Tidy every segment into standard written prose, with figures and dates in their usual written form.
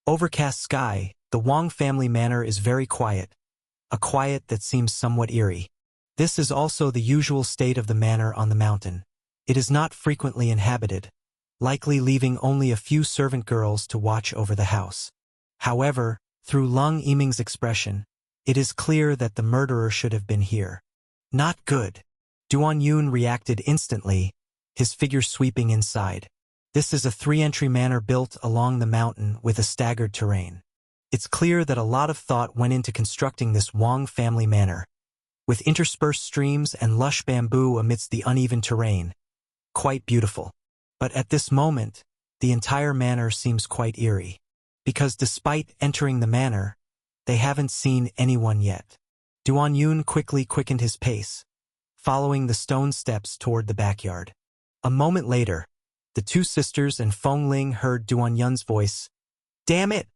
Overcast sky, the Wang family manor is very quiet, a quiet that seems somewhat eerie. This is also the usual state of the manor on the mountain. It is not frequently inhabited, likely leaving only a few servant girls to watch over the house. However, through Lung Yiming's expression, it is clear that the murderer should have been here. Not good. Duan Yun reacted instantly, his figure sweeping inside. This is a 3-entry manor built along the mountain with a staggered terrain. It's clear that a lot of thought went into constructing this Wang family manor, with interspersed streams and lush bamboo amidst the uneven terrain. Quite beautiful. But at this moment, the entire manor seems quite eerie, because despite entering the manor, they haven't seen anyone yet. Duan Yun quickly quickened his pace, following the stone steps toward the backyard. A moment later, the two sisters and Feng Ling heard Duan Yun's voice. Damn it!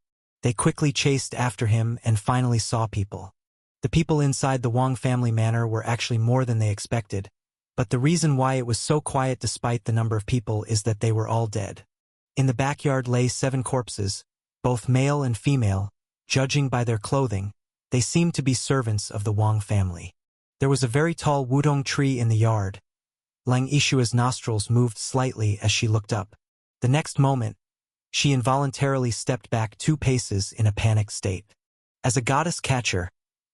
They quickly chased after him and finally saw people. The people inside the Wang family manor were actually more than they expected, but the reason why it was so quiet despite the number of people is that they were all dead. In the backyard lay 7 corpses, both male and female. Judging by their clothing, they seemed to be servants of the Wang family. There was a very tall wudong tree in the yard. Lang Yishua's nostrils moved slightly as she looked up. The next moment, she involuntarily stepped back 2 paces in a panicked state. As a goddess catcher,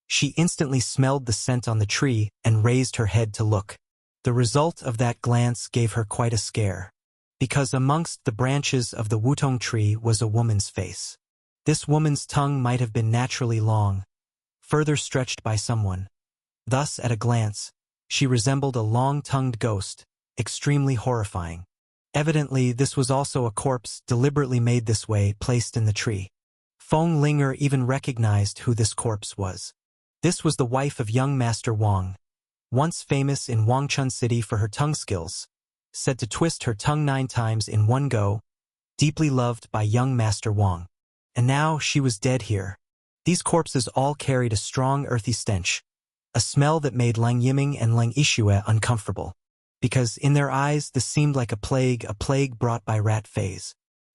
she instantly smelled the scent on the tree and raised her head to look. The result of that glance gave her quite a scare, because amongst the branches of the wutong tree was a woman's face. This woman's tongue might have been naturally long, further stretched by someone. Thus, at a glance, she resembled a long-tongued ghost, extremely horrifying. Evidently, this was also a corpse deliberately made this way, placed in the tree. Feng Linger even recognized who this corpse was. This was the wife of young Master Wang, once famous in Wangchun City for her tongue skills, said to twist her tongue 9 times in one go, deeply loved by young Master Wang. And now she was dead here. These corpses all carried a strong earthy stench, a smell that made Lang Yiming and Lang Yishue uncomfortable, because in their eyes this seemed like a plague brought by rat phase.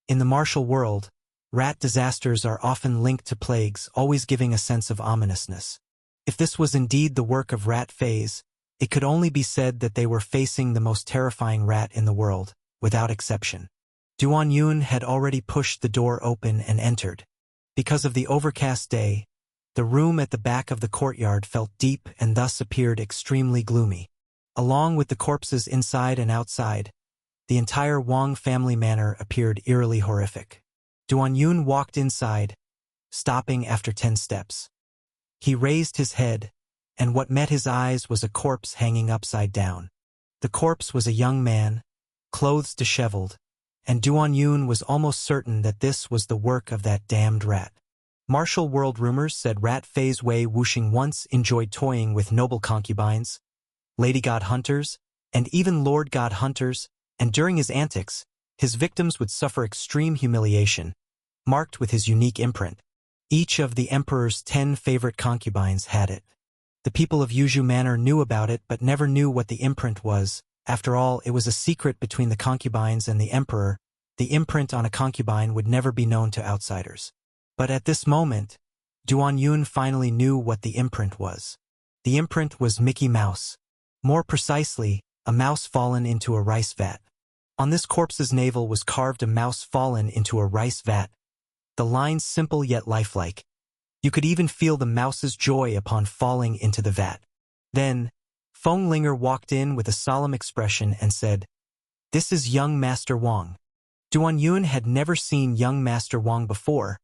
In the martial world, rat disasters are often linked to plagues, always giving a sense of ominousness. If this was indeed the work of rat phase, it could only be said that they were facing the most terrifying rat in the world, without exception. Duan Yun had already pushed the door open and entered. Because of the overcast day, the room at the back of the courtyard felt deep and thus appeared extremely gloomy. Along with the corpses inside and outside, the entire Wang family manor appeared eerily horrific. Duan Yun walked inside, stopping after 10 steps. He raised his head, and what met his eyes was a corpse hanging upside down. The corpse was a young man, clothes disheveled, and Duan Yun was almost certain that this was the work of that damned rat. Martial world rumors said Rat Fei's Wei Wuxing once enjoyed toying with noble concubines, lady god hunters, and even lord god hunters, and during his antics, his victims would suffer extreme humiliation, marked with his unique imprint. Each of the emperor's 10 favorite concubines had it. The people of Yuzhu Manor knew about it but never knew what the imprint was. After all, it was a secret between the concubines and the emperor. The imprint on a concubine would never be known to outsiders. But at this moment, Duan Yun finally knew what the imprint was. The imprint was Mickey Mouse. More precisely, a mouse fallen into a rice vat. On this corpse's navel was carved a mouse fallen into a rice vat. The lines simple yet lifelike. You could even feel the mouse's joy upon falling into the vat. Then, Feng Linger walked in with a solemn expression and said, "This is young Master Wang." Duan Yun had never seen young Master Wang before,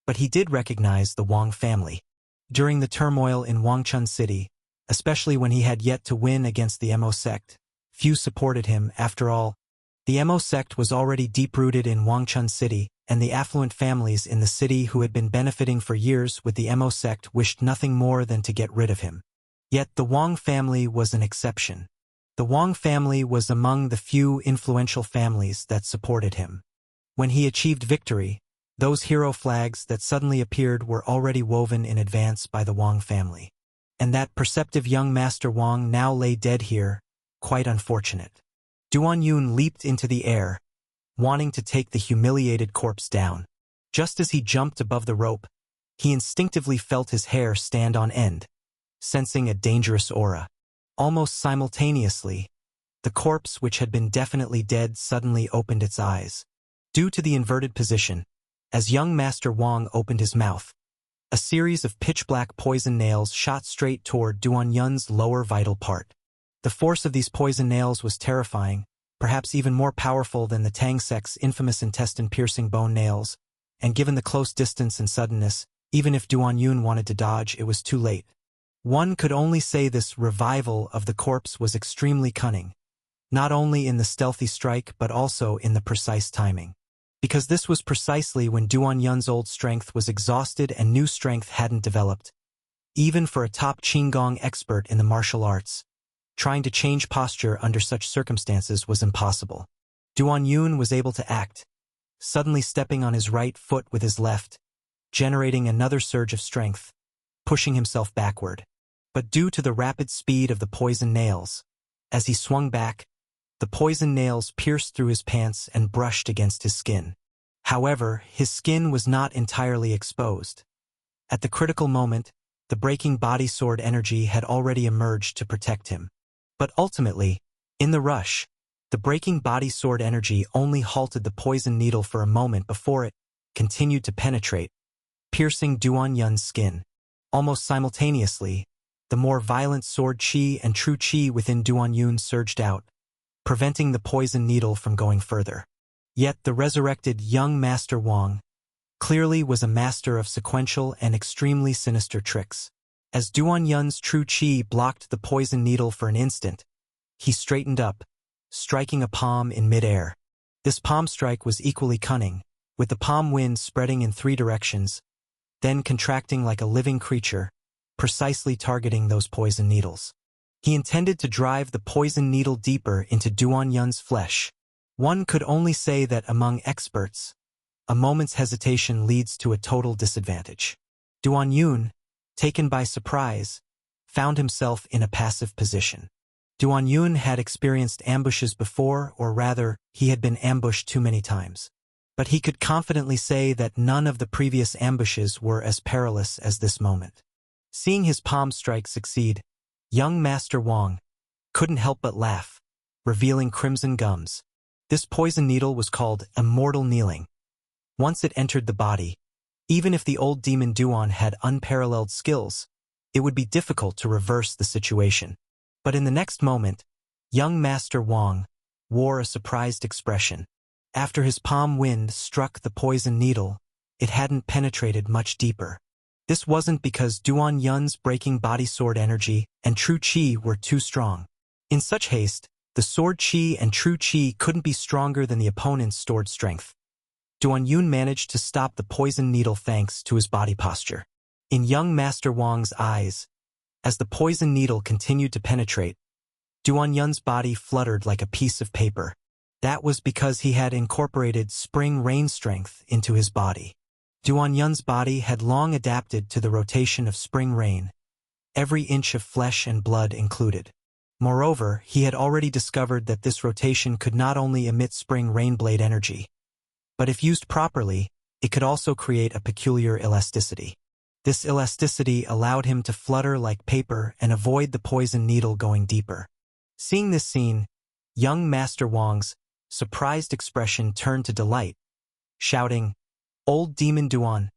but he did recognize the Wang family. During the turmoil in Wangchun City, especially when he had yet to win against the Mo sect, few supported him. After all, the Mo sect was already deep-rooted in Wangchun City, and the affluent families in the city who had been benefiting for years with the Mo sect wished nothing more than to get rid of him. Yet the Wang family was an exception. The Wang family was among the few influential families that supported him. When he achieved victory, those hero flags that suddenly appeared were already woven in advance by the Wang family. And that perceptive young Master Wang now lay dead here, quite unfortunate. Duan Yun leaped into the air, wanting to take the humiliated corpse down. Just as he jumped above the rope, he instinctively felt his hair stand on end, sensing a dangerous aura. Almost simultaneously, the corpse, which had been definitely dead, suddenly opened its eyes. Due to the inverted position, as young Master Wang opened his mouth, a series of pitch-black poison nails shot straight toward Duan Yun's lower vital part. The force of these poison nails was terrifying, perhaps even more powerful than the Tang sect's infamous intestine-piercing bone nails, and given the close distance and suddenness, even if Duan Yun wanted to dodge, it was too late. One could only say this revival of the corpse was extremely cunning, not only in the stealthy strike but also in the precise timing. Because this was precisely when Duan Yun's old strength was exhausted and new strength hadn't developed. Even for a top Qinggong expert in the martial arts, trying to change posture under such circumstances was impossible. Duan Yun was able to act, suddenly stepping on his right foot with his left, generating another surge of strength, pushing himself backward. But due to the rapid speed of the poison nails, as he swung back, the poison nails pierced through his pants and brushed against his skin. However, his skin was not entirely exposed. At the critical moment, the breaking body sword energy had already emerged to protect him. But ultimately, in the rush, the breaking body sword energy only halted the poison needle for a moment before it continued to penetrate, piercing Duan Yun's skin. Almost simultaneously, the more violent sword chi and true chi within Duan Yun surged out, preventing the poison needle from going further. Yet the resurrected young Master Wang clearly was a master of sequential and extremely sinister tricks. As Duan Yun's true chi blocked the poison needle for an instant, he straightened up, striking a palm in midair. This palm strike was equally cunning, with the palm wind spreading in 3 directions, then contracting like a living creature, precisely targeting those poison needles. He intended to drive the poison needle deeper into Duan Yun's flesh. One could only say that among experts, a moment's hesitation leads to a total disadvantage. Duan Yun, taken by surprise, found himself in a passive position. Duan Yun had experienced ambushes before, or rather, he had been ambushed too many times. But he could confidently say that none of the previous ambushes were as perilous as this moment. Seeing his palm strike succeed, young Master Wang couldn't help but laugh, revealing crimson gums. This poison needle was called immortal kneeling. Once it entered the body, even if the old demon Duan had unparalleled skills, it would be difficult to reverse the situation. But in the next moment, young Master Wang wore a surprised expression. After his palm wind struck the poison needle, it hadn't penetrated much deeper. This wasn't because Duan Yun's breaking body sword energy and true chi were too strong. In such haste, the sword chi and true chi couldn't be stronger than the opponent's stored strength. Duan Yun managed to stop the poison needle thanks to his body posture. In young Master Wang's eyes, as the poison needle continued to penetrate, Duan Yun's body fluttered like a piece of paper. That was because he had incorporated spring rain strength into his body. Duan Yun's body had long adapted to the rotation of spring rain, every inch of flesh and blood included. Moreover, he had already discovered that this rotation could not only emit spring rain blade energy, but if used properly, it could also create a peculiar elasticity. This elasticity allowed him to flutter like paper and avoid the poison needle going deeper. Seeing this scene, young Master Wang's surprised expression turned to delight, shouting, "Old Demon Duan,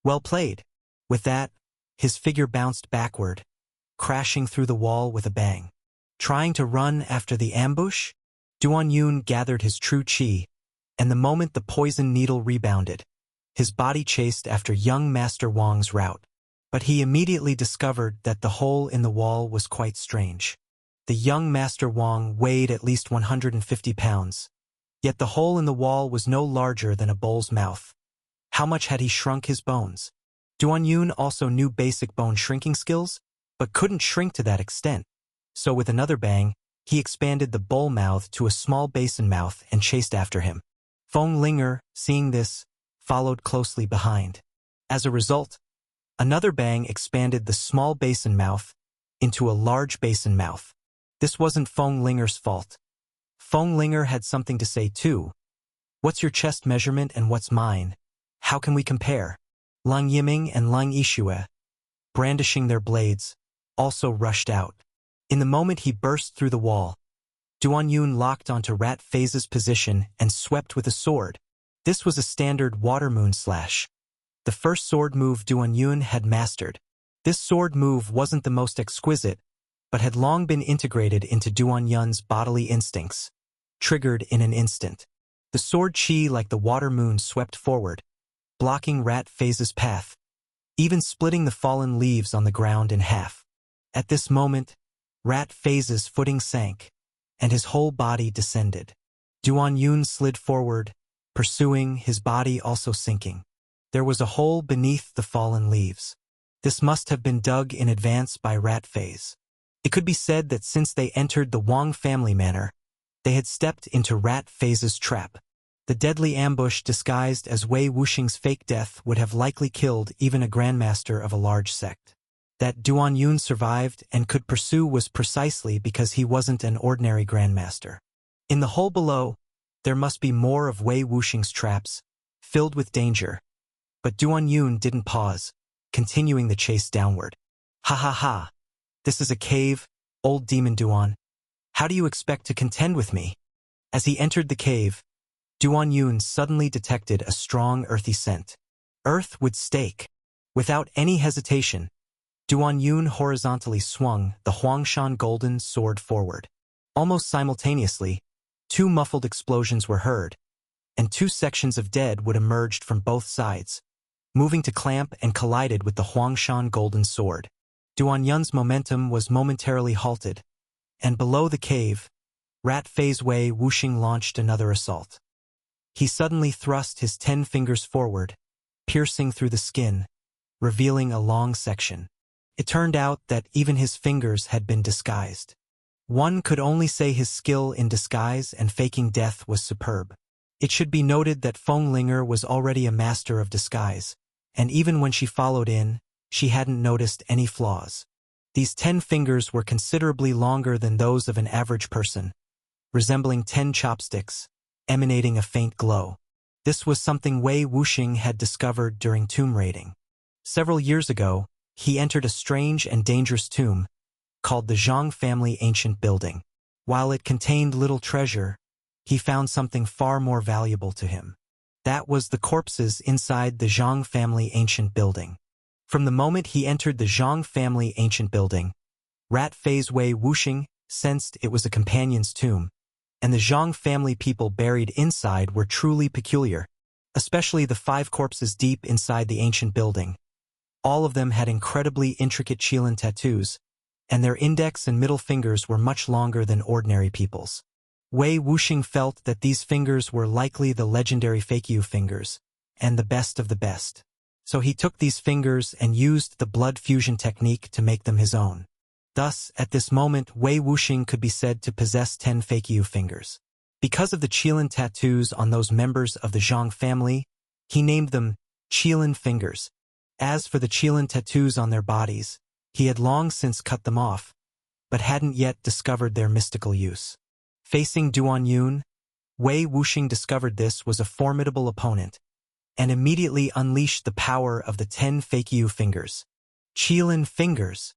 well played." With that, his figure bounced backward, crashing through the wall with a bang. Trying to run after the ambush, Duan Yun gathered his true chi, and the moment the poison needle rebounded, his body chased after young Master Wang's route. But he immediately discovered that the hole in the wall was quite strange. The young Master Wang weighed at least 150 pounds, yet the hole in the wall was no larger than a bull's mouth. How much had he shrunk his bones? Duan Yun also knew basic bone shrinking skills, but couldn't shrink to that extent. So with another bang, he expanded the bull mouth to a small basin mouth and chased after him. Feng Linger, seeing this, followed closely behind. As a result, another bang expanded the small basin mouth into a large basin mouth. This wasn't Feng Linger's fault. Feng Linger had something to say too. "What's your chest measurement and what's mine? how can we compare? Lung Yiming and Lung Yishue, brandishing their blades, also rushed out. In the moment he burst through the wall, Duan Yun locked onto Rat Phase's position and swept with a sword. This was a standard water moon slash. The first sword move Duan Yun had mastered. This sword move wasn't the most exquisite, but had long been integrated into Duan Yun's bodily instincts, triggered in an instant. The sword chi like the water moon swept forward, blocking Rat Phase's path, even splitting the fallen leaves on the ground in half. At this moment, Rat Phase's footing sank, and his whole body descended. Duan Yun slid forward, pursuing, his body also sinking. There was a hole beneath the fallen leaves. This must have been dug in advance by Rat Phase. It could be said that since they entered the Wang family manor, they had stepped into Rat Phase's trap. The deadly ambush disguised as Wei Wuxing's fake death would have likely killed even a grandmaster of a large sect. That Duan Yun survived and could pursue was precisely because he wasn't an ordinary grandmaster. In the hole below, there must be more of Wei Wuxing's traps, filled with danger. But Duan Yun didn't pause, continuing the chase downward. Ha ha ha! This is a cave, old demon Duan. How do you expect to contend with me? As he entered the cave, Duan Yun suddenly detected a strong earthy scent. Earth would stake. Without any hesitation, Duan Yun horizontally swung the Huangshan golden sword forward. Almost simultaneously, two muffled explosions were heard, and two sections of dead wood emerged from both sides, moving to clamp and collided with the Huangshan golden sword. Duan Yun's momentum was momentarily halted, and below the cave, Rat Phase Wei Wuxing launched another assault. He suddenly thrust his 10 fingers forward, piercing through the skin, revealing a long section. It turned out that even his fingers had been disguised. One could only say his skill in disguise and faking death was superb. It should be noted that Feng Linger was already a master of disguise, and even when she followed in, she hadn't noticed any flaws. These 10 fingers were considerably longer than those of an average person, resembling 10 chopsticks, emanating a faint glow. This was something Wei Wuxing had discovered during tomb raiding. Several years ago, he entered a strange and dangerous tomb, called the Zhang family ancient building. While it contained little treasure, he found something far more valuable to him. That was the corpses inside the Zhang family ancient building. From the moment he entered the Zhang family ancient building, Rat Phase Wei Wuxing sensed it was a companion's tomb, and the Zhang family people buried inside were truly peculiar, especially the 5 corpses deep inside the ancient building. All of them had incredibly intricate qilin tattoos, and their index and middle fingers were much longer than ordinary people's. Wei Wuxing felt that these fingers were likely the legendary Fakyu fingers, and the best of the best. So he took these fingers and used the blood fusion technique to make them his own. Thus, at this moment, Wei Wuxing could be said to possess 10 Fakyu fingers. Because of the qilin tattoos on those members of the Zhang family, he named them qilin fingers. As for the qilin tattoos on their bodies, he had long since cut them off, but hadn't yet discovered their mystical use. Facing Duan Yun, Wei Wuxing discovered this was a formidable opponent, and immediately unleashed the power of the 10 Fakyu fingers. Qilin fingers!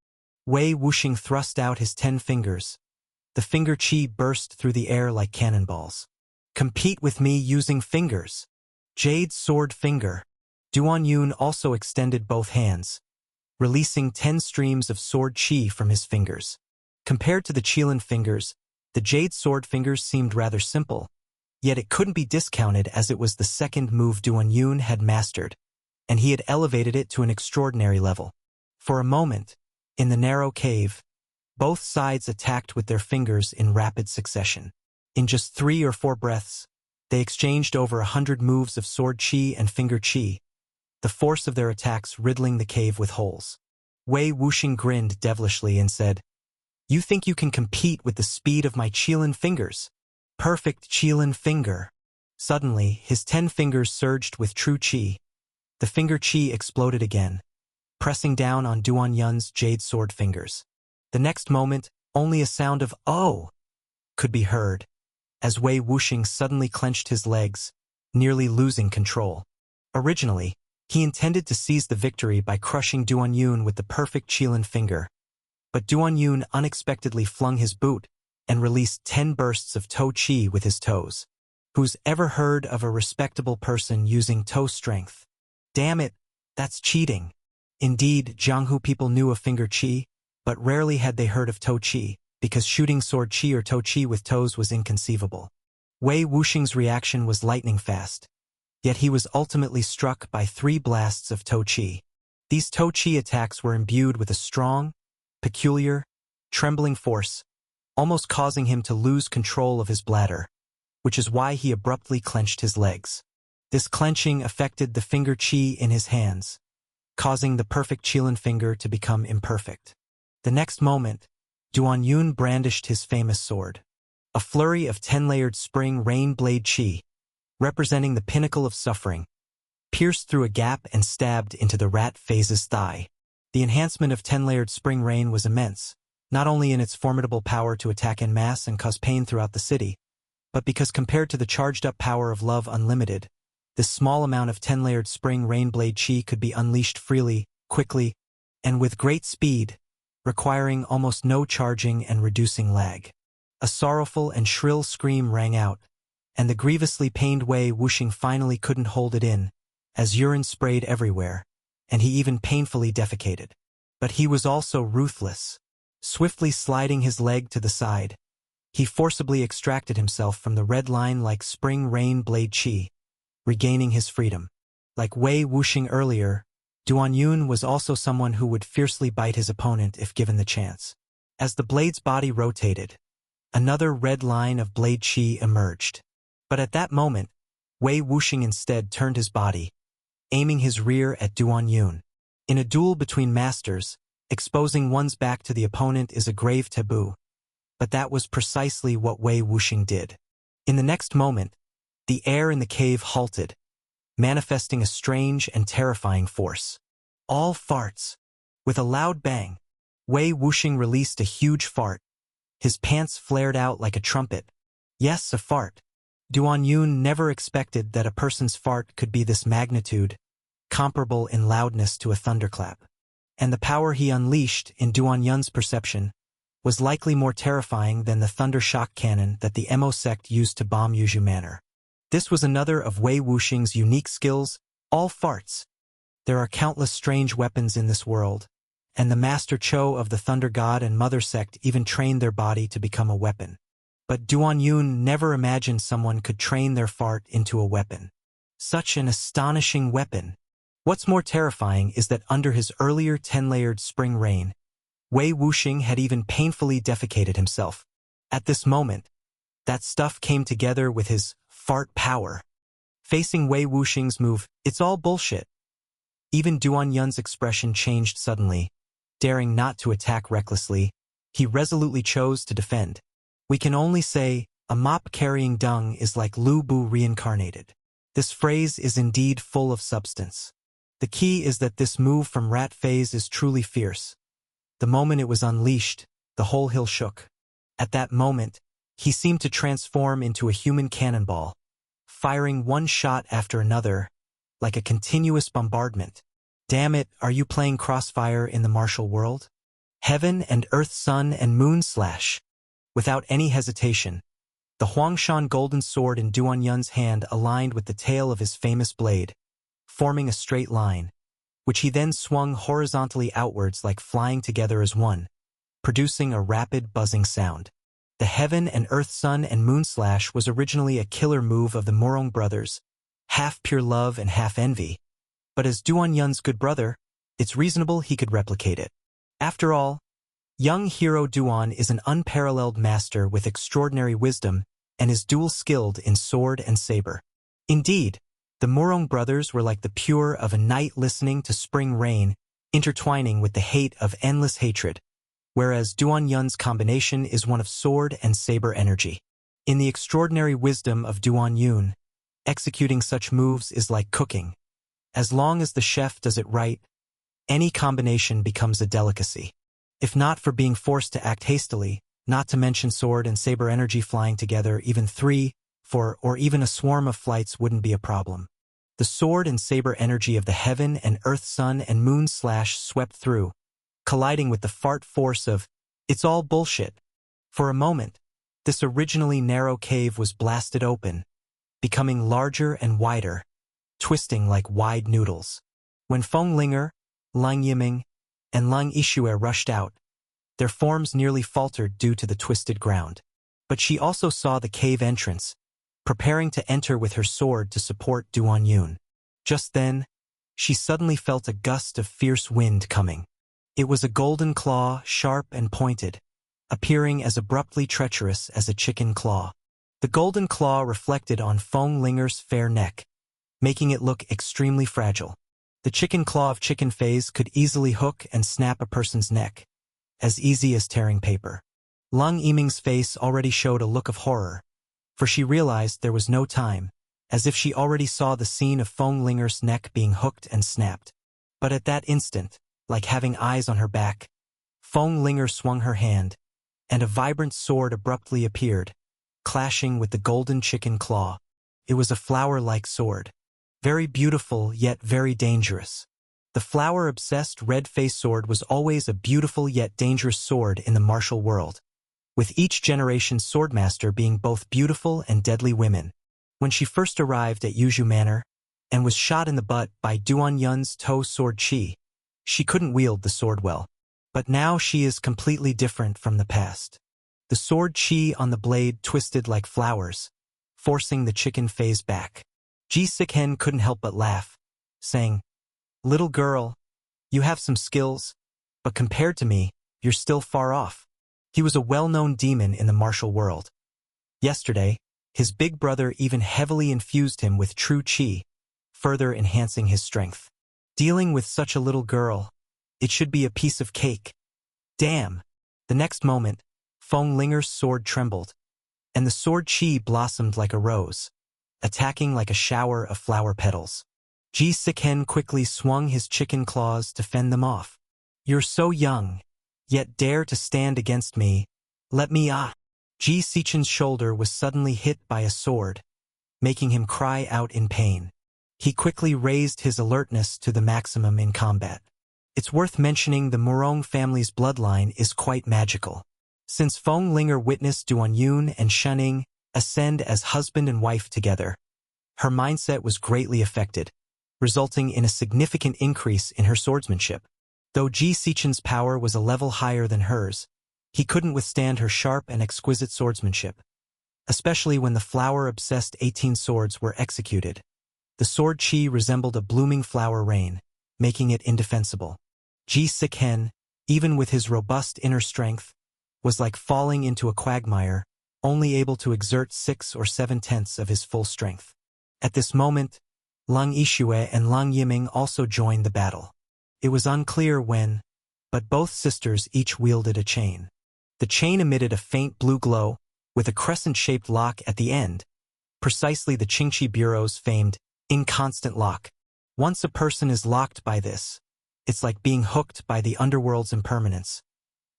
Wei Wuxing thrust out his 10 fingers. The finger chi burst through the air like cannonballs. Compete with me using fingers! Jade sword finger! Duan Yun also extended both hands, releasing 10 streams of sword chi from his fingers. Compared to the qilin fingers, the jade sword fingers seemed rather simple, yet it couldn't be discounted as it was the second move Duan Yun had mastered, and he had elevated it to an extraordinary level. For a moment, in the narrow cave, both sides attacked with their fingers in rapid succession. In just 3 or 4 breaths, they exchanged over 100 moves of sword chi and finger chi, the force of their attacks riddling the cave with holes. Wei Wuxing grinned devilishly and said, "You think you can compete with the speed of my qilin fingers? Perfect qilin finger." Suddenly, his 10 fingers surged with true chi. The finger chi exploded again, pressing down on Duan Yun's jade sword fingers. The next moment, only a sound of "oh" could be heard, as Wei Wuxing suddenly clenched his legs, nearly losing control. Originally, he intended to seize the victory by crushing Duan Yun with the perfect Qilin finger, but Duan Yun unexpectedly flung his boot and released 10 bursts of toe chi with his toes. Who's ever heard of a respectable person using toe strength? Damn it, that's cheating. Indeed, Jianghu people knew of finger chi, but rarely had they heard of toe chi, because shooting sword chi or toe chi with toes was inconceivable. Wei Wuxing's reaction was lightning fast, yet he was ultimately struck by 3 blasts of toe chi. These toe chi attacks were imbued with a strong, peculiar, trembling force, almost causing him to lose control of his bladder, which is why he abruptly clenched his legs. This clenching affected the finger chi in his hands, causing the perfect Qilin finger to become imperfect. The next moment, Duan Yun brandished his famous sword. A flurry of 10-layered spring rain blade chi, representing the pinnacle of suffering, pierced through a gap and stabbed into the rat phase's thigh. The enhancement of 10-layered spring rain was immense, not only in its formidable power to attack en masse and cause pain throughout the city, but because compared to the charged-up power of Love Unlimited, this small amount of 10-layered spring rain blade chi could be unleashed freely, quickly, and with great speed, requiring almost no charging and reducing lag. A sorrowful and shrill scream rang out, and the grievously pained Wei Wuxing finally couldn't hold it in, as urine sprayed everywhere, and he even painfully defecated. But he was also ruthless. Swiftly sliding his leg to the side, he forcibly extracted himself from the red line like spring rain blade chi, regaining his freedom. Like Wei Wuxing earlier, Duan Yun was also someone who would fiercely bite his opponent if given the chance. As the blade's body rotated, another red line of blade chi emerged. But at that moment, Wei Wuxing instead turned his body, aiming his rear at Duan Yun. In a duel between masters, exposing one's back to the opponent is a grave taboo, but that was precisely what Wei Wuxing did. In the next moment, the air in the cave halted, manifesting a strange and terrifying force. All farts. With a loud bang, Wei Wuxing released a huge fart. His pants flared out like a trumpet. Yes, a fart. Duan Yun never expected that a person's fart could be this magnitude, comparable in loudness to a thunderclap. And the power he unleashed, in Duan Yun's perception, was likely more terrifying than the thunder shock cannon that the Mo sect used to bomb Yuzhu Manor. This was another of Wei Wuxing's unique skills, all farts. There are countless strange weapons in this world, and the Master Cho of the Thunder God and Mother sect even trained their body to become a weapon. But Duan Yun never imagined someone could train their fart into a weapon. Such an astonishing weapon. What's more terrifying is that under his earlier 10-layered spring rain, Wei Wuxing had even painfully defecated himself. At this moment, that stuff came together with his fart power. Facing Wei Wuxing's move, it's all bullshit. Even Duan Yun's expression changed suddenly. Daring not to attack recklessly, he resolutely chose to defend. We can only say, a mop carrying dung is like Lu Bu reincarnated. This phrase is indeed full of substance. The key is that this move from Rat Phase is truly fierce. The moment it was unleashed, the whole hill shook. At that moment, he seemed to transform into a human cannonball, firing one shot after another, like a continuous bombardment. Damn it, are you playing Crossfire in the martial world? Heaven and Earth, Sun and Moon slash. Without any hesitation, the Huangshan golden sword in Duan Yun's hand aligned with the tail of his famous blade, forming a straight line, which he then swung horizontally outwards like flying together as one, producing a rapid buzzing sound. The Heaven and Earth, Sun and Moon slash was originally a killer move of the Morong brothers, half pure love and half envy, but as Duan Yun's good brother, it's reasonable he could replicate it. After all, young hero Duan is an unparalleled master with extraordinary wisdom and is dual-skilled in sword and saber. Indeed, the Morong brothers were like the pure of a night listening to spring rain, intertwining with the hate of endless hatred, whereas Duan Yun's combination is one of sword and saber energy. In the extraordinary wisdom of Duan Yun, executing such moves is like cooking. As long as the chef does it right, any combination becomes a delicacy. If not for being forced to act hastily, not to mention sword and saber energy flying together, even 3, 4, or even a swarm of flights wouldn't be a problem. The sword and saber energy of the heaven and earth, sun and moon slash swept through, colliding with the fart force of, "It's all bullshit." For a moment, this originally narrow cave was blasted open, becoming larger and wider, twisting like wide noodles. When Feng Linger, Lang Yiming, and Lang Yixue rushed out, their forms nearly faltered due to the twisted ground. But she also saw the cave entrance, preparing to enter with her sword to support Duan Yun. Just then, she suddenly felt a gust of fierce wind coming. It was a golden claw, sharp and pointed, appearing as abruptly treacherous as a chicken claw. The golden claw reflected on Feng Linger's fair neck, making it look extremely fragile. The chicken claw of Chicken Phase could easily hook and snap a person's neck, as easy as tearing paper. Lang Yiming's face already showed a look of horror, for she realized there was no time, as if she already saw the scene of Feng Linger's neck being hooked and snapped. But at that instant, like having eyes on her back, Feng Linger swung her hand, and a vibrant sword abruptly appeared, clashing with the golden chicken claw. It was a flower-like sword. Very beautiful, yet very dangerous. The flower-obsessed red-faced sword was always a beautiful yet dangerous sword in the martial world, with each generation's swordmaster being both beautiful and deadly women. When she first arrived at Yuzhu Manor, and was shot in the butt by Duan Yun's toe sword Qi, she couldn't wield the sword well. But now she is completely different from the past. The sword Qi on the blade twisted like flowers, forcing the Chicken Phase back. Ji Sikhen couldn't help but laugh, saying, "Little girl, you have some skills, but compared to me, you're still far off." He was a well-known demon in the martial world. Yesterday, his big brother even heavily infused him with true Qi, further enhancing his strength. Dealing with such a little girl, it should be a piece of cake. Damn! The next moment, Feng Linger's sword trembled, and the sword Qi blossomed like a rose, attacking like a shower of flower petals. Ji Sikhen quickly swung his chicken claws to fend them off. "You're so young, yet dare to stand against me. Let me ah!" Ji Sichen's shoulder was suddenly hit by a sword, making him cry out in pain. He quickly raised his alertness to the maximum in combat. It's worth mentioning the Murong family's bloodline is quite magical. Since Feng Linger witnessed Duan Yun and Shenning ascend as husband and wife together, her mindset was greatly affected, resulting in a significant increase in her swordsmanship. Though Ji Sichen's power was a level higher than hers, he couldn't withstand her sharp and exquisite swordsmanship, especially when the flower-obsessed 18 swords were executed. The sword Qi resembled a blooming flower rain, making it indefensible. Ji Sikhen, even with his robust inner strength, was like falling into a quagmire, only able to exert 6 or 7/10 of his full strength. At this moment, Lang Yixue and Lang Yiming also joined the battle. It was unclear when, but both sisters each wielded a chain. The chain emitted a faint blue glow, with a crescent-shaped lock at the end, precisely the Qingqi Bureau's famed inconstant lock. Once a person is locked by this, it's like being hooked by the underworld's impermanence,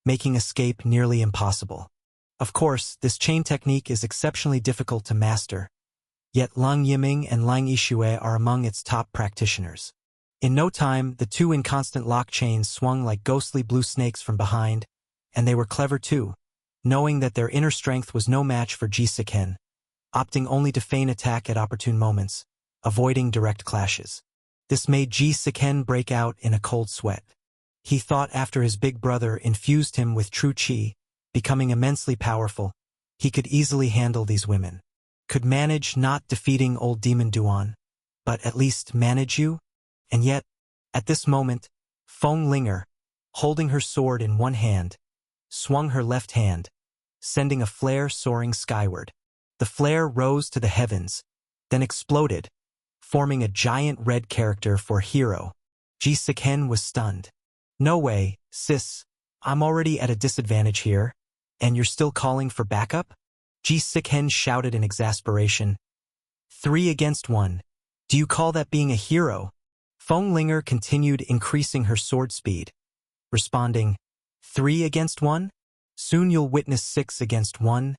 making escape nearly impossible. Of course, this chain technique is exceptionally difficult to master, yet Lang Yiming and Lang Yixue are among its top practitioners. In no time, the two inconstant lock chains swung like ghostly blue snakes from behind, and they were clever too, knowing that their inner strength was no match for Ji Sikhen, opting only to feign attack at opportune moments, avoiding direct clashes. This made Ji Sikhen break out in a cold sweat. He thought after his big brother infused him with true Qi, becoming immensely powerful, he could easily handle these women. Could manage not defeating old demon Duan, but at least manage you? And yet, at this moment, Feng Linger, holding her sword in one hand, swung her left hand, sending a flare soaring skyward. The flare rose to the heavens, then exploded, forming a giant red character for hero. Ji Sikhen was stunned. "No way, sis. I'm already at a disadvantage here, and you're still calling for backup?" Ji Sikhen shouted in exasperation. 3 against 1. Do you call that being a hero? Feng Linger continued increasing her sword speed, responding, 3 against 1? Soon you'll witness 6 against 1,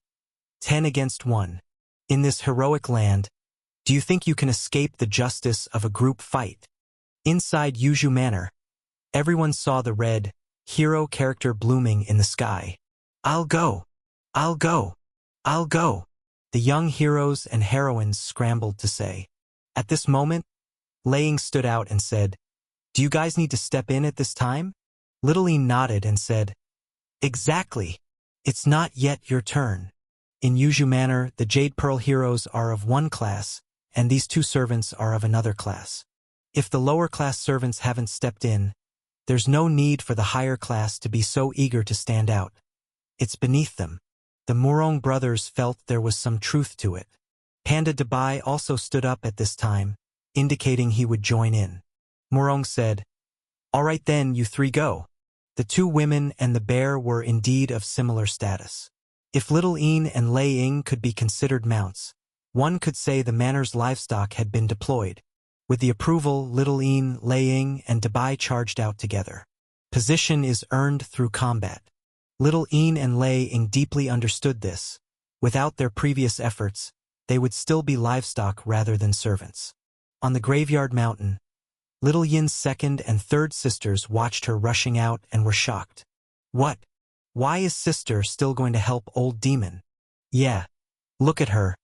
10 against 1. In this heroic land, Do you think you can escape the justice of a group fight? Inside Yuju Manor, everyone saw the red, hero character blooming in the sky. I'll go! I'll go! I'll go! The young heroes and heroines scrambled to say. At this moment, Lei Ying stood out and said, "Do you guys need to step in at this time?" Little Ying nodded and said, "Exactly. It's not yet your turn." In Yuju Manor, the Jade Pearl heroes are of one class, and these two servants are of another class. If the lower class servants haven't stepped in, there's no need for the higher class to be so eager to stand out. It's beneath them. The Murong brothers felt there was some truth to it. Panda Dabai also stood up at this time, indicating he would join in. Murong said, "All right then, you three go." The two women and the bear were indeed of similar status. If Little Ying and Lei Ying could be considered mounts, one could say the manor's livestock had been deployed. With the approval, Little Ying, Lei Ying, and Dabai charged out together. Position is earned through combat. Little Ying and Lei Ying deeply understood this. Without their previous efforts, they would still be livestock rather than servants. On the graveyard mountain, Little Yin's second and third sisters watched her rushing out and were shocked. What? Why is sister still going to help old demon? Yeah. Look at her.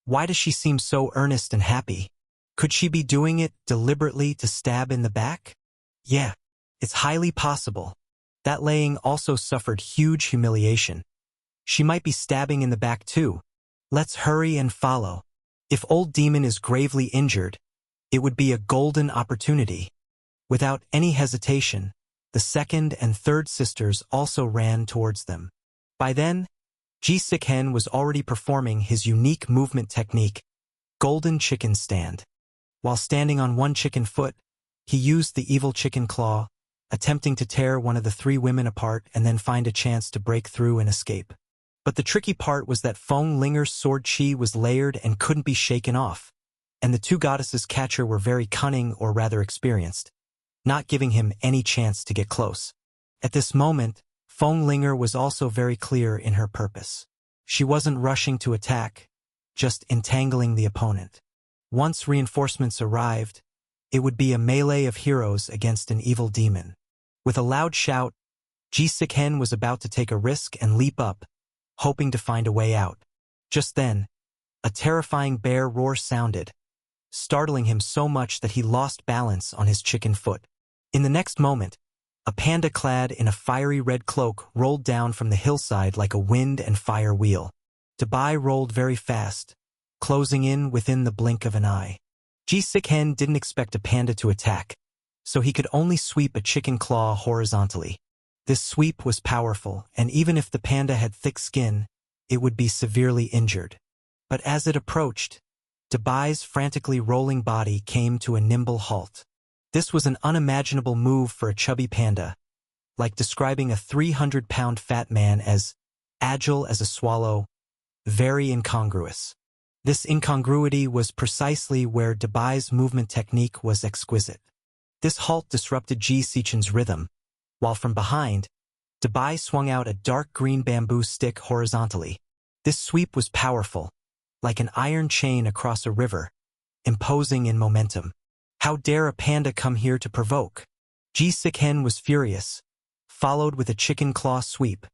Why does she seem so earnest and happy? Could she be doing it deliberately to stab in the back? Yeah. It's highly possible. That Lei Ying also suffered huge humiliation. She might be stabbing in the back too. Let's hurry and follow. If old demon is gravely injured, it would be a golden opportunity. Without any hesitation, the second and third sisters also ran towards them. By then, Ji Sikhen was already performing his unique movement technique, Golden Chicken Stand. While standing on one chicken foot, he used the evil chicken claw, attempting to tear one of the three women apart and then find a chance to break through and escape. But the tricky part was that Feng Linger's sword chi was layered and couldn't be shaken off, and the two goddesses' catcher were very cunning or rather experienced, not giving him any chance to get close. At this moment, Feng Linger was also very clear in her purpose. She wasn't rushing to attack, just entangling the opponent. Once reinforcements arrived, it would be a melee of heroes against an evil demon. With a loud shout, Ji Sikhen was about to take a risk and leap up, hoping to find a way out. Just then, a terrifying bear roar sounded, startling him so much that he lost balance on his chicken foot. In the next moment, a panda clad in a fiery red cloak rolled down from the hillside like a wind and fire wheel. Dabai rolled very fast, closing in within the blink of an eye. Ji Sikhen didn't expect a panda to attack, so he could only sweep a chicken claw horizontally. This sweep was powerful, and even if the panda had thick skin, it would be severely injured. But as it approached, Dabai's frantically rolling body came to a nimble halt. This was an unimaginable move for a chubby panda, like describing a 300-pound fat man as agile as a swallow, very incongruous. This incongruity was precisely where Dabai's movement technique was exquisite. This halt disrupted Ji Sichen's rhythm, while from behind, Dabai swung out a dark green bamboo stick horizontally. This sweep was powerful, like an iron chain across a river, imposing in momentum. How dare a panda come here to provoke? Ji Sikhen was furious, followed with a chicken claw sweep.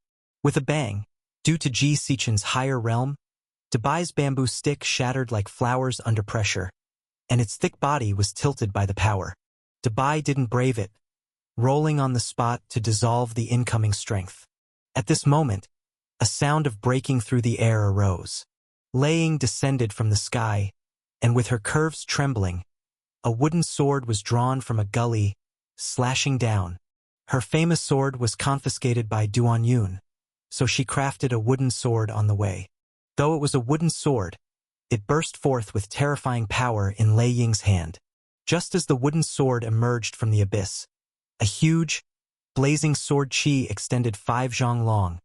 With a bang, due to Ji Sichen's higher realm, Dabai's bamboo stick shattered like flowers under pressure, and its thick body was tilted by the power. Dabai didn't brave it, rolling on the spot to dissolve the incoming strength. At this moment, a sound of breaking through the air arose. Lei Ying descended from the sky, and with her curves trembling, a wooden sword was drawn from a gully, slashing down. Her famous sword was confiscated by Duan Yun, so she crafted a wooden sword on the way. Though it was a wooden sword, it burst forth with terrifying power in Lei Ying's hand. Just as the wooden sword emerged from the abyss, a huge, blazing sword chi extended 5 zhang long,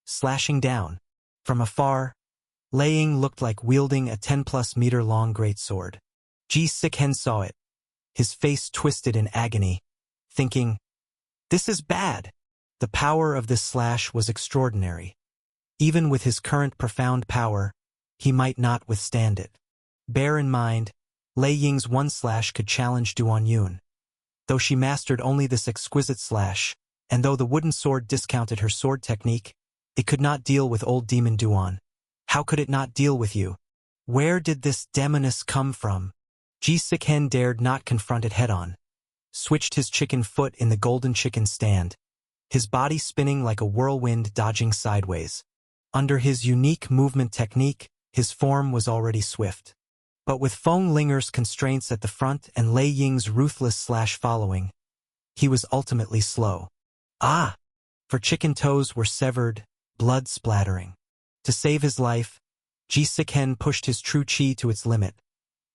slashing down. From afar, Lei Ying looked like wielding a 10+ meter long greatsword. Ji Sikhen saw it, his face twisted in agony, thinking, "This is bad." The power of this slash was extraordinary. Even with his current profound power, he might not withstand it. Bear in mind, Lei Ying's one slash could challenge Duan Yun. Though she mastered only this exquisite slash, and though the wooden sword discounted her sword technique, it could not deal with old demon Duan. How could it not deal with you? Where did this demoness come from? Ji Sikhen dared not confront it head-on. Switched his chicken foot in the golden chicken stand, his body spinning like a whirlwind dodging sideways. Under his unique movement technique, his form was already swift. But with Feng Linger's constraints at the front and Lei Ying's ruthless slash following, he was ultimately slow. Ah! For chicken toes were severed, blood splattering. To save his life, Ji Sikhen pushed his true chi to its limit,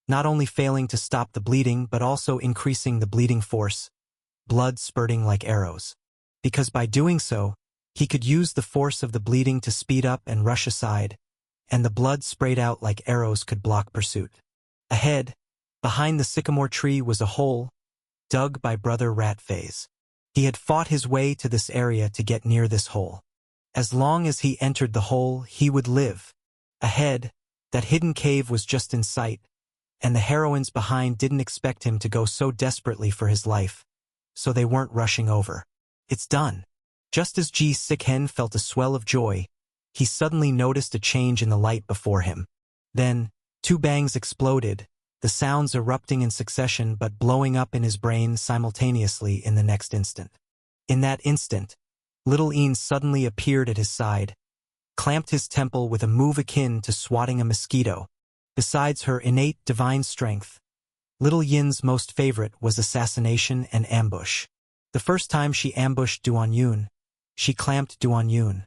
not only failing to stop the bleeding but also increasing the bleeding force, blood spurting like arrows. Because by doing so, he could use the force of the bleeding to speed up and rush aside, and the blood sprayed out like arrows could block pursuit. Ahead, behind the sycamore tree was a hole, dug by Brother Ratface. He had fought his way to this area to get near this hole. As long as he entered the hole, he would live. Ahead, that hidden cave was just in sight, and the heroines behind didn't expect him to go so desperately for his life, so they weren't rushing over. It's done. Just as Ji Sikhen felt a swell of joy, he suddenly noticed a change in the light before him. Then, two bangs exploded, the sounds erupting in succession but blowing up in his brain simultaneously in the next instant. In that instant, Little Een suddenly appeared at his side, clamped his temple with a move akin to swatting a mosquito. Besides her innate divine strength, Little Yin's most favorite was assassination and ambush. The first time she ambushed Duan Yun, she clamped Duan Yun.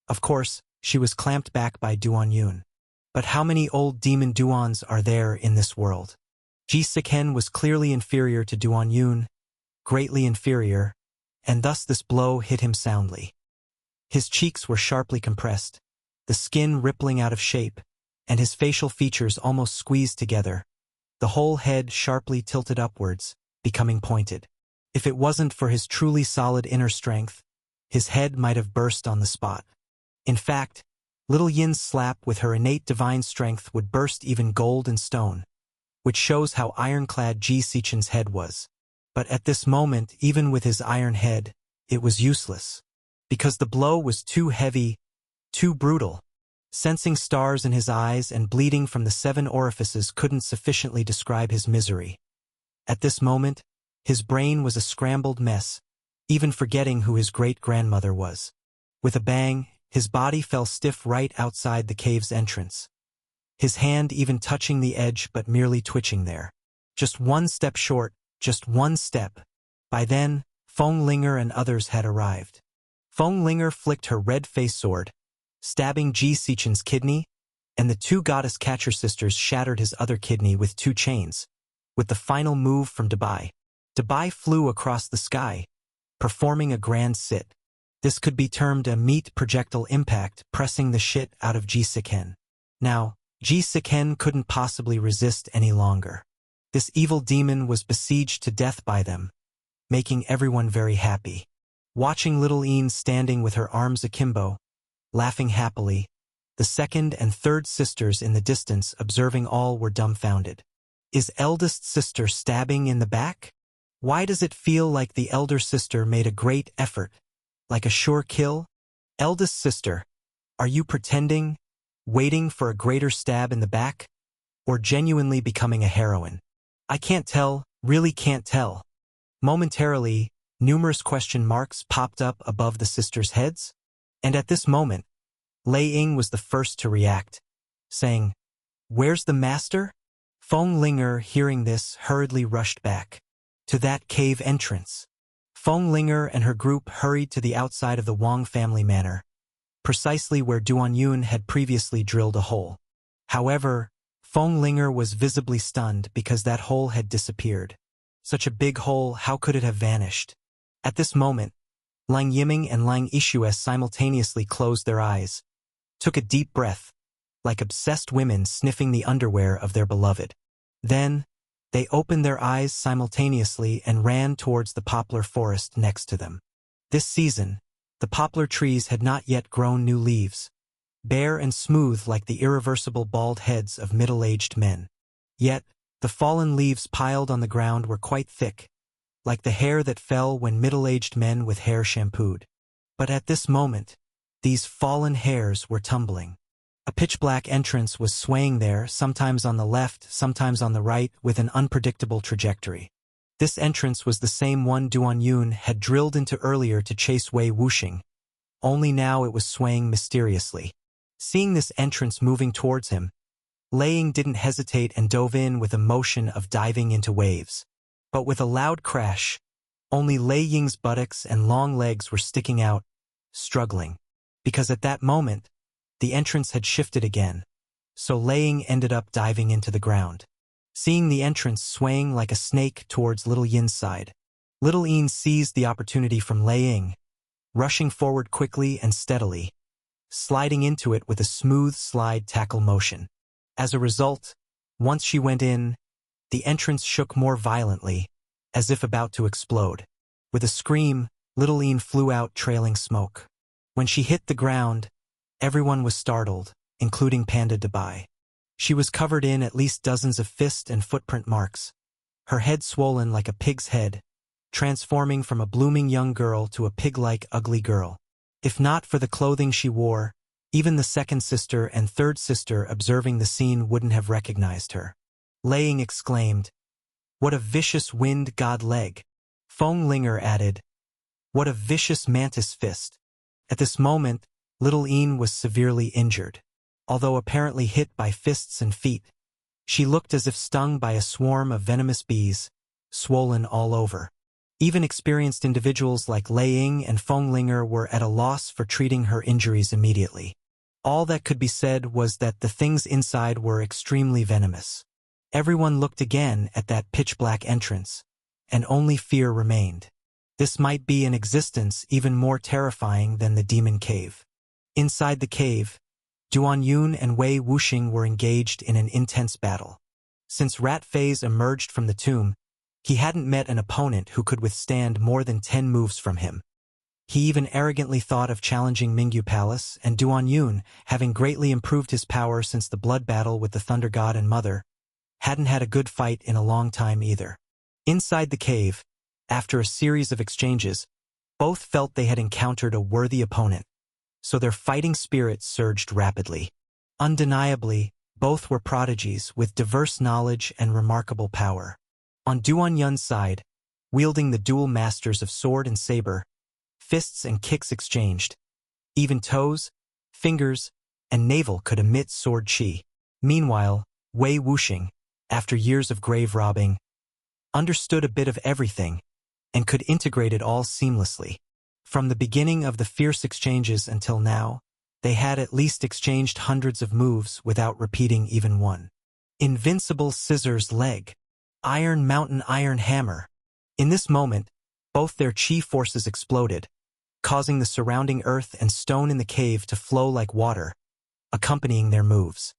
Of course, she was clamped back by Duan Yun. But how many old demon Duans are there in this world? Ji Sikhen was clearly inferior to Duan Yun, greatly inferior, and thus this blow hit him soundly. His cheeks were sharply compressed, the skin rippling out of shape, and his facial features almost squeezed together, the whole head sharply tilted upwards, becoming pointed. If it wasn't for his truly solid inner strength, his head might have burst on the spot. In fact, Little Yin's slap with her innate divine strength would burst even gold and stone, which shows how ironclad Ji Sichen's head was. But at this moment, even with his iron head, it was useless, because the blow was too heavy, too brutal. Sensing stars in his eyes and bleeding from the 7 orifices couldn't sufficiently describe his misery. At this moment, his brain was a scrambled mess, even forgetting who his great-grandmother was. With a bang, his body fell stiff right outside the cave's entrance, his hand even touching the edge but merely twitching there. Just one step short, just one step. By then, Feng Linger and others had arrived. Feng Linger flicked her red face sword, stabbing Ji Sichen's kidney, and the 2 goddess catcher sisters shattered his other kidney with 2 chains. With the final move from Dabai, Dabai flew across the sky, performing a grand sit. This could be termed a meat projectile impact, pressing the shit out of Ji Sikhen. Now, Ji Sikhen couldn't possibly resist any longer. This evil demon was besieged to death by them, making everyone very happy. Watching Little Een standing with her arms akimbo, laughing happily, the 2nd and 3rd sisters in the distance observing all were dumbfounded. Is eldest sister stabbing in the back? Why does it feel like the elder sister made a great effort? Like a sure kill? Eldest sister, are you pretending, waiting for a greater stab in the back? Or genuinely becoming a heroine? I can't tell, really can't tell. Momentarily, numerous question marks popped up above the sisters' heads, and at this moment, Lei Ying was the first to react, saying, "Where's the master?" Feng Linger, hearing this, hurriedly rushed back to that cave entrance. Feng Linger and her group hurried to the outside of the Wang family manor, precisely where Duan Yun had previously drilled a hole. However, Feng Linger was visibly stunned because that hole had disappeared. Such a big hole, how could it have vanished? At this moment, Lang Yiming and Lang Ishues simultaneously closed their eyes, took a deep breath, like obsessed women sniffing the underwear of their beloved. Then, they opened their eyes simultaneously and ran towards the poplar forest next to them. This season, the poplar trees had not yet grown new leaves, bare and smooth like the irreversible bald heads of middle-aged men. Yet, the fallen leaves piled on the ground were quite thick, like the hair that fell when middle-aged men with hair shampooed. But at this moment, these fallen hairs were tumbling. A pitch-black entrance was swaying there, sometimes on the left, sometimes on the right, with an unpredictable trajectory. This entrance was the same one Duan Yun had drilled into earlier to chase Wei Wuxing, only now it was swaying mysteriously. Seeing this entrance moving towards him, Lei Ying didn't hesitate and dove in with a motion of diving into waves. But with a loud crash, only Lei Ying's buttocks and long legs were sticking out, struggling. Because at that moment, the entrance had shifted again, so Lei Ying ended up diving into the ground. Seeing the entrance swaying like a snake towards Little Yin's side, Little Yin seized the opportunity from Lei Ying, rushing forward quickly and steadily, sliding into it with a smooth slide tackle motion. As a result, once she went in, the entrance shook more violently, as if about to explode. With a scream, Little Yin flew out trailing smoke. When she hit the ground, everyone was startled, including Panda Debai. She was covered in at least dozens of fist and footprint marks, her head swollen like a pig's head, transforming from a blooming young girl to a pig-like ugly girl. If not for the clothing she wore, even the second sister and third sister observing the scene wouldn't have recognized her. Lei Ying exclaimed, "What a vicious wind god leg!" Feng Linger added, "What a vicious mantis fist!" At this moment, Little Yin was severely injured. Although apparently hit by fists and feet, she looked as if stung by a swarm of venomous bees, swollen all over. Even experienced individuals like Lei Ying and Feng Linger were at a loss for treating her injuries immediately. All that could be said was that the things inside were extremely venomous. Everyone looked again at that pitch-black entrance, and only fear remained. This might be an existence even more terrifying than the demon cave. Inside the cave, Duan Yun and Wei Wuxing were engaged in an intense battle. Since Rat Fei's emerged from the tomb, he hadn't met an opponent who could withstand more than 10 moves from him. He even arrogantly thought of challenging Mingyu Palace, and Duan Yun, having greatly improved his power since the blood battle with the Thunder God and Mother, hadn't had a good fight in a long time either. Inside the cave, after a series of exchanges, both felt they had encountered a worthy opponent, so their fighting spirit surged rapidly. Undeniably, both were prodigies with diverse knowledge and remarkable power. On Duan Yun's side, wielding the dual masters of sword and saber, fists and kicks exchanged. Even toes, fingers, and navel could emit sword chi. Meanwhile, Wei Wuxing, after years of grave robbing, understood a bit of everything and could integrate it all seamlessly. From the beginning of the fierce exchanges until now, they had at least exchanged hundreds of moves without repeating even one. Invincible scissors leg. Iron mountain iron hammer. In this moment, both their chi forces exploded, causing the surrounding earth and stone in the cave to flow like water, accompanying their moves.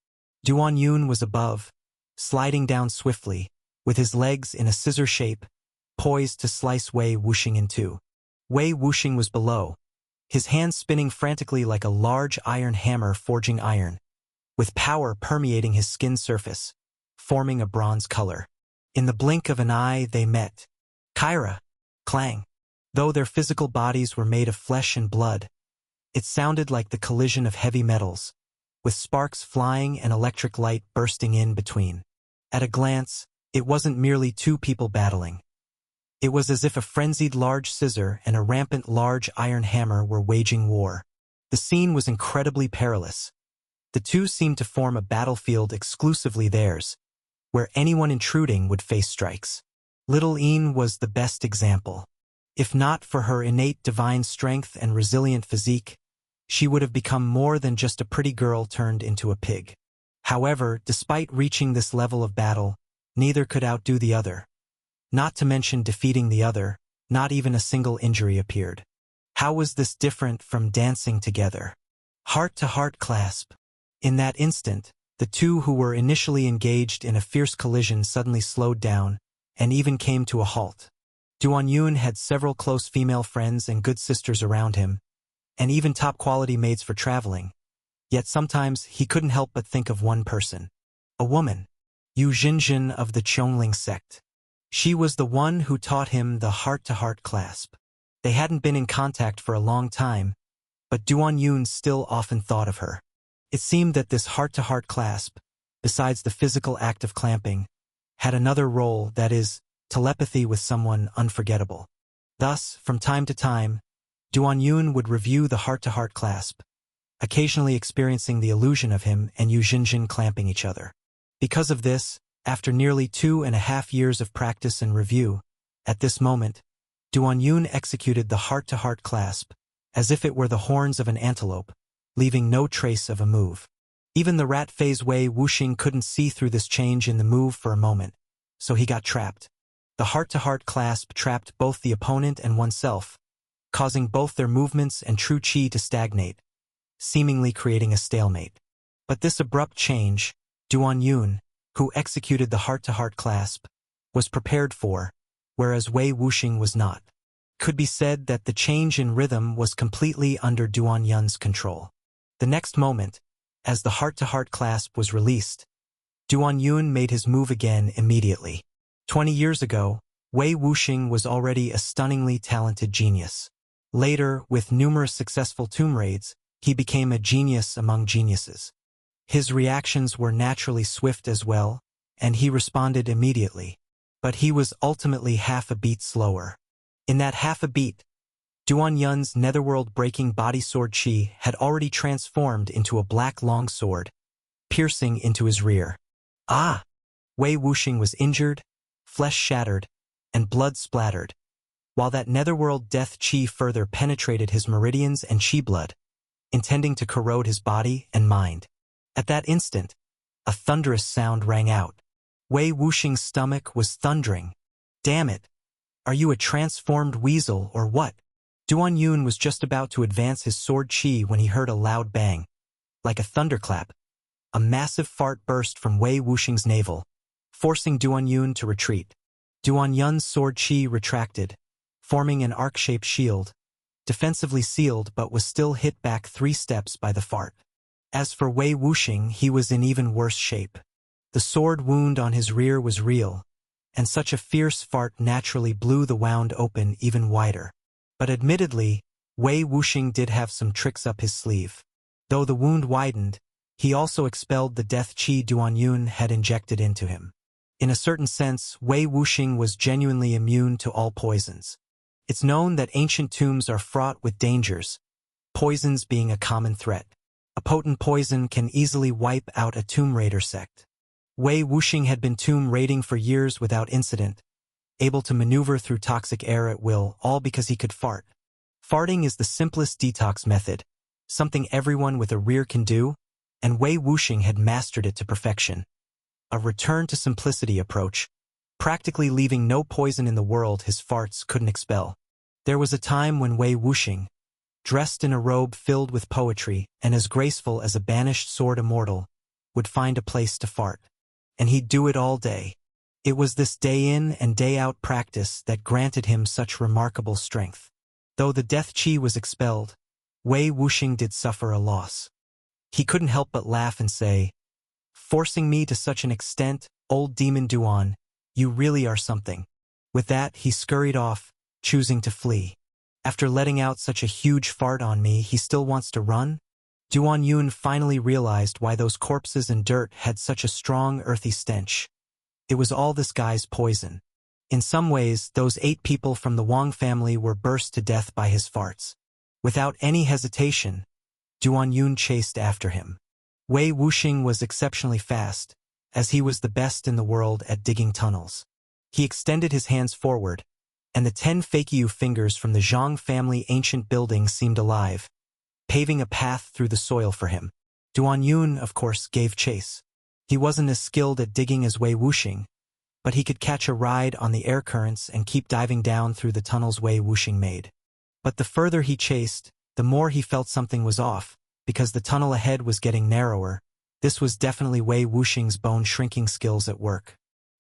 Duan Yun was above, sliding down swiftly, with his legs in a scissor shape, poised to slice Wei Wuxing in two. Wei Wuxing was below, his hands spinning frantically like a large iron hammer forging iron, with power permeating his skin surface, forming a bronze color. In the blink of an eye they met. Kyra! Clang! Though their physical bodies were made of flesh and blood, it sounded like the collision of heavy metals, with sparks flying and electric light bursting in between. At a glance, it wasn't merely two people battling. It was as if a frenzied large scissor and a rampant large iron hammer were waging war. The scene was incredibly perilous. The two seemed to form a battlefield exclusively theirs, where anyone intruding would face strikes. Little Yin was the best example. If not for her innate divine strength and resilient physique, she would have become more than just a pretty girl turned into a pig. However, despite reaching this level of battle, neither could outdo the other. Not to mention defeating the other, not even a single injury appeared. How was this different from dancing together? Heart-to-heart clasp. In that instant, the two who were initially engaged in a fierce collision suddenly slowed down, and even came to a halt. Duan Yun had several close female friends and good sisters around him, and even top-quality maids for traveling. Yet sometimes he couldn't help but think of one person. A woman. Yu Jinjin of the Chongling sect. She was the one who taught him the heart-to-heart clasp. They hadn't been in contact for a long time, but Duan Yun still often thought of her. It seemed that this heart-to-heart clasp, besides the physical act of clamping, had another role, that is, telepathy with someone unforgettable. Thus, from time to time, Duan Yun would review the heart-to-heart clasp, occasionally experiencing the illusion of him and Yu Jinjin clamping each other. Because of this, after nearly 2.5 years of practice and review, at this moment, Duan Yun executed the heart-to-heart clasp, as if it were the horns of an antelope, leaving no trace of a move. Even the rat phase Wei Wuxing couldn't see through this change in the move for a moment, so he got trapped. The heart-to-heart clasp trapped both the opponent and oneself, causing both their movements and true qi to stagnate, seemingly creating a stalemate. But this abrupt change, Duan Yun, who executed the heart-to-heart clasp, was prepared for, whereas Wei Wuxing was not. Could be said that the change in rhythm was completely under Duan Yun's control. The next moment, as the heart-to-heart clasp was released, Duan Yun made his move again immediately. 20 years ago, Wei Wuxing was already a stunningly talented genius. Later, with numerous successful tomb raids, he became a genius among geniuses. His reactions were naturally swift as well, and he responded immediately. But he was ultimately half a beat slower. In that half a beat, Duan Yun's netherworld-breaking body sword qi had already transformed into a black longsword, piercing into his rear. Ah! Wei Wuxing was injured, flesh shattered, and blood splattered, while that netherworld death qi further penetrated his meridians and qi blood, intending to corrode his body and mind. At that instant, a thunderous sound rang out. Wei Wuxing's stomach was thundering. Damn it! Are you a transformed weasel or what? Duan Yun was just about to advance his sword qi when he heard a loud bang. Like a thunderclap, a massive fart burst from Wei Wuxing's navel, forcing Duan Yun to retreat. Duan Yun's sword qi retracted, forming an arc-shaped shield, defensively sealed but was still hit back 3 steps by the fart. As for Wei Wuxing, he was in even worse shape. The sword wound on his rear was real, and such a fierce fart naturally blew the wound open even wider. But admittedly, Wei Wuxing did have some tricks up his sleeve. Though the wound widened, he also expelled the death qi Duan Yun had injected into him. In a certain sense, Wei Wuxing was genuinely immune to all poisons. It's known that ancient tombs are fraught with dangers, poisons being a common threat. A potent poison can easily wipe out a tomb raider sect. Wei Wuxing had been tomb raiding for years without incident, able to maneuver through toxic air at will, all because he could fart. Farting is the simplest detox method, something everyone with a rear can do, and Wei Wuxing had mastered it to perfection. A return to simplicity approach, practically leaving no poison in the world his farts couldn't expel. There was a time when Wei Wuxing, dressed in a robe filled with poetry and as graceful as a banished sword immortal, would find a place to fart. And he'd do it all day. It was this day-in and day-out practice that granted him such remarkable strength. Though the death qi was expelled, Wei Wuxing did suffer a loss. He couldn't help but laugh and say, "Forcing me to such an extent, old demon Duan, you really are something." With that, he scurried off, choosing to flee. After letting out such a huge fart on me, he still wants to run? Duan Yun finally realized why those corpses and dirt had such a strong earthy stench. It was all this guy's poison. In some ways, those 8 people from the Wang family were burst to death by his farts. Without any hesitation, Duan Yun chased after him. Wei Wuxing was exceptionally fast, as he was the best in the world at digging tunnels. He extended his hands forward, and the 10 Fakyu fingers from the Zhang family ancient building seemed alive, paving a path through the soil for him. Duan Yun, of course, gave chase. He wasn't as skilled at digging as Wei Wuxing, but he could catch a ride on the air currents and keep diving down through the tunnels Wei Wuxing made. But the further he chased, the more he felt something was off, because the tunnel ahead was getting narrower. This was definitely Wei Wuxing's bone shrinking skills at work.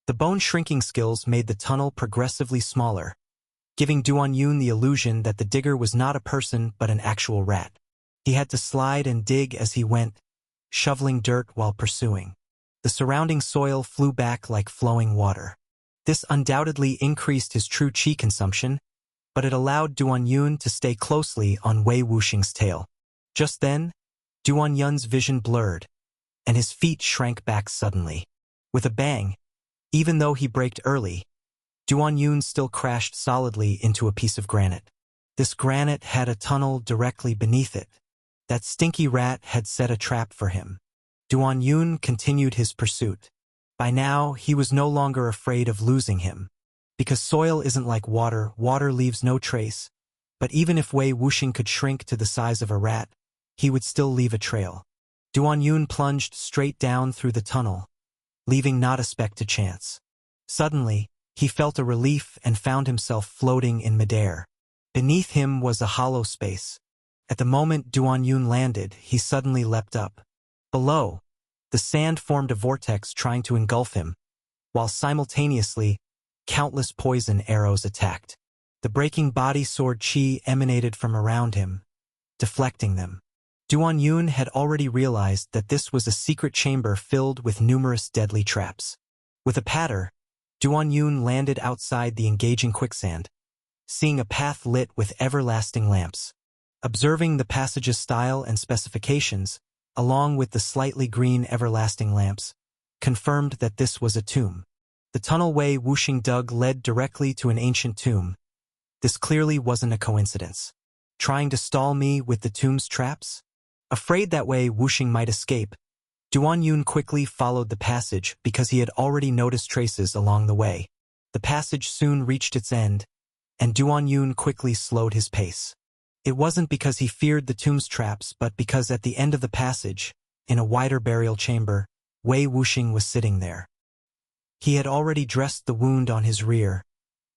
The bone shrinking skills made the tunnel progressively smaller, giving Duan Yun the illusion that the digger was not a person but an actual rat. He had to slide and dig as he went, shoveling dirt while pursuing. The surrounding soil flew back like flowing water. This undoubtedly increased his true chi consumption, but it allowed Duan Yun to stay closely on Wei Wuxing's tail. Just then, Duan Yun's vision blurred, and his feet shrank back suddenly. With a bang, even though he braked early, Duan Yun still crashed solidly into a piece of granite. This granite had a tunnel directly beneath it. That stinky rat had set a trap for him. Duan Yun continued his pursuit. By now, he was no longer afraid of losing him. Because soil isn't like water, water leaves no trace. But even if Wei Wuxing could shrink to the size of a rat, he would still leave a trail. Duan Yun plunged straight down through the tunnel, leaving not a speck to chance. Suddenly, he felt a relief and found himself floating in midair. Beneath him was a hollow space. At the moment Duan Yun landed, he suddenly leapt up. Below, the sand formed a vortex trying to engulf him, while simultaneously, countless poison arrows attacked. The breaking body sword chi emanated from around him, deflecting them. Duan Yun had already realized that this was a secret chamber filled with numerous deadly traps. With a patter, Duan Yun landed outside the engaging quicksand, seeing a path lit with everlasting lamps. Observing the passage's style and specifications, along with the slightly green everlasting lamps, confirmed that this was a tomb. The tunnel Wei Wuxing dug led directly to an ancient tomb. This clearly wasn't a coincidence. Trying to stall me with the tomb's traps? Afraid that Wei Wuxing might escape, Duan Yun quickly followed the passage because he had already noticed traces along the way. The passage soon reached its end, and Duan Yun quickly slowed his pace. It wasn't because he feared the tomb's traps, but because at the end of the passage, in a wider burial chamber, Wei Wuxing was sitting there. He had already dressed the wound on his rear,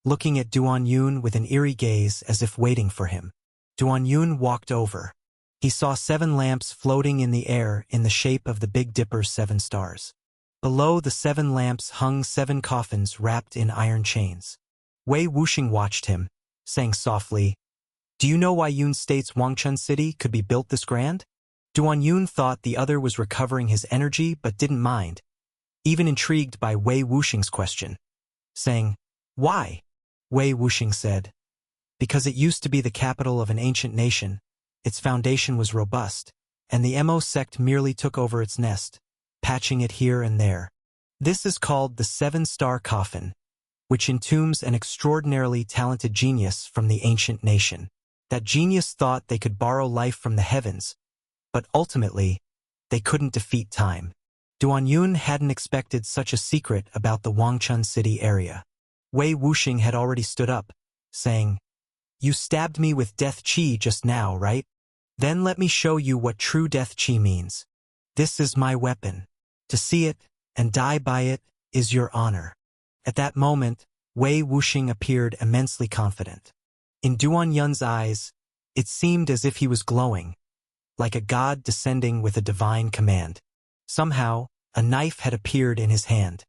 looking at Duan Yun with an eerie gaze as if waiting for him. Duan Yun walked over. He saw 7 lamps floating in the air in the shape of the Big Dipper's 7 stars. Below the 7 lamps hung 7 coffins wrapped in iron chains. Wei Wuxing watched him, saying softly, "Do you know why Yun State's Wangchun City could be built this grand?" Duan Yun thought the other was recovering his energy but didn't mind, even intrigued by Wei Wuxing's question, saying, "Why?" Wei Wuxing said, "Because it used to be the capital of an ancient nation, its foundation was robust, and the Mo sect merely took over its nest, patching it here and there. This is called the 7-star coffin, which entombs an extraordinarily talented genius from the ancient nation. That genius thought they could borrow life from the heavens, but ultimately, they couldn't defeat time." Duan Yun hadn't expected such a secret about the Wangchun City area. Wei Wuxing had already stood up, saying, "You stabbed me with death chi just now, right? Then let me show you what true death chi means. This is my weapon. To see it and die by it is your honor." At that moment, Wei Wuxing appeared immensely confident. In Duan Yun's eyes, it seemed as if he was glowing, like a god descending with a divine command. Somehow, a knife had appeared in his hand.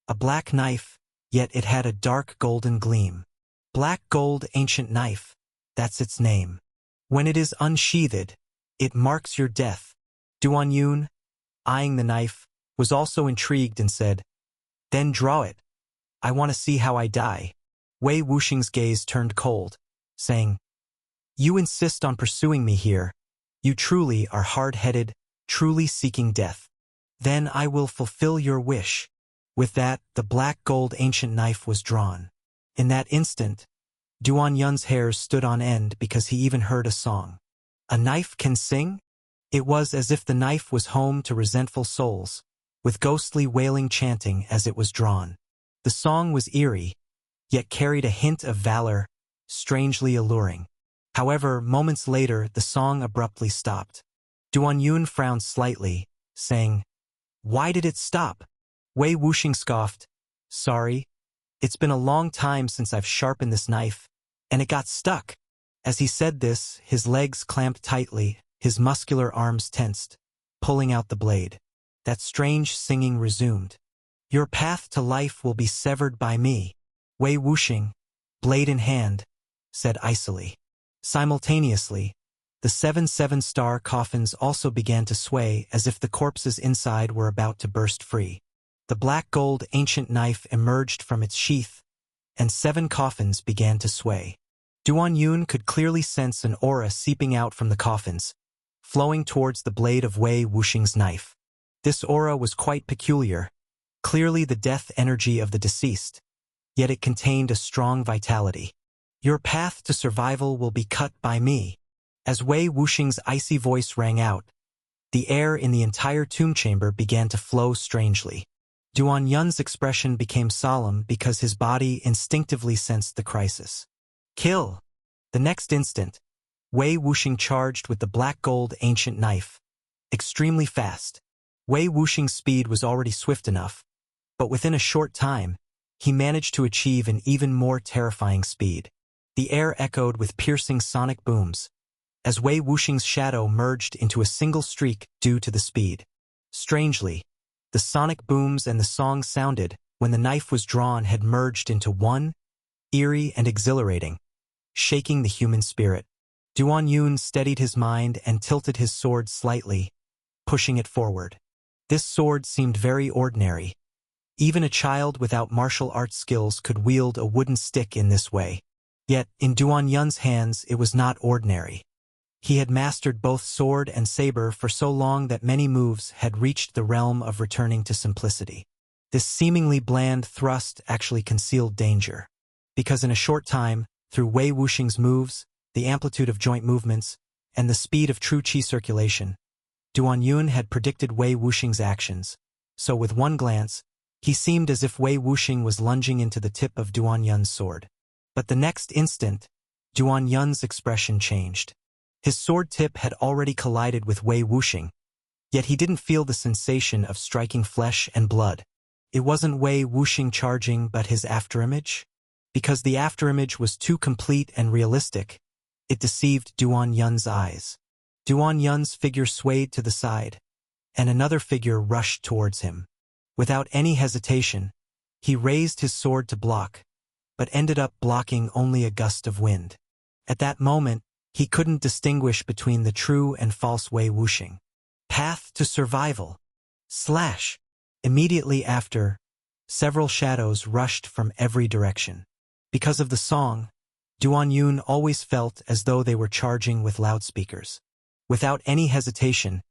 A black knife, yet it had a dark golden gleam. Black gold ancient knife, that's its name. When it is unsheathed, it marks your death. Duan Yun, eyeing the knife, was also intrigued and said, "Then draw it. I want to see how I die." Wei Wuxing's gaze turned cold, saying, "You insist on pursuing me here. You truly are hard-headed, truly seeking death. Then I will fulfill your wish." With that, the black gold ancient knife was drawn. In that instant, Duan Yun's hairs stood on end because he even heard a song. A knife can sing? It was as if the knife was home to resentful souls, with ghostly wailing chanting as it was drawn. The song was eerie, yet carried a hint of valor, strangely alluring. However, moments later, the song abruptly stopped. Duan Yun frowned slightly, saying, "Why did it stop?" Wei Wuxing scoffed, "Sorry. It's been a long time since I've sharpened this knife, and it got stuck." As he said this, his legs clamped tightly, his muscular arms tensed, pulling out the blade. That strange singing resumed. "Your path to life will be severed by me." Wei Wuxing, blade in hand, said icily. Simultaneously, the 7-star coffins also began to sway as if the corpses inside were about to burst free. The black gold ancient knife emerged from its sheath, and 7 coffins began to sway. Duan Yun could clearly sense an aura seeping out from the coffins, flowing towards the blade of Wei Wuxing's knife. This aura was quite peculiar, clearly the death energy of the deceased, yet it contained a strong vitality. Your path to survival will be cut by me. As Wei Wuxing's icy voice rang out, the air in the entire tomb chamber began to flow strangely. Duan Yun's expression became solemn because his body instinctively sensed the crisis. Kill! The next instant, Wei Wuxing charged with the black gold ancient knife. Extremely fast. Wei Wuxing's speed was already swift enough, but within a short time, he managed to achieve an even more terrifying speed. The air echoed with piercing sonic booms, as Wei Wuxing's shadow merged into a single streak due to the speed. Strangely, the sonic booms and the song sounded when the knife was drawn had merged into one, eerie and exhilarating, shaking the human spirit. Duan Yun steadied his mind and tilted his sword slightly, pushing it forward. This sword seemed very ordinary. Even a child without martial arts skills could wield a wooden stick in this way. Yet, in Duan Yun's hands, it was not ordinary. He had mastered both sword and saber for so long that many moves had reached the realm of returning to simplicity. This seemingly bland thrust actually concealed danger, because in a short time, through Wei Wuxing's moves, the amplitude of joint movements, and the speed of true qi circulation, Duan Yun had predicted Wei Wuxing's actions, so with one glance, he seemed as if Wei Wuxing was lunging into the tip of Duan Yun's sword. But the next instant, Duan Yun's expression changed. His sword tip had already collided with Wei Wuxing, yet he didn't feel the sensation of striking flesh and blood. It wasn't Wei Wuxing charging but his afterimage? Because the afterimage was too complete and realistic, it deceived Duan Yun's eyes. Duan Yun's figure swayed to the side, and another figure rushed towards him. Without any hesitation, he raised his sword to block, but ended up blocking only a gust of wind. At that moment, he couldn't distinguish between the true and false Wei Wuxing. Path to survival. Slash. Immediately after, several shadows rushed from every direction. Because of the song, Duan Yun always felt as though they were charging with loudspeakers. Without any hesitation,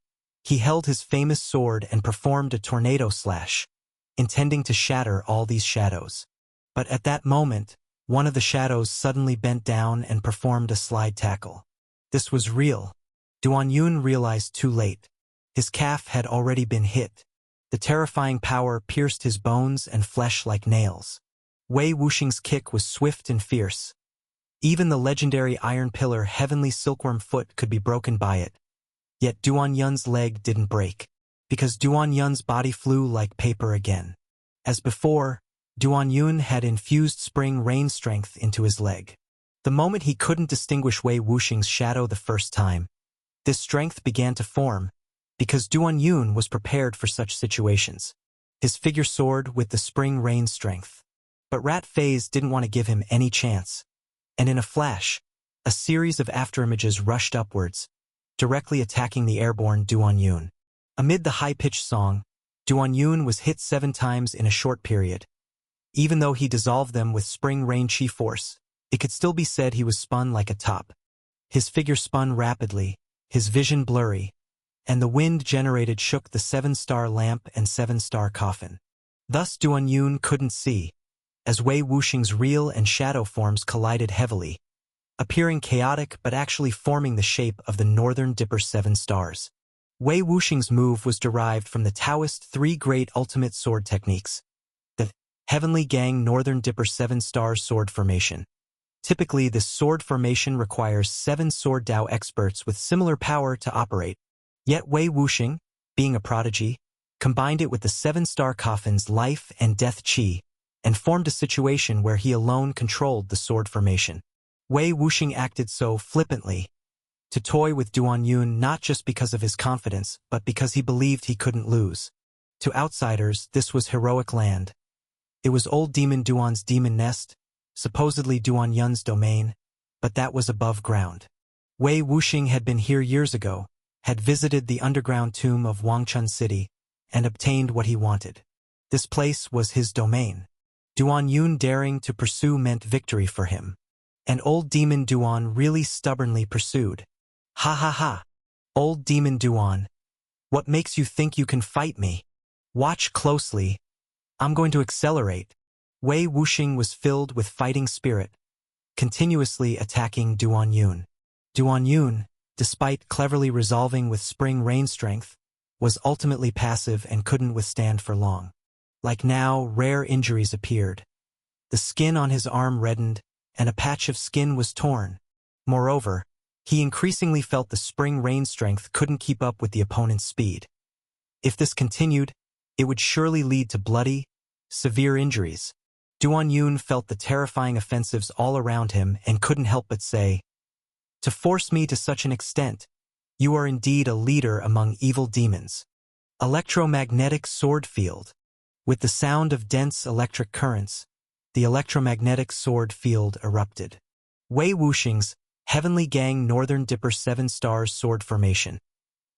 he held his famous sword and performed a tornado slash, intending to shatter all these shadows. But at that moment, one of the shadows suddenly bent down and performed a slide tackle. This was real. Duan Yun realized too late. His calf had already been hit. The terrifying power pierced his bones and flesh like nails. Wei Wuxing's kick was swift and fierce. Even the legendary iron pillar Heavenly Silkworm Foot could be broken by it. Yet Duan Yun's leg didn't break, because Duan Yun's body flew like paper again. As before, Duan Yun had infused spring rain strength into his leg. The moment he couldn't distinguish Wei Wuxing's shadow the first time, this strength began to form, because Duan Yun was prepared for such situations. His figure soared with the spring rain strength. But Rat Phase didn't want to give him any chance, and in a flash, a series of afterimages rushed upwards, directly attacking the airborne Duan Yun. Amid the high-pitched song, Duan Yun was hit 7 times in a short period. Even though he dissolved them with spring rain chi force, it could still be said he was spun like a top. His figure spun rapidly, his vision blurry, and the wind generated shook the 7-star lamp and 7-star coffin. Thus Duan Yun couldn't see, as Wei Wuxing's real and shadow forms collided heavily, appearing chaotic but actually forming the shape of the Northern Dipper 7 stars. Wei Wuxing's move was derived from the Taoist 3 great ultimate sword techniques, the Heavenly Gang Northern Dipper 7 stars sword formation. Typically, this sword formation requires 7 sword Dao experts with similar power to operate. Yet Wei Wuxing, being a prodigy, combined it with the 7-star coffin's life and death chi, and formed a situation where he alone controlled the sword formation. Wei Wuxing acted so flippantly to toy with Duan Yun not just because of his confidence, but because he believed he couldn't lose. To outsiders, this was heroic land. It was old demon Duan's demon nest, supposedly Duan Yun's domain, but that was above ground. Wei Wuxing had been here years ago, had visited the underground tomb of Wangchun City, and obtained what he wanted. This place was his domain. Duan Yun daring to pursue meant victory for him. And old demon Duan really stubbornly pursued. Ha ha ha! Old demon Duan, what makes you think you can fight me? Watch closely. I'm going to accelerate. Wei Wuxing was filled with fighting spirit, continuously attacking Duan Yun. Duan Yun, despite cleverly resolving with spring rain strength, was ultimately passive and couldn't withstand for long. Like now, rare injuries appeared. The skin on his arm reddened, and a patch of skin was torn. Moreover, he increasingly felt the spring rain strength couldn't keep up with the opponent's speed. If this continued, it would surely lead to bloody, severe injuries. Duan Yun felt the terrifying offensives all around him and couldn't help but say, "To force me to such an extent, you are indeed a leader among evil demons." Electromagnetic sword field. With the sound of dense electric currents, the electromagnetic sword field erupted. Wei Wuxing's Heavenly Gang Northern Dipper 7 Stars Sword Formation,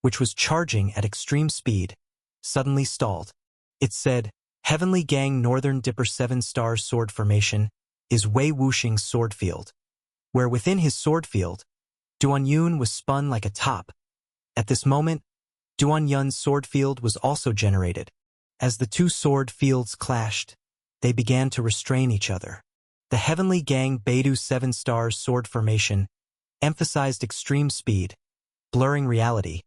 which was charging at extreme speed, suddenly stalled. It said, Heavenly Gang Northern Dipper 7 Stars Sword Formation is Wei Wuxing's sword field, where within his sword field, Duan Yun was spun like a top. At this moment, Duan Yun's sword field was also generated. As the two sword fields clashed, they began to restrain each other. The Heavenly Gang Beidou 7 Stars Sword Formation emphasized extreme speed, blurring reality,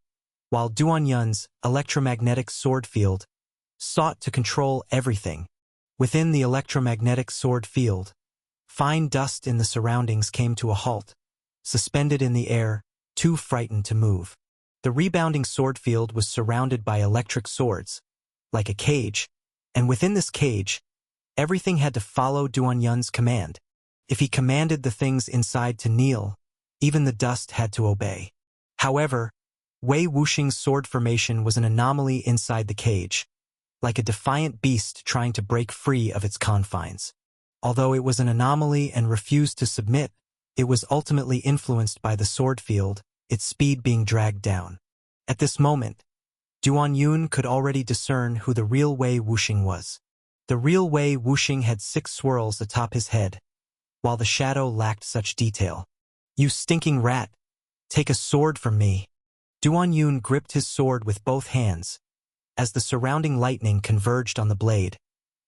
while Duan Yun's electromagnetic sword field sought to control everything. Within the electromagnetic sword field, fine dust in the surroundings came to a halt, suspended in the air, too frightened to move. The rebounding sword field was surrounded by electric swords, like a cage, and within this cage, everything had to follow Duan Yun's command. If he commanded the things inside to kneel, even the dust had to obey. However, Wei Wuxing's sword formation was an anomaly inside the cage, like a defiant beast trying to break free of its confines. Although it was an anomaly and refused to submit, it was ultimately influenced by the sword field, its speed being dragged down. At this moment, Duan Yun could already discern who the real Wei Wuxing was. The real Wei Wuxing had 6 swirls atop his head, while the shadow lacked such detail. "You stinking rat! Take a sword from me!" Duan Yun gripped his sword with both hands, as the surrounding lightning converged on the blade,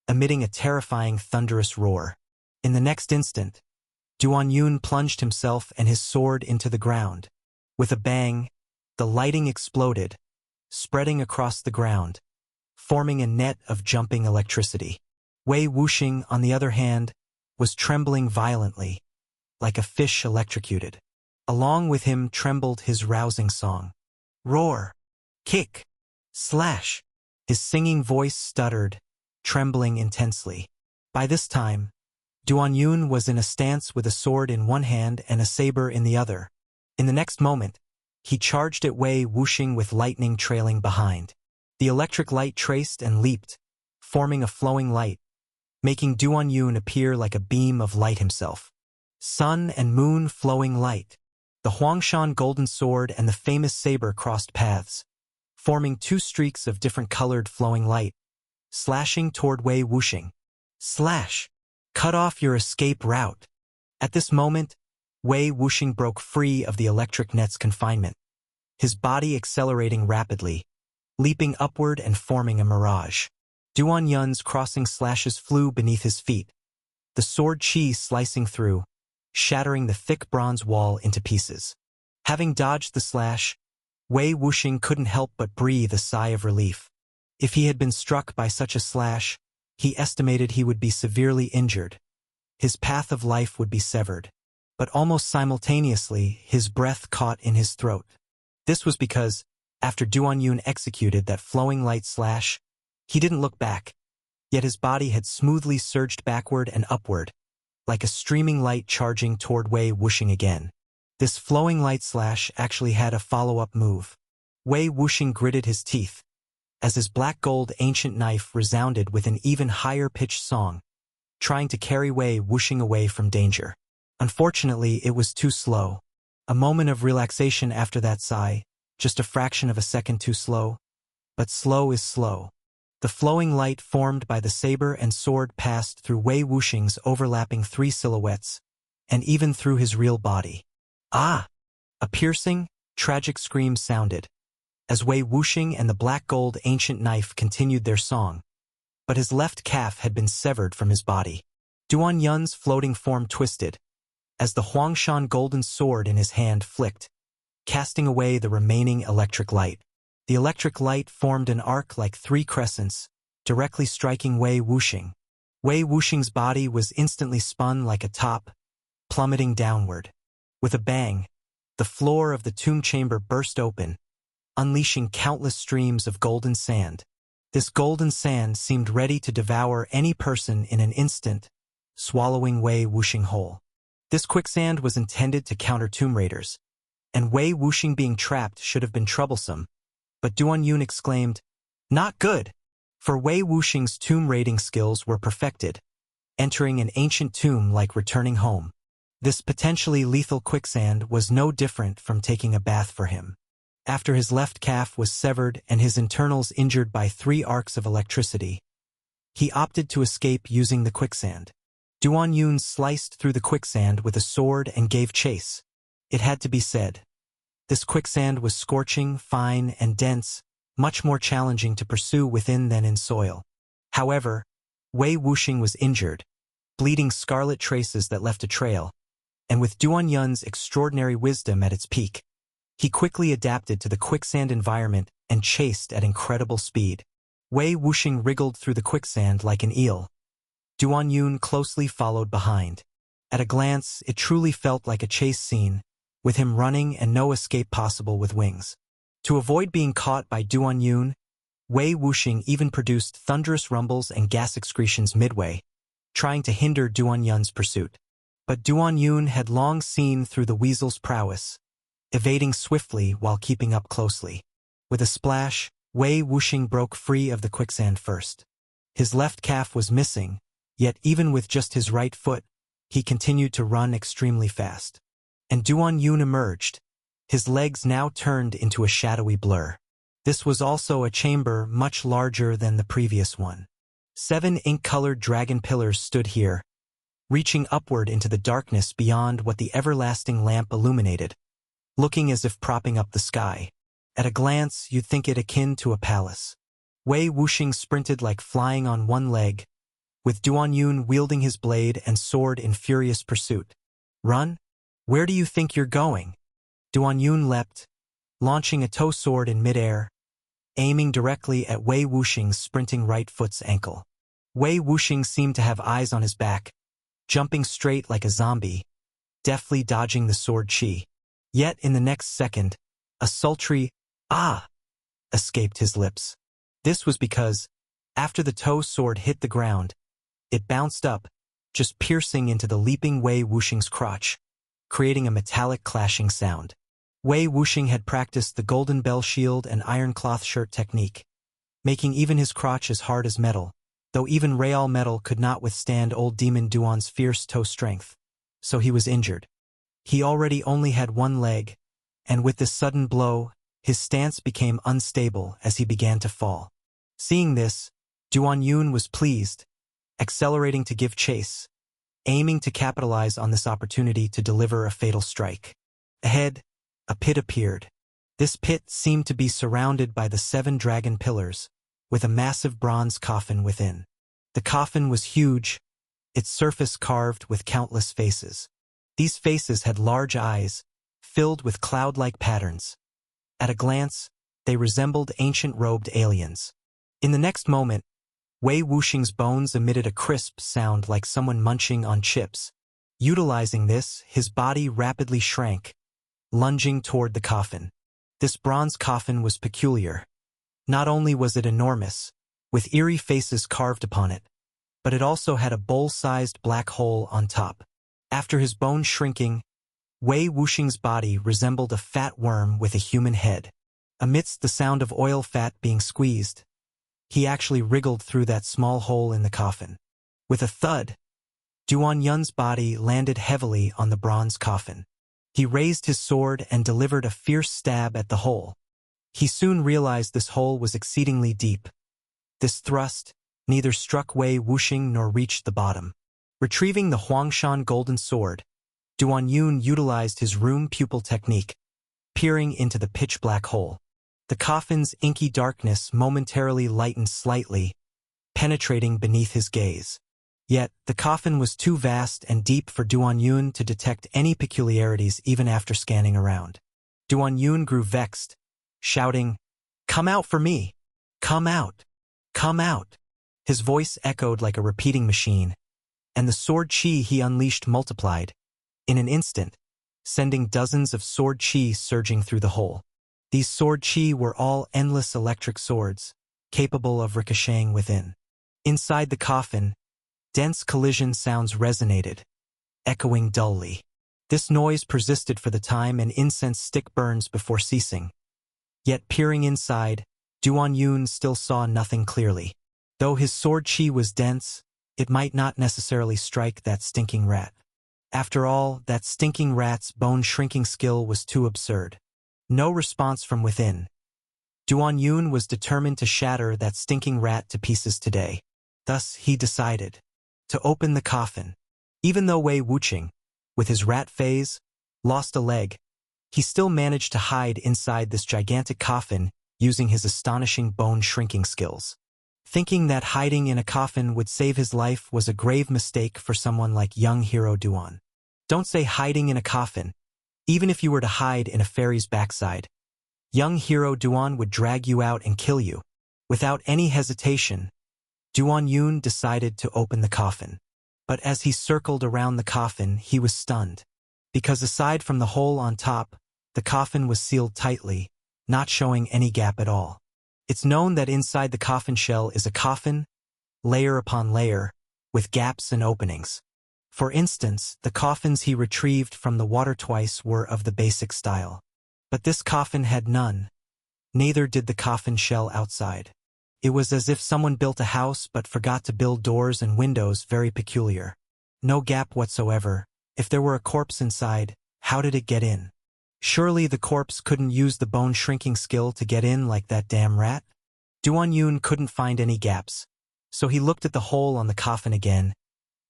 emitting a terrifying thunderous roar. In the next instant, Duan Yun plunged himself and his sword into the ground. With a bang, the lighting exploded, spreading across the ground, forming a net of jumping electricity. Wei Wuxing, on the other hand, was trembling violently, like a fish electrocuted. Along with him trembled his rousing song. Roar! Kick! Slash! His singing voice stuttered, trembling intensely. By this time, Duan Yun was in a stance with a sword in one hand and a saber in the other. In the next moment, he charged at Wei Wuxing with lightning trailing behind. The electric light traced and leaped, forming a flowing light, making Duan Yun appear like a beam of light himself. Sun and moon flowing light. The Huangshan golden sword and the famous saber crossed paths, forming 2 streaks of different colored flowing light, slashing toward Wei Wuxing. Slash! Cut off your escape route. At this moment, Wei Wuxing broke free of the electric net's confinement, his body accelerating rapidly, leaping upward and forming a mirage. Duan Yun's crossing slashes flew beneath his feet, the sword chi slicing through, shattering the thick bronze wall into pieces. Having dodged the slash, Wei Wuxing couldn't help but breathe a sigh of relief. If he had been struck by such a slash, he estimated he would be severely injured. His path of life would be severed. But almost simultaneously, his breath caught in his throat. This was because, after Duan Yun executed that flowing light slash, he didn't look back, yet his body had smoothly surged backward and upward, like a streaming light charging toward Wei Wuxing again. This flowing light slash actually had a follow-up move. Wei Wuxing gritted his teeth, as his black gold ancient knife resounded with an even higher-pitched song, trying to carry Wei Wuxing away from danger. Unfortunately, it was too slow. A moment of relaxation after that sigh, just a fraction of a second too slow. But slow is slow. The flowing light formed by the saber and sword passed through Wei Wuxing's overlapping 3 silhouettes, and even through his real body. Ah! A piercing, tragic scream sounded, as Wei Wuxing and the black-gold ancient knife continued their song, but his left calf had been severed from his body. Duan Yun's floating form twisted, as the Huangshan golden sword in his hand flicked, casting away the remaining electric light. The electric light formed an arc like 3 crescents, directly striking Wei Wuxing. Wei Wuxing's body was instantly spun like a top, plummeting downward. With a bang, the floor of the tomb chamber burst open, unleashing countless streams of golden sand. This golden sand seemed ready to devour any person in an instant, swallowing Wei Wuxing whole. This quicksand was intended to counter tomb raiders, and Wei Wuxing being trapped should have been troublesome, but Duan Yun exclaimed, "Not good!" For Wei Wuxing's tomb raiding skills were perfected, entering an ancient tomb like returning home. This potentially lethal quicksand was no different from taking a bath for him. After his left calf was severed and his internals injured by 3 arcs of electricity, he opted to escape using the quicksand. Duan Yun sliced through the quicksand with a sword and gave chase. It had to be said. This quicksand was scorching, fine, and dense, much more challenging to pursue within than in soil. However, Wei Wuxing was injured, bleeding scarlet traces that left a trail, and with Duan Yun's extraordinary wisdom at its peak, he quickly adapted to the quicksand environment and chased at incredible speed. Wei Wuxing wriggled through the quicksand like an eel. Duan Yun closely followed behind. At a glance, it truly felt like a chase scene, with him running and no escape possible with wings. To avoid being caught by Duan Yun, Wei Wuxing even produced thunderous rumbles and gas excretions midway, trying to hinder Duan Yun's pursuit. But Duan Yun had long seen through the weasel's prowess, evading swiftly while keeping up closely. With a splash, Wei Wuxing broke free of the quicksand first. His left calf was missing, yet even with just his right foot, he continued to run extremely fast. And Duan Yun emerged, his legs now turned into a shadowy blur. This was also a chamber much larger than the previous one. 7 ink-colored dragon pillars stood here, reaching upward into the darkness beyond what the everlasting lamp illuminated, looking as if propping up the sky. At a glance, you'd think it akin to a palace. Wei Wuxing sprinted like flying on one leg, with Duan Yun wielding his blade and sword in furious pursuit. "Run? Where do you think you're going?" Duan Yun leapt, launching a toe sword in midair, aiming directly at Wei Wuxing's sprinting right foot's ankle. Wei Wuxing seemed to have eyes on his back, jumping straight like a zombie, deftly dodging the sword chi. Yet in the next second, a sultry "ah" escaped his lips. This was because, after the toe sword hit the ground, it bounced up, just piercing into the leaping Wei Wuxing's crotch, creating a metallic clashing sound. Wei Wuxing had practiced the golden bell shield and iron cloth shirt technique, making even his crotch as hard as metal, though even real metal could not withstand old demon Duan's fierce toe strength, so he was injured. He already only had one leg, and with this sudden blow, his stance became unstable as he began to fall. Seeing this, Duan Yun was pleased, accelerating to give chase, aiming to capitalize on this opportunity to deliver a fatal strike. Ahead, a pit appeared. This pit seemed to be surrounded by the 7 dragon pillars, with a massive bronze coffin within. The coffin was huge, its surface carved with countless faces. These faces had large eyes, filled with cloud-like patterns. At a glance, they resembled ancient robed aliens. In the next moment, Wei Wuxing's bones emitted a crisp sound like someone munching on chips. Utilizing this, his body rapidly shrank, lunging toward the coffin. This bronze coffin was peculiar. Not only was it enormous, with eerie faces carved upon it, but it also had a bowl-sized black hole on top. After his bones shrinking, Wei Wuxing's body resembled a fat worm with a human head. Amidst the sound of oil fat being squeezed, he actually wriggled through that small hole in the coffin. With a thud, Duan Yun's body landed heavily on the bronze coffin. He raised his sword and delivered a fierce stab at the hole. He soon realized this hole was exceedingly deep. This thrust neither struck Wei Wuxing nor reached the bottom. Retrieving the Huangshan golden sword, Duan Yun utilized his room pupil technique, peering into the pitch-black hole. The coffin's inky darkness momentarily lightened slightly, penetrating beneath his gaze. Yet, the coffin was too vast and deep for Duan Yun to detect any peculiarities even after scanning around. Duan Yun grew vexed, shouting, "Come out for me! Come out! Come out!" His voice echoed like a repeating machine, and the sword chi he unleashed multiplied, in an instant, sending dozens of sword chi surging through the hole. These sword chi were all endless electric swords, capable of ricocheting within. Inside the coffin, dense collision sounds resonated, echoing dully. This noise persisted for the time an incense stick burns before ceasing. Yet peering inside, Duan Yun still saw nothing clearly. Though his sword chi was dense, it might not necessarily strike that stinking rat. After all, that stinking rat's bone-shrinking skill was too absurd. No response from within. Duan Yun was determined to shatter that stinking rat to pieces today. Thus, he decided to open the coffin. Even though Wei Wuxing, with his rat phase, lost a leg, he still managed to hide inside this gigantic coffin using his astonishing bone-shrinking skills. Thinking that hiding in a coffin would save his life was a grave mistake for someone like young hero Duan. Don't say hiding in a coffin. Even if you were to hide in a fairy's backside, young hero Duan would drag you out and kill you. Without any hesitation, Duan Yun decided to open the coffin. But as he circled around the coffin, he was stunned. Because aside from the hole on top, the coffin was sealed tightly, not showing any gap at all. It's known that inside the coffin shell is a coffin, layer upon layer, with gaps and openings. For instance, the coffins he retrieved from the water twice were of the basic style. But this coffin had none. Neither did the coffin shell outside. It was as if someone built a house but forgot to build doors and windows. Very peculiar. No gap whatsoever. If there were a corpse inside, how did it get in? Surely the corpse couldn't use the bone-shrinking skill to get in like that damn rat? Duan Yun couldn't find any gaps, so he looked at the hole on the coffin again,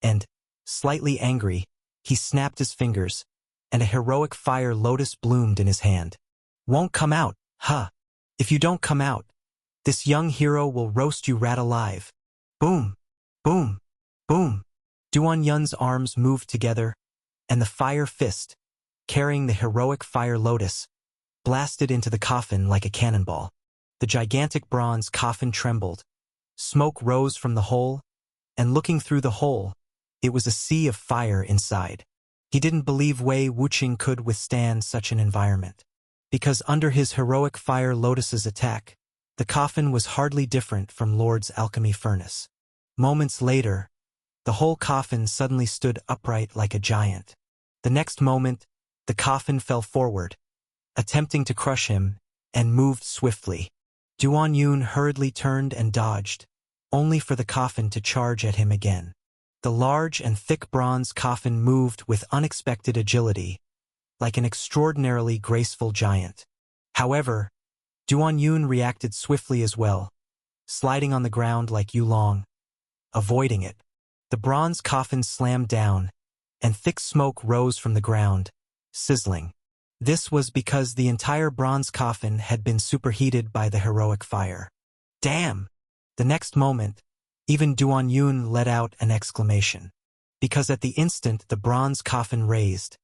and, slightly angry, he snapped his fingers, and a heroic fire lotus bloomed in his hand. "Won't come out, huh? If you don't come out, this young hero will roast you rat alive." Boom! Boom! Boom! Duan Yun's arms moved together, and the fire fist, carrying the heroic fire lotus, blasted into the coffin like a cannonball. The gigantic bronze coffin trembled. Smoke rose from the hole, and looking through the hole, it was a sea of fire inside. He didn't believe Wei Wuxing could withstand such an environment. Because under his heroic fire lotus's attack, the coffin was hardly different from Lord's alchemy furnace. Moments later, the whole coffin suddenly stood upright like a giant. The next moment, the coffin fell forward, attempting to crush him, and moved swiftly. Duan Yun hurriedly turned and dodged, only for the coffin to charge at him again. The large and thick bronze coffin moved with unexpected agility, like an extraordinarily graceful giant. However, Duan Yun reacted swiftly as well, sliding on the ground like Yulong, avoiding it. The bronze coffin slammed down, and thick smoke rose from the ground, sizzling. This was because the entire bronze coffin had been superheated by the heroic fire. Damn! The next moment, even Duan Yun let out an exclamation. Because at the instant the bronze coffin raised,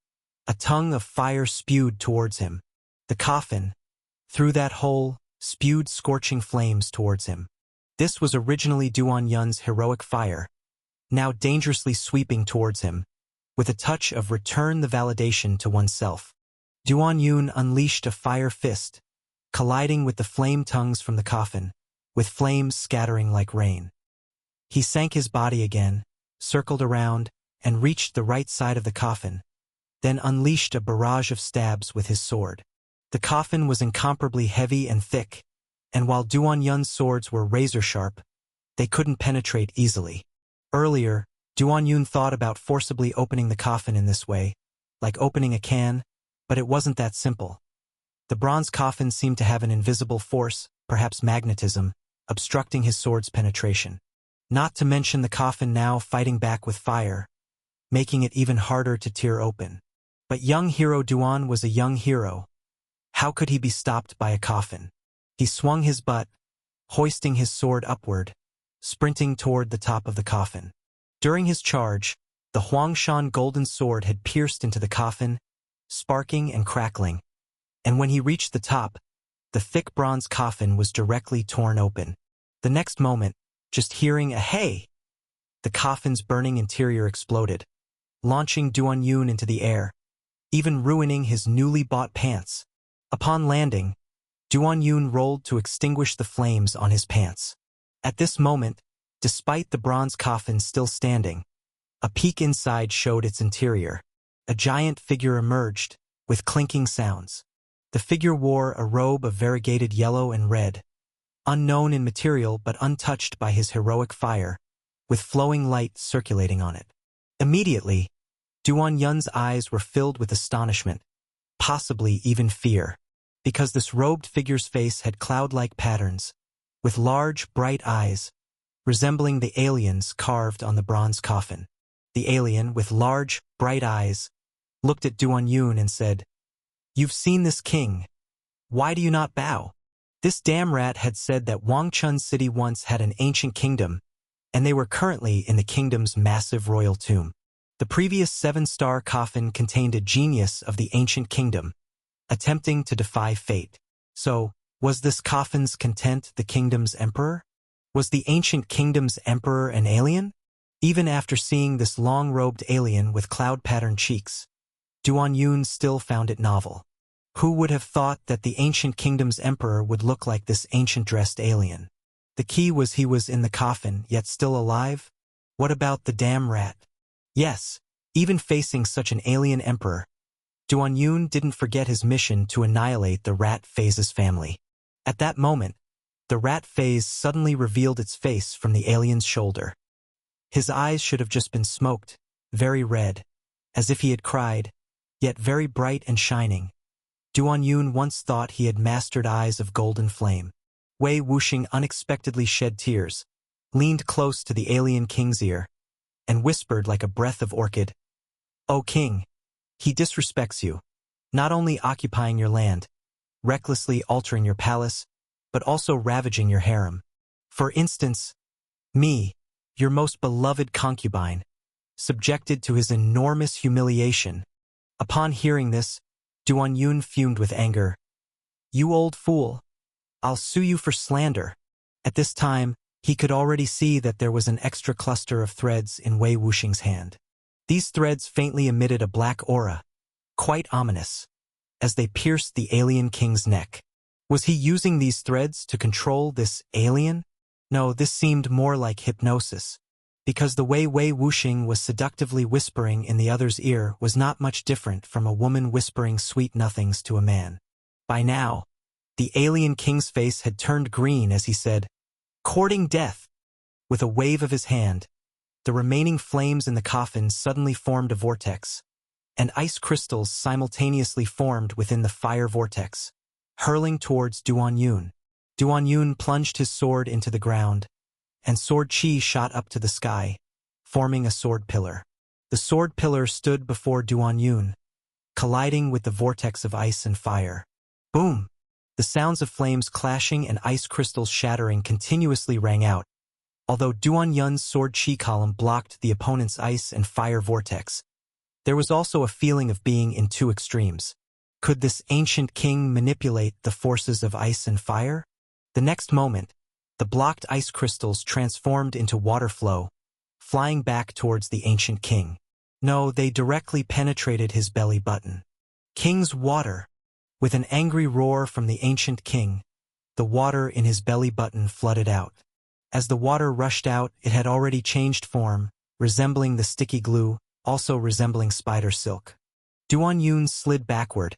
a tongue of fire spewed towards him. The coffin, through that hole, spewed scorching flames towards him. This was originally Duan Yun's heroic fire, now dangerously sweeping towards him, with a touch of return the validation to oneself. Duan Yun unleashed a fire fist, colliding with the flame tongues from the coffin, with flames scattering like rain. He sank his body again, circled around, and reached the right side of the coffin, then unleashed a barrage of stabs with his sword. The coffin was incomparably heavy and thick, and while Duan Yun's swords were razor-sharp, they couldn't penetrate easily. Earlier, Duan Yun thought about forcibly opening the coffin in this way, like opening a can, but it wasn't that simple. The bronze coffin seemed to have an invisible force, perhaps magnetism, obstructing his sword's penetration. Not to mention the coffin now fighting back with fire, making it even harder to tear open. But young hero Duan was a young hero. How could he be stopped by a coffin? He swung his butt, hoisting his sword upward, sprinting toward the top of the coffin. During his charge, the Huangshan golden sword had pierced into the coffin, sparking and crackling. And when he reached the top, the thick bronze coffin was directly torn open. The next moment, just hearing a "hey!" the coffin's burning interior exploded, launching Duan Yun into the air, even ruining his newly bought pants. Upon landing, Duan Yun rolled to extinguish the flames on his pants. At this moment, despite the bronze coffin still standing, a peek inside showed its interior. A giant figure emerged, with clinking sounds. The figure wore a robe of variegated yellow and red, unknown in material but untouched by his heroic fire, with flowing light circulating on it. Immediately, Duan Yun's eyes were filled with astonishment, possibly even fear, because this robed figure's face had cloud-like patterns, with large, bright eyes, resembling the aliens carved on the bronze coffin. The alien, with large, bright eyes, looked at Duan Yun and said, "You've seen this king. Why do you not bow?" This damn rat had said that Wangchun City once had an ancient kingdom, and they were currently in the kingdom's massive royal tomb. The previous 7-star coffin contained a genius of the ancient kingdom, attempting to defy fate. So, was this coffin's content the kingdom's emperor? Was the ancient kingdom's emperor an alien? Even after seeing this long-robed alien with cloud-patterned cheeks, Duan Yun still found it novel. Who would have thought that the ancient kingdom's emperor would look like this ancient-dressed alien? The key was he was in the coffin, yet still alive? What about the damn rat? Yes, even facing such an alien emperor, Duan Yun didn't forget his mission to annihilate the rat phase's family. At that moment, the rat phase suddenly revealed its face from the alien's shoulder. His eyes should have just been smoked, very red, as if he had cried, yet very bright and shining. Duan Yun once thought he had mastered eyes of golden flame. Wei Wuxing unexpectedly shed tears, leaned close to the alien king's ear, and whispered like a breath of orchid, "O king, he disrespects you, not only occupying your land, recklessly altering your palace, but also ravaging your harem. For instance, me, your most beloved concubine, subjected to his enormous humiliation." Upon hearing this, Duan Yun fumed with anger. "You old fool! I'll sue you for slander." At this time, he could already see that there was an extra cluster of threads in Wei Wuxing's hand. These threads faintly emitted a black aura, quite ominous, as they pierced the alien king's neck. Was he using these threads to control this alien? No, this seemed more like hypnosis, because the way Wei Wuxing was seductively whispering in the other's ear was not much different from a woman whispering sweet nothings to a man. By now, the alien king's face had turned green as he said, "Courting death." With a wave of his hand, the remaining flames in the coffin suddenly formed a vortex, and ice crystals simultaneously formed within the fire vortex, hurling towards Duan Yun. Duan Yun plunged his sword into the ground, and sword chi shot up to the sky, forming a sword pillar. The sword pillar stood before Duan Yun, colliding with the vortex of ice and fire. Boom! The sounds of flames clashing and ice crystals shattering continuously rang out. Although Duan Yun's sword chi column blocked the opponent's ice and fire vortex, there was also a feeling of being in two extremes. Could this ancient king manipulate the forces of ice and fire? The next moment, the blocked ice crystals transformed into water flow, flying back towards the ancient king. No, they directly penetrated his belly button. King's water! With an angry roar from the ancient king, the water in his belly button flooded out. As the water rushed out, it had already changed form, resembling the sticky glue, also resembling spider silk. Duan Yun slid backward,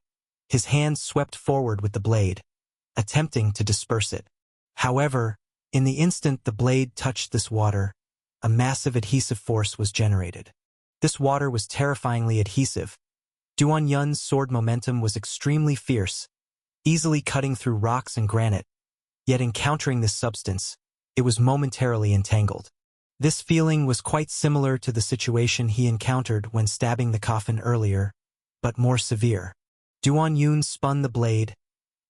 his hand swept forward with the blade, attempting to disperse it. However, in the instant the blade touched this water, a massive adhesive force was generated. This water was terrifyingly adhesive. Duan Yun's sword momentum was extremely fierce, easily cutting through rocks and granite, Yet encountering this substance, it was momentarily entangled. This feeling was quite similar to the situation he encountered when stabbing the coffin earlier, but more severe. Duan Yun spun the blade,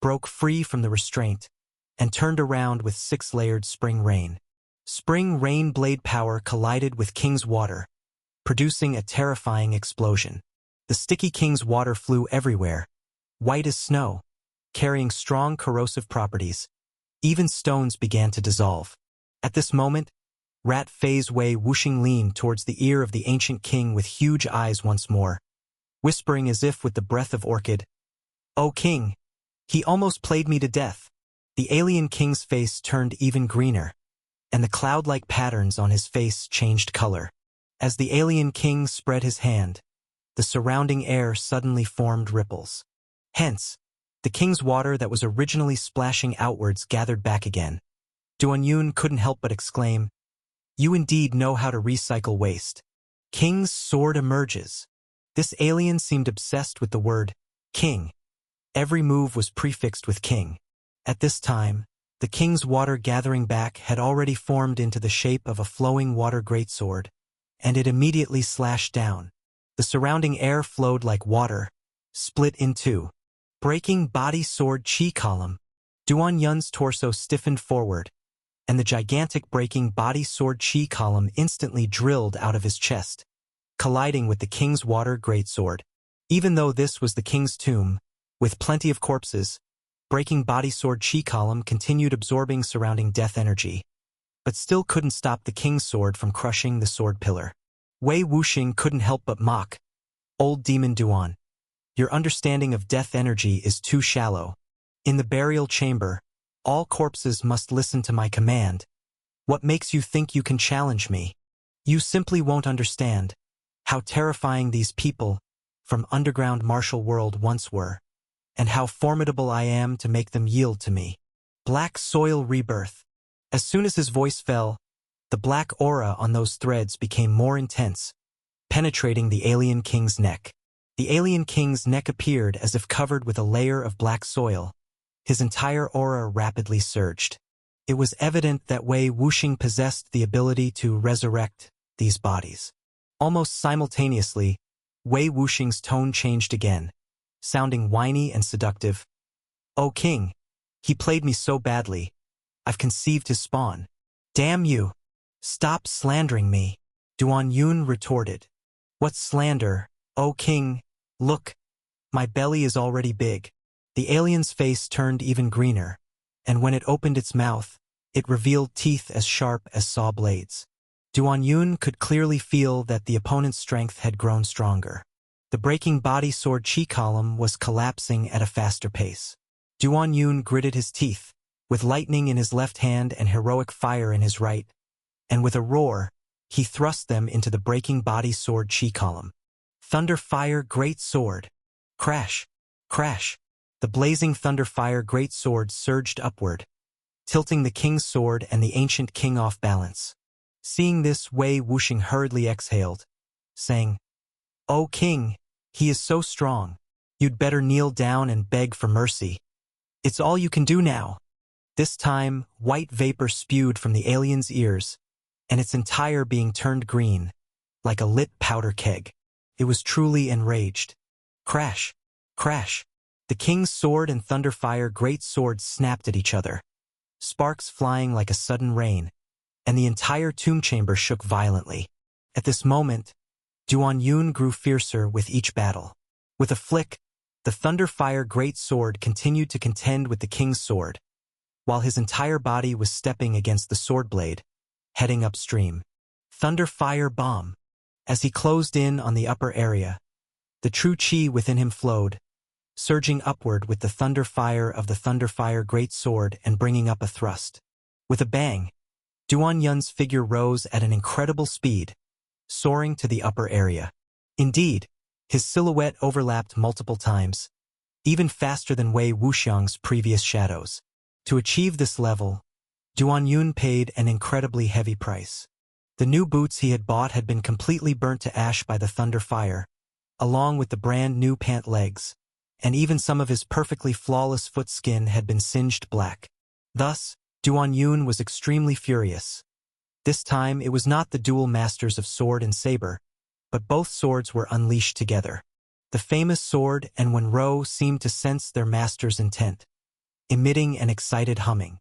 broke free from the restraint, and turned around with 6-layered spring rain. Spring rain blade power collided with King's water, producing a terrifying explosion. The sticky King's water flew everywhere, white as snow, carrying strong corrosive properties. Even stones began to dissolve. At this moment, Rat Fei's Wei Wuxing leaned towards the ear of the ancient king with huge eyes once more, whispering as if with the breath of orchid, "O king, he almost played me to death." The alien king's face turned even greener, and the cloud-like patterns on his face changed color. As the alien king spread his hand, the surrounding air suddenly formed ripples. Hence, the king's water that was originally splashing outwards gathered back again. Duan Yun couldn't help but exclaim, "You indeed know how to recycle waste." King's sword emerges. This alien seemed obsessed with the word king. Every move was prefixed with king. At this time, the king's water gathering back had already formed into the shape of a flowing water greatsword, and it immediately slashed down. The surrounding air flowed like water, split in two. Breaking body sword chi column. Duan Yun's torso stiffened forward, and the gigantic breaking body sword chi column instantly drilled out of his chest, colliding with the king's water greatsword. Even though this was the king's tomb, with plenty of corpses, breaking body sword chi column continued absorbing surrounding death energy, but still couldn't stop the king's sword from crushing the sword pillar. Wei Wuxing couldn't help but mock, "Old demon Duan, your understanding of death energy is too shallow. In the burial chamber, all corpses must listen to my command. What makes you think you can challenge me? You simply won't understand how terrifying these people from underground martial world once were, and how formidable I am to make them yield to me." Black soil rebirth. As soon as his voice fell, the black aura on those threads became more intense, penetrating the alien king's neck. The alien king's neck appeared as if covered with a layer of black soil. His entire aura rapidly surged. It was evident that Wei Wuxing possessed the ability to resurrect these bodies. Almost simultaneously, Wei Wuxing's tone changed again, sounding whiny and seductive. "O king, he played me so badly. I've conceived his spawn. Damn you! Stop slandering me." Duan Yun retorted. "What slander, O king? Look, my belly is already big." The alien's face turned even greener, and when it opened its mouth, it revealed teeth as sharp as saw blades. Duan Yun could clearly feel that the opponent's strength had grown stronger. The breaking body sword chi column was collapsing at a faster pace. Duan Yun gritted his teeth, with lightning in his left hand and heroic fire in his right, and with a roar, he thrust them into the breaking body sword chi column. Thunder fire great sword. Crash! Crash! The blazing thunder fire great sword surged upward, tilting the king's sword and the ancient king off balance. Seeing this, Wei Wuxing hurriedly exhaled, saying, "O king, he is so strong. You'd better kneel down and beg for mercy. It's all you can do now." This time, white vapor spewed from the alien's ears, and its entire being turned green, like a lit powder keg. It was truly enraged. Crash! Crash! The king's sword and thunderfire great swords snapped at each other, sparks flying like a sudden rain, and the entire tomb chamber shook violently. At this moment, Duan Yun grew fiercer with each battle. With a flick, the thunderfire great sword continued to contend with the king's sword, while his entire body was stepping against the sword blade, heading upstream. Thunderfire bomb. As he closed in on the upper area, the true chi within him flowed, surging upward with the thunderfire of the thunderfire great sword and bringing up a thrust. With a bang, Duan Yun's figure rose at an incredible speed, soaring to the upper area. Indeed, his silhouette overlapped multiple times, even faster than Wei Wuxiang's previous shadows. To achieve this level, Duan Yun paid an incredibly heavy price. The new boots he had bought had been completely burnt to ash by the thunder fire, along with the brand new pant legs, and even some of his perfectly flawless foot skin had been singed black. Thus, Duan Yun was extremely furious. This time it was not the dual masters of sword and saber, but both swords were unleashed together. The famous sword and Wenro seemed to sense their master's intent, emitting an excited humming.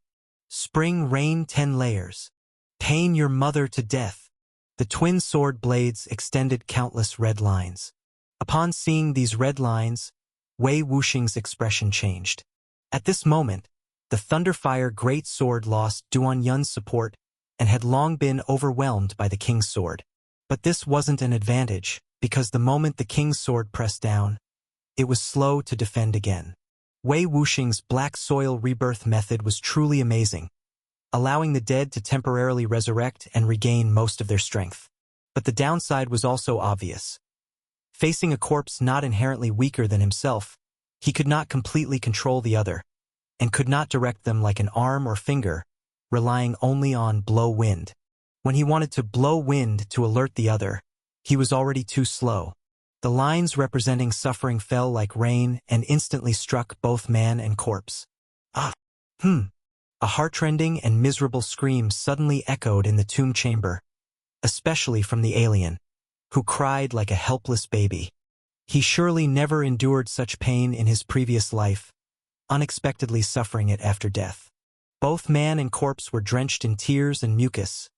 Spring rain 10 layers. Pain your mother to death. The twin sword blades extended countless red lines. Upon seeing these red lines, Wei Wuxing's expression changed. At this moment, the Thunderfire Great Sword lost Duan Yun's support and had long been overwhelmed by the King's Sword. But this wasn't an advantage, because the moment the King's Sword pressed down, it was slow to defend again. Wei Wuxing's Black Soil Rebirth method was truly amazing, allowing the dead to temporarily resurrect and regain most of their strength. But the downside was also obvious. Facing a corpse not inherently weaker than himself, he could not completely control the other, and could not direct them like an arm or finger, relying only on blow wind. When he wanted to blow wind to alert the other, he was already too slow. The lines representing suffering fell like rain and instantly struck both man and corpse. A heartrending and miserable scream suddenly echoed in the tomb chamber, especially from the alien, who cried like a helpless baby. He surely never endured such pain in his previous life, unexpectedly suffering it after death. Both man and corpse were drenched in tears and mucus,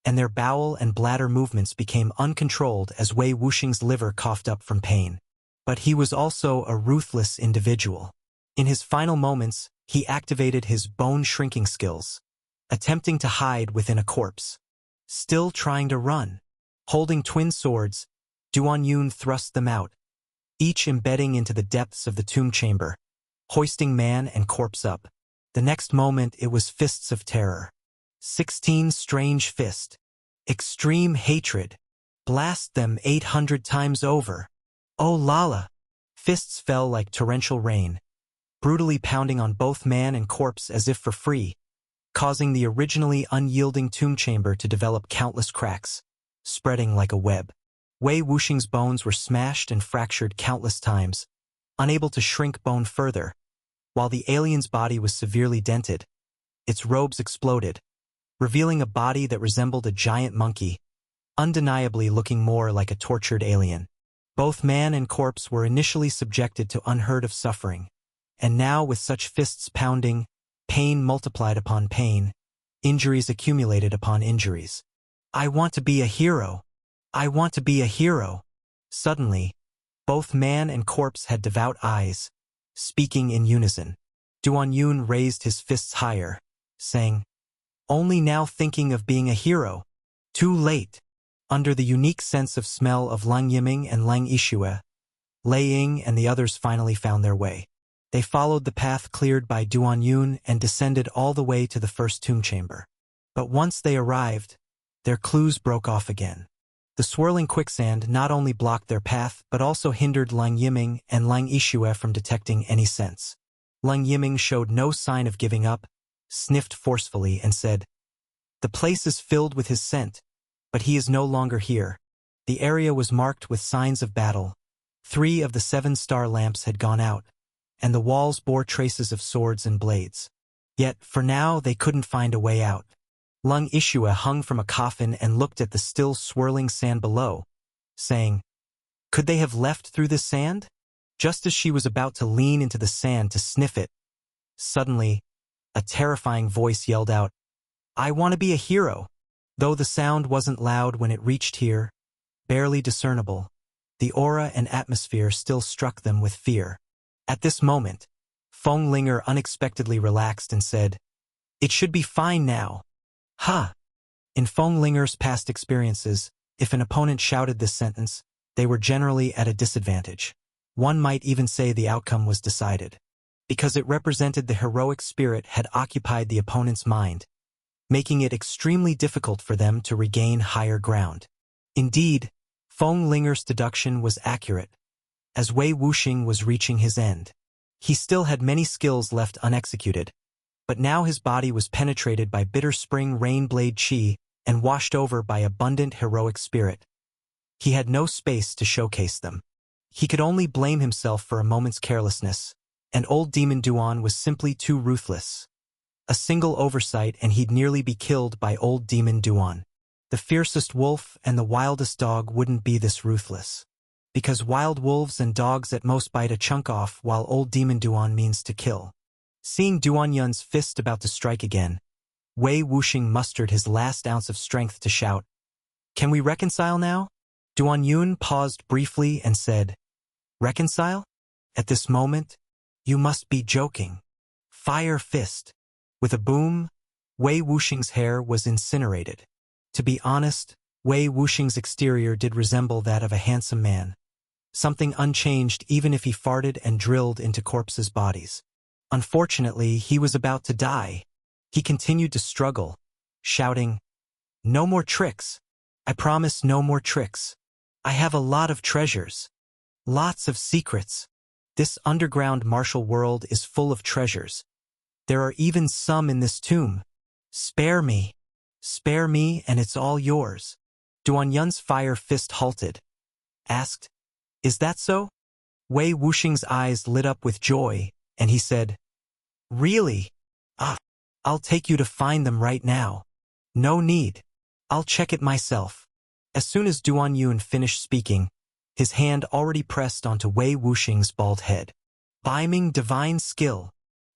and their bowel and bladder movements became uncontrolled as Wei Wuxing's liver coughed up from pain. But he was also a ruthless individual. In his final moments, he activated his bone-shrinking skills, attempting to hide within a corpse. Still trying to run. Holding twin swords, Duan Yun thrust them out, each embedding into the depths of the tomb chamber, hoisting man and corpse up. The next moment it was fists of terror. 16 strange fist. Extreme hatred. Blast them 800 times over. Oh Lala! Fists fell like torrential rain, brutally pounding on both man and corpse as if for free, causing the originally unyielding tomb chamber to develop countless cracks, spreading like a web. Wei Wuxing's bones were smashed and fractured countless times, unable to shrink bone further, while the alien's body was severely dented. Its robes exploded, revealing a body that resembled a giant monkey, undeniably looking more like a tortured alien. Both man and corpse were initially subjected to unheard of suffering, and now with such fists pounding, pain multiplied upon pain, injuries accumulated upon injuries. I want to be a hero. I want to be a hero. Suddenly, both man and corpse had devout eyes, speaking in unison. Duan Yun raised his fists higher, saying, "Only now thinking of being a hero. Too late." Under the unique sense of smell of Lang Yiming and Lang Yixue, Lei Ying and the others finally found their way. They followed the path cleared by Duan Yun and descended all the way to the first tomb chamber. But once they arrived, their clues broke off again. The swirling quicksand not only blocked their path but also hindered Lang Yiming and Lang Yixue from detecting any sense. Lang Yiming showed no sign of giving up, sniffed forcefully and said, "The place is filled with his scent, but he is no longer here." The area was marked with signs of battle. 3 of the 7 star lamps had gone out, and the walls bore traces of swords and blades. Yet, for now, they couldn't find a way out. Lang Yixue hung from a coffin and looked at the still swirling sand below, saying, "Could they have left through this sand?" Just as she was about to lean into the sand to sniff it, suddenly, a terrifying voice yelled out, "I want to be a hero." Though the sound wasn't loud when it reached here, barely discernible, the aura and atmosphere still struck them with fear. At this moment, Feng Linger unexpectedly relaxed and said, "It should be fine now." Ha! In Feng Linger's past experiences, if an opponent shouted this sentence, they were generally at a disadvantage. One might even say the outcome was decided, because it represented the heroic spirit had occupied the opponent's mind, making it extremely difficult for them to regain higher ground. Indeed, Feng Linger's deduction was accurate, as Wei Wuxing was reaching his end. He still had many skills left unexecuted, but now his body was penetrated by bitter spring rain blade qi and washed over by abundant heroic spirit. He had no space to showcase them. He could only blame himself for a moment's carelessness, and old demon Duan was simply too ruthless. A single oversight and he'd nearly be killed by old demon Duan. The fiercest wolf and the wildest dog wouldn't be this ruthless. Because wild wolves and dogs at most bite a chunk off while old demon Duan means to kill. Seeing Duan Yun's fist about to strike again, Wei Wuxing mustered his last ounce of strength to shout, "Can we reconcile now?" Duan Yun paused briefly and said, "Reconcile? At this moment? You must be joking." Fire fist. With a boom, Wei Wuxing's hair was incinerated. To be honest, Wei Wuxing's exterior did resemble that of a handsome man. Something unchanged even if he farted and drilled into corpses' bodies. Unfortunately, he was about to die. He continued to struggle, shouting, "No more tricks. I promise no more tricks. I have a lot of treasures. Lots of secrets. This underground martial world is full of treasures. There are even some in this tomb. Spare me. Spare me and it's all yours." Duan Yun's fire fist halted. Asked, "Is that so?" Wei Wuxing's eyes lit up with joy, and he said, "Really? Ah, I'll take you to find them right now. No need. I'll check it myself." As soon as Duan Yun finished speaking, his hand already pressed onto Wei Wuxing's bald head. Beaming divine skill.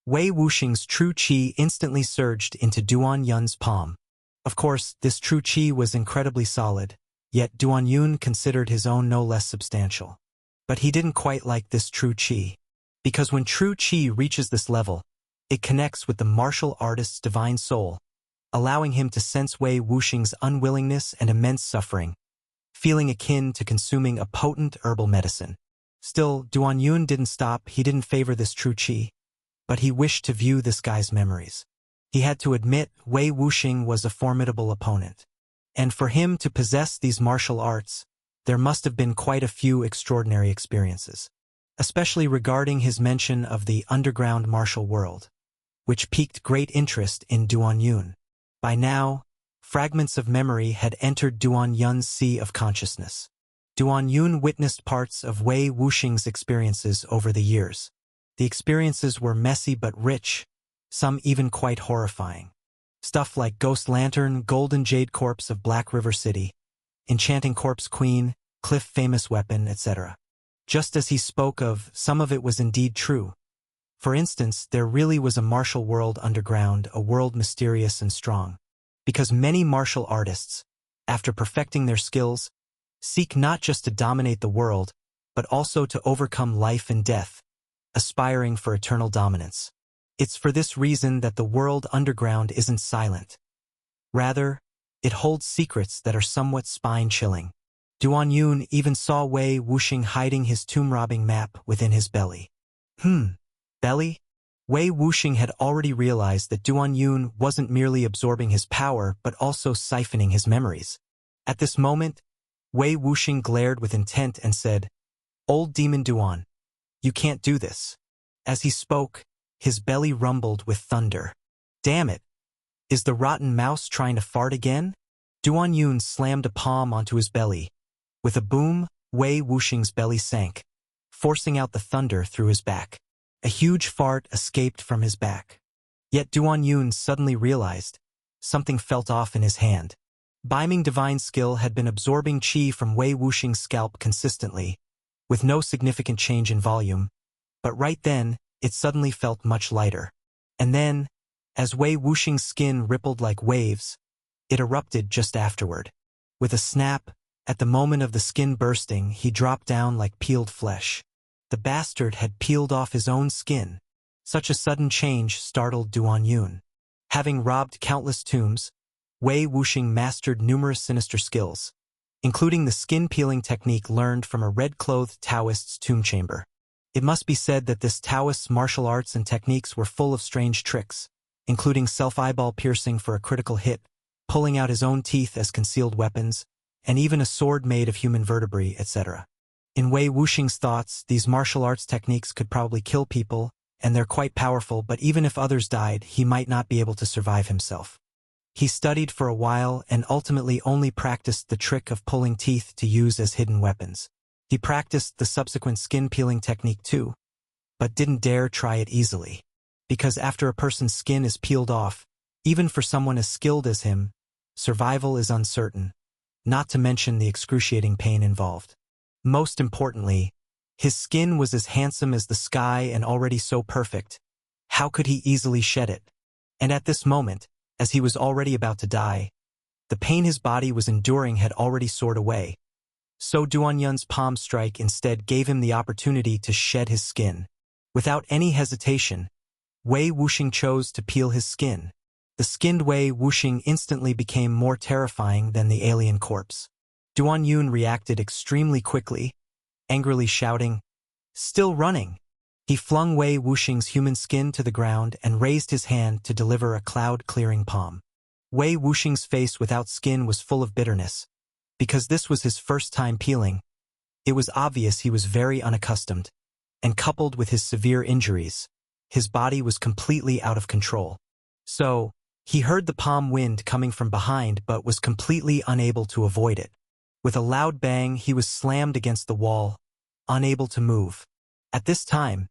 Wei Wuxing's true qi instantly surged into Duan Yun's palm. Of course, this true qi was incredibly solid, yet Duan Yun considered his own no less substantial. But he didn't quite like this true qi. Because when true qi reaches this level, it connects with the martial artist's divine soul, allowing him to sense Wei Wuxing's unwillingness and immense suffering, feeling akin to consuming a potent herbal medicine. Still, Duan Yun didn't stop. He didn't favor this true qi, but he wished to view this guy's memories. He had to admit Wei Wuxing was a formidable opponent. And for him to possess these martial arts, there must have been quite a few extraordinary experiences, especially regarding his mention of the underground martial world, which piqued great interest in Duan Yun. By now, fragments of memory had entered Duan Yun's sea of consciousness. Duan Yun witnessed parts of Wei Wuxing's experiences over the years. The experiences were messy but rich, some even quite horrifying. Stuff like Ghost Lantern, Golden Jade Corpse of Black River City, Enchanting Corpse Queen, Cliff Famous Weapon, etc. Just as he spoke of, some of it was indeed true. For instance, there really was a martial world underground, a world mysterious and strong. Because many martial artists, after perfecting their skills, seek not just to dominate the world, but also to overcome life and death, aspiring for eternal dominance. It's for this reason that the world underground isn't silent. Rather, it holds secrets that are somewhat spine-chilling. Duan Yun even saw Wei Wuxing hiding his tomb-robbing map within his belly. Belly? Wei Wuxing had already realized that Duan Yun wasn't merely absorbing his power but also siphoning his memories. At this moment, Wei Wuxing glared with intent and said, "Old demon Duan, you can't do this." As he spoke, his belly rumbled with thunder. "Damn it! Is the rotten mouse trying to fart again?" Duan Yun slammed a palm onto his belly. With a boom, Wei Wuxing's belly sank, forcing out the thunder through his back. A huge fart escaped from his back. Yet Duan Yun suddenly realized something felt off in his hand. Beaming divine skill had been absorbing qi from Wei Wuxing's scalp consistently, with no significant change in volume, but right then, it suddenly felt much lighter. And then, as Wei Wuxing's skin rippled like waves, it erupted just afterward. With a snap, at the moment of the skin bursting, he dropped down like peeled flesh. The bastard had peeled off his own skin. Such a sudden change startled Duan Yun. Having robbed countless tombs, Wei Wuxing mastered numerous sinister skills, including the skin-peeling technique learned from a red-clothed Taoist's tomb chamber. It must be said that this Taoist's martial arts and techniques were full of strange tricks, including self-eyeball piercing for a critical hit, pulling out his own teeth as concealed weapons, and even a sword made of human vertebrae, etc. In Wei Wuxing's thoughts, these martial arts techniques could probably kill people, and they're quite powerful, but even if others died, he might not be able to survive himself. He studied for a while and ultimately only practiced the trick of pulling teeth to use as hidden weapons. He practiced the subsequent skin-peeling technique too, but didn't dare try it easily. because after a person's skin is peeled off, even for someone as skilled as him, survival is uncertain, not to mention the excruciating pain involved. Most importantly, his skin was as handsome as the sky and already so perfect. How could he easily shed it? And at this moment, as he was already about to die, the pain his body was enduring had already soared away. So Duanyun's palm strike instead gave him the opportunity to shed his skin. Without any hesitation, Wei Wuxing chose to peel his skin. The skinned Wei Wuxing instantly became more terrifying than the alien corpse. Duanyun reacted extremely quickly, angrily shouting, "Still running!" He flung Wei Wuxing's human skin to the ground and raised his hand to deliver a cloud-clearing palm. Wei Wuxing's face without skin was full of bitterness. Because this was his first time peeling, it was obvious he was very unaccustomed, and coupled with his severe injuries, his body was completely out of control. So, he heard the palm wind coming from behind but was completely unable to avoid it. With a loud bang, he was slammed against the wall, unable to move. At this time,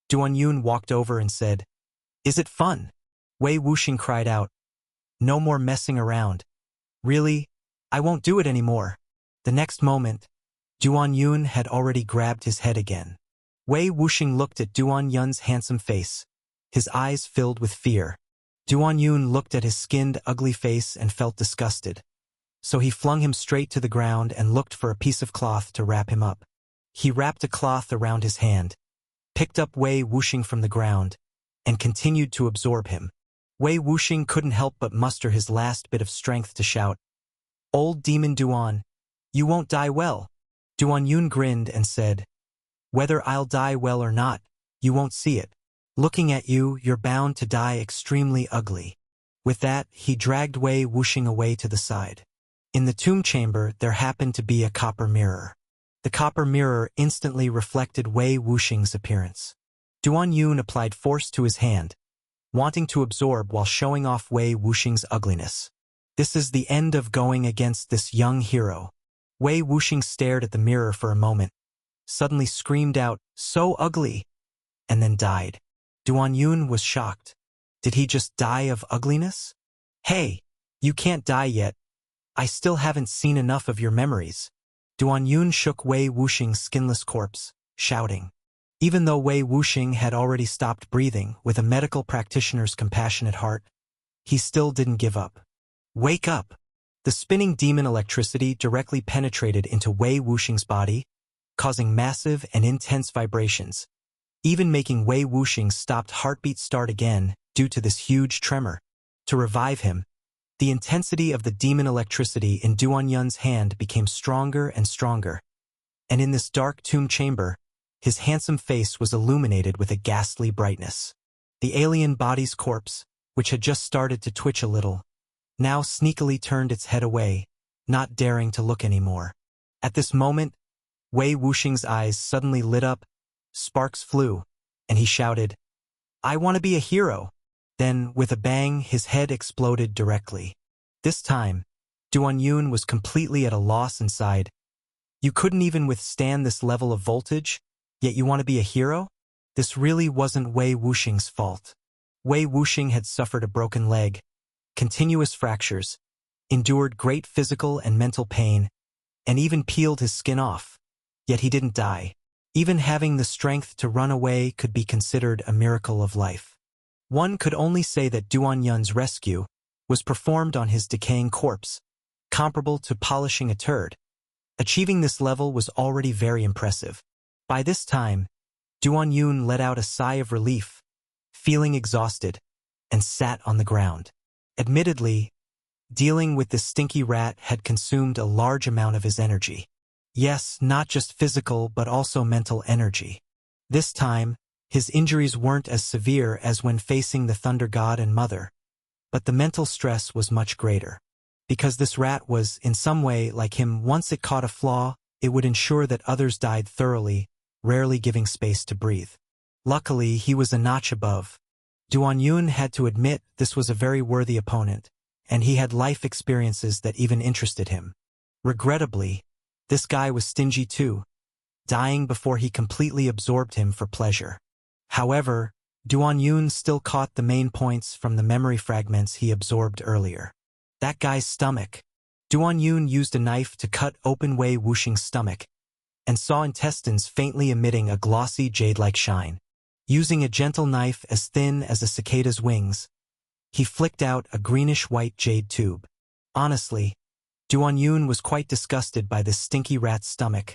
Duanyun walked over and said, "Is it fun?" Wei Wuxing cried out, "No more messing around. Really? I won't do it anymore." The next moment, Duanyun had already grabbed his head again. Wei Wuxing looked at Duanyun's handsome face. His eyes filled with fear. Duanyun looked at his skinned, ugly face and felt disgusted. So he flung him straight to the ground and looked for a piece of cloth to wrap him up. He wrapped a cloth around his hand, picked up Wei Wuxing from the ground, and continued to absorb him. Wei Wuxing couldn't help but muster his last bit of strength to shout, "Old demon Duan, you won't die well." Duanyun grinned and said, "Whether I'll die well or not, you won't see it. Looking at you, you're bound to die extremely ugly." With that, he dragged Wei Wuxing away to the side. In the tomb chamber, there happened to be a copper mirror. The copper mirror instantly reflected Wei Wuxing's appearance. Duanyun applied force to his hand, wanting to absorb while showing off Wei Wuxing's ugliness. This is the end of going against this young hero. Wei Wuxing stared at the mirror for a moment, suddenly screamed out, "So ugly!" and then died. Duanyun was shocked. Did he just die of ugliness? "Hey, you can't die yet. I still haven't seen enough of your memories." Duanyun shook Wei Wuxing's skinless corpse, shouting. Even though Wei Wuxing had already stopped breathing with a medical practitioner's compassionate heart, he still didn't give up. "Wake up!" The spinning demon electricity directly penetrated into Wei Wuxing's body, causing massive and intense vibrations, even making Wei Wuxing's stopped heartbeat start again due to this huge tremor. To revive him, the intensity of the demon electricity in Duanyun's hand became stronger and stronger, and in this dark tomb chamber, his handsome face was illuminated with a ghastly brightness. The alien body's corpse, which had just started to twitch a little, now sneakily turned its head away, not daring to look anymore. At this moment, Wei Wuxing's eyes suddenly lit up, sparks flew, and he shouted, "I want to be a hero." Then, with a bang, his head exploded directly. This time, Duanyun was completely at a loss inside. You couldn't even withstand this level of voltage, yet you want to be a hero? This really wasn't Wei Wuxing's fault. Wei Wuxing had suffered a broken leg, continuous fractures, endured great physical and mental pain, and even peeled his skin off. Yet he didn't die. Even having the strength to run away could be considered a miracle of life. One could only say that Duanyun's rescue was performed on his decaying corpse, comparable to polishing a turd. Achieving this level was already very impressive. By this time, Duanyun let out a sigh of relief, feeling exhausted, and sat on the ground. Admittedly, dealing with this stinky rat had consumed a large amount of his energy. Yes, not just physical but also mental energy. This time, his injuries weren't as severe as when facing the Thunder God and Mother, but the mental stress was much greater. Because this rat was, in some way, like him. Once it caught a flaw, it would ensure that others died thoroughly, rarely giving space to breathe. Luckily, he was a notch above. Duanyun had to admit this was a very worthy opponent, and he had life experiences that even interested him. Regrettably, this guy was stingy too, dying before he completely absorbed him for pleasure. However, Duan Yun still caught the main points from the memory fragments he absorbed earlier. That guy's stomach. Duan Yun used a knife to cut open Wei Wuxing's stomach, and saw intestines faintly emitting a glossy jade-like shine. Using a gentle knife as thin as a cicada's wings, he flicked out a greenish-white jade tube. Honestly, Duan Yun was quite disgusted by this stinky rat's stomach,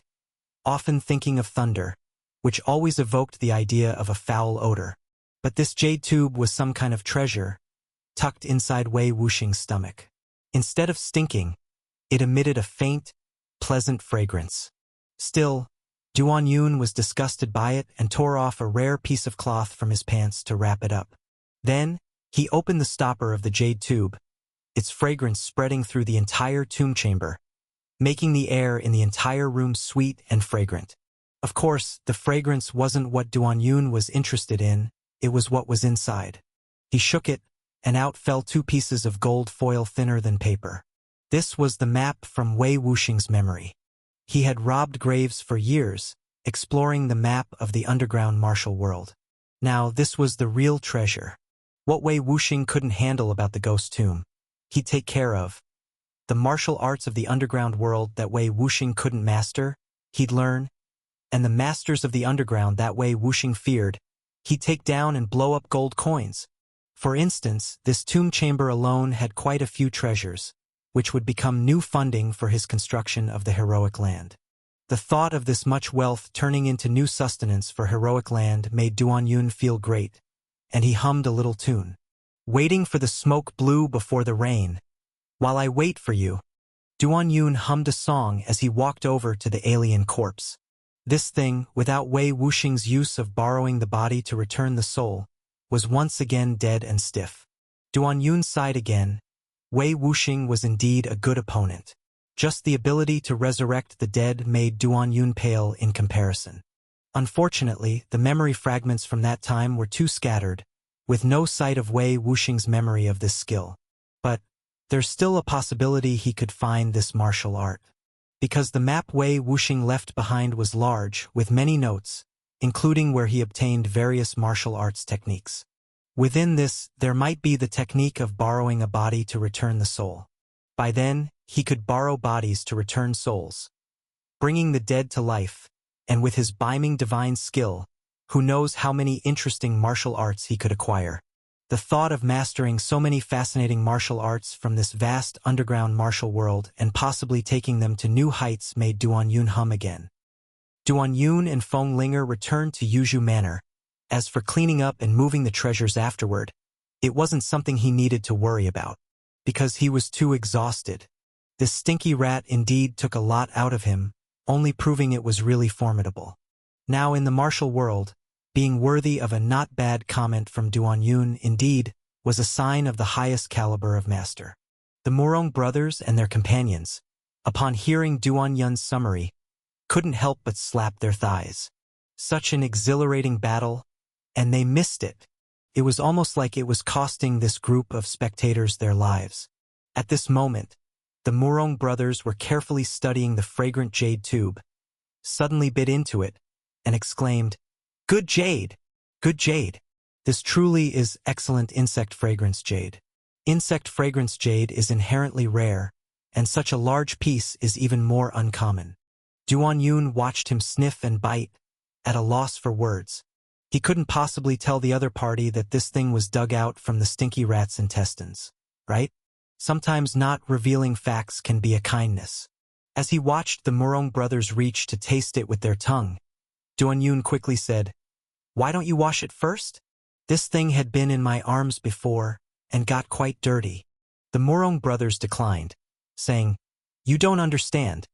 often thinking of thunder, which always evoked the idea of a foul odor. But this jade tube was some kind of treasure, tucked inside Wei Wuxing's stomach. Instead of stinking, it emitted a faint, pleasant fragrance. Still, Duan Yun was disgusted by it and tore off a rare piece of cloth from his pants to wrap it up. Then, he opened the stopper of the jade tube, its fragrance spreading through the entire tomb chamber, making the air in the entire room sweet and fragrant. Of course, the fragrance wasn't what Duan Yun was interested in, it was what was inside. He shook it, and out fell 2 pieces of gold foil thinner than paper. This was the map from Wei Wuxing's memory. He had robbed graves for years, exploring the map of the underground martial world. Now this was the real treasure. What Wei Wuxing couldn't handle about the ghost tomb, he'd take care of. The martial arts of the underground world that Wei Wuxing couldn't master, he'd learn. And the masters of the underground that Wei Wuxing feared, he'd take down and blow up gold coins. For instance, this tomb chamber alone had quite a few treasures, which would become new funding for his construction of the heroic land. The thought of this much wealth turning into new sustenance for heroic land made Duan Yun feel great, and he hummed a little tune. Waiting for the smoke blue before the rain. While I wait for you. Duan Yun hummed a song as he walked over to the alien corpse. This thing, without Wei Wuxing's use of borrowing the body to return the soul, was once again dead and stiff. Duan Yun sighed again. Wei Wuxing was indeed a good opponent. Just the ability to resurrect the dead made Duan Yun pale in comparison. Unfortunately, the memory fragments from that time were too scattered, with no sight of Wei Wuxing's memory of this skill. But there's still a possibility he could find this martial art. Because the map Wei Wuxing left behind was large, with many notes, including where he obtained various martial arts techniques. Within this, there might be the technique of borrowing a body to return the soul. By then, he could borrow bodies to return souls, bringing the dead to life, and with his beaming divine skill, who knows how many interesting martial arts he could acquire. The thought of mastering so many fascinating martial arts from this vast underground martial world and possibly taking them to new heights made Duan Yun hum again. Duan Yun and Feng Linger returned to Yuzhu Manor. As for cleaning up and moving the treasures afterward, it wasn't something he needed to worry about, because he was too exhausted. This stinky rat indeed took a lot out of him, only proving it was really formidable. Now in the martial world, being worthy of a not bad comment from Duan Yun indeed was a sign of the highest caliber of master. The Murong brothers and their companions, upon hearing Duan Yun's summary, couldn't help but slap their thighs. Such an exhilarating battle, and they missed it. It was almost like it was costing this group of spectators their lives. At this moment, the Murong brothers were carefully studying the fragrant jade tube, suddenly bit into it, and exclaimed, "Good jade! Good jade! This truly is excellent insect fragrance jade." Insect fragrance jade is inherently rare, and such a large piece is even more uncommon. Duan Yun watched him sniff and bite, at a loss for words. He couldn't possibly tell the other party that this thing was dug out from the stinky rat's intestines, right? Sometimes not revealing facts can be a kindness. As he watched the Murong brothers reach to taste it with their tongue, Duan Yun quickly said, "Why don't you wash it first? This thing had been in my arms before, and got quite dirty." The Murong brothers declined, saying, "You don't understand.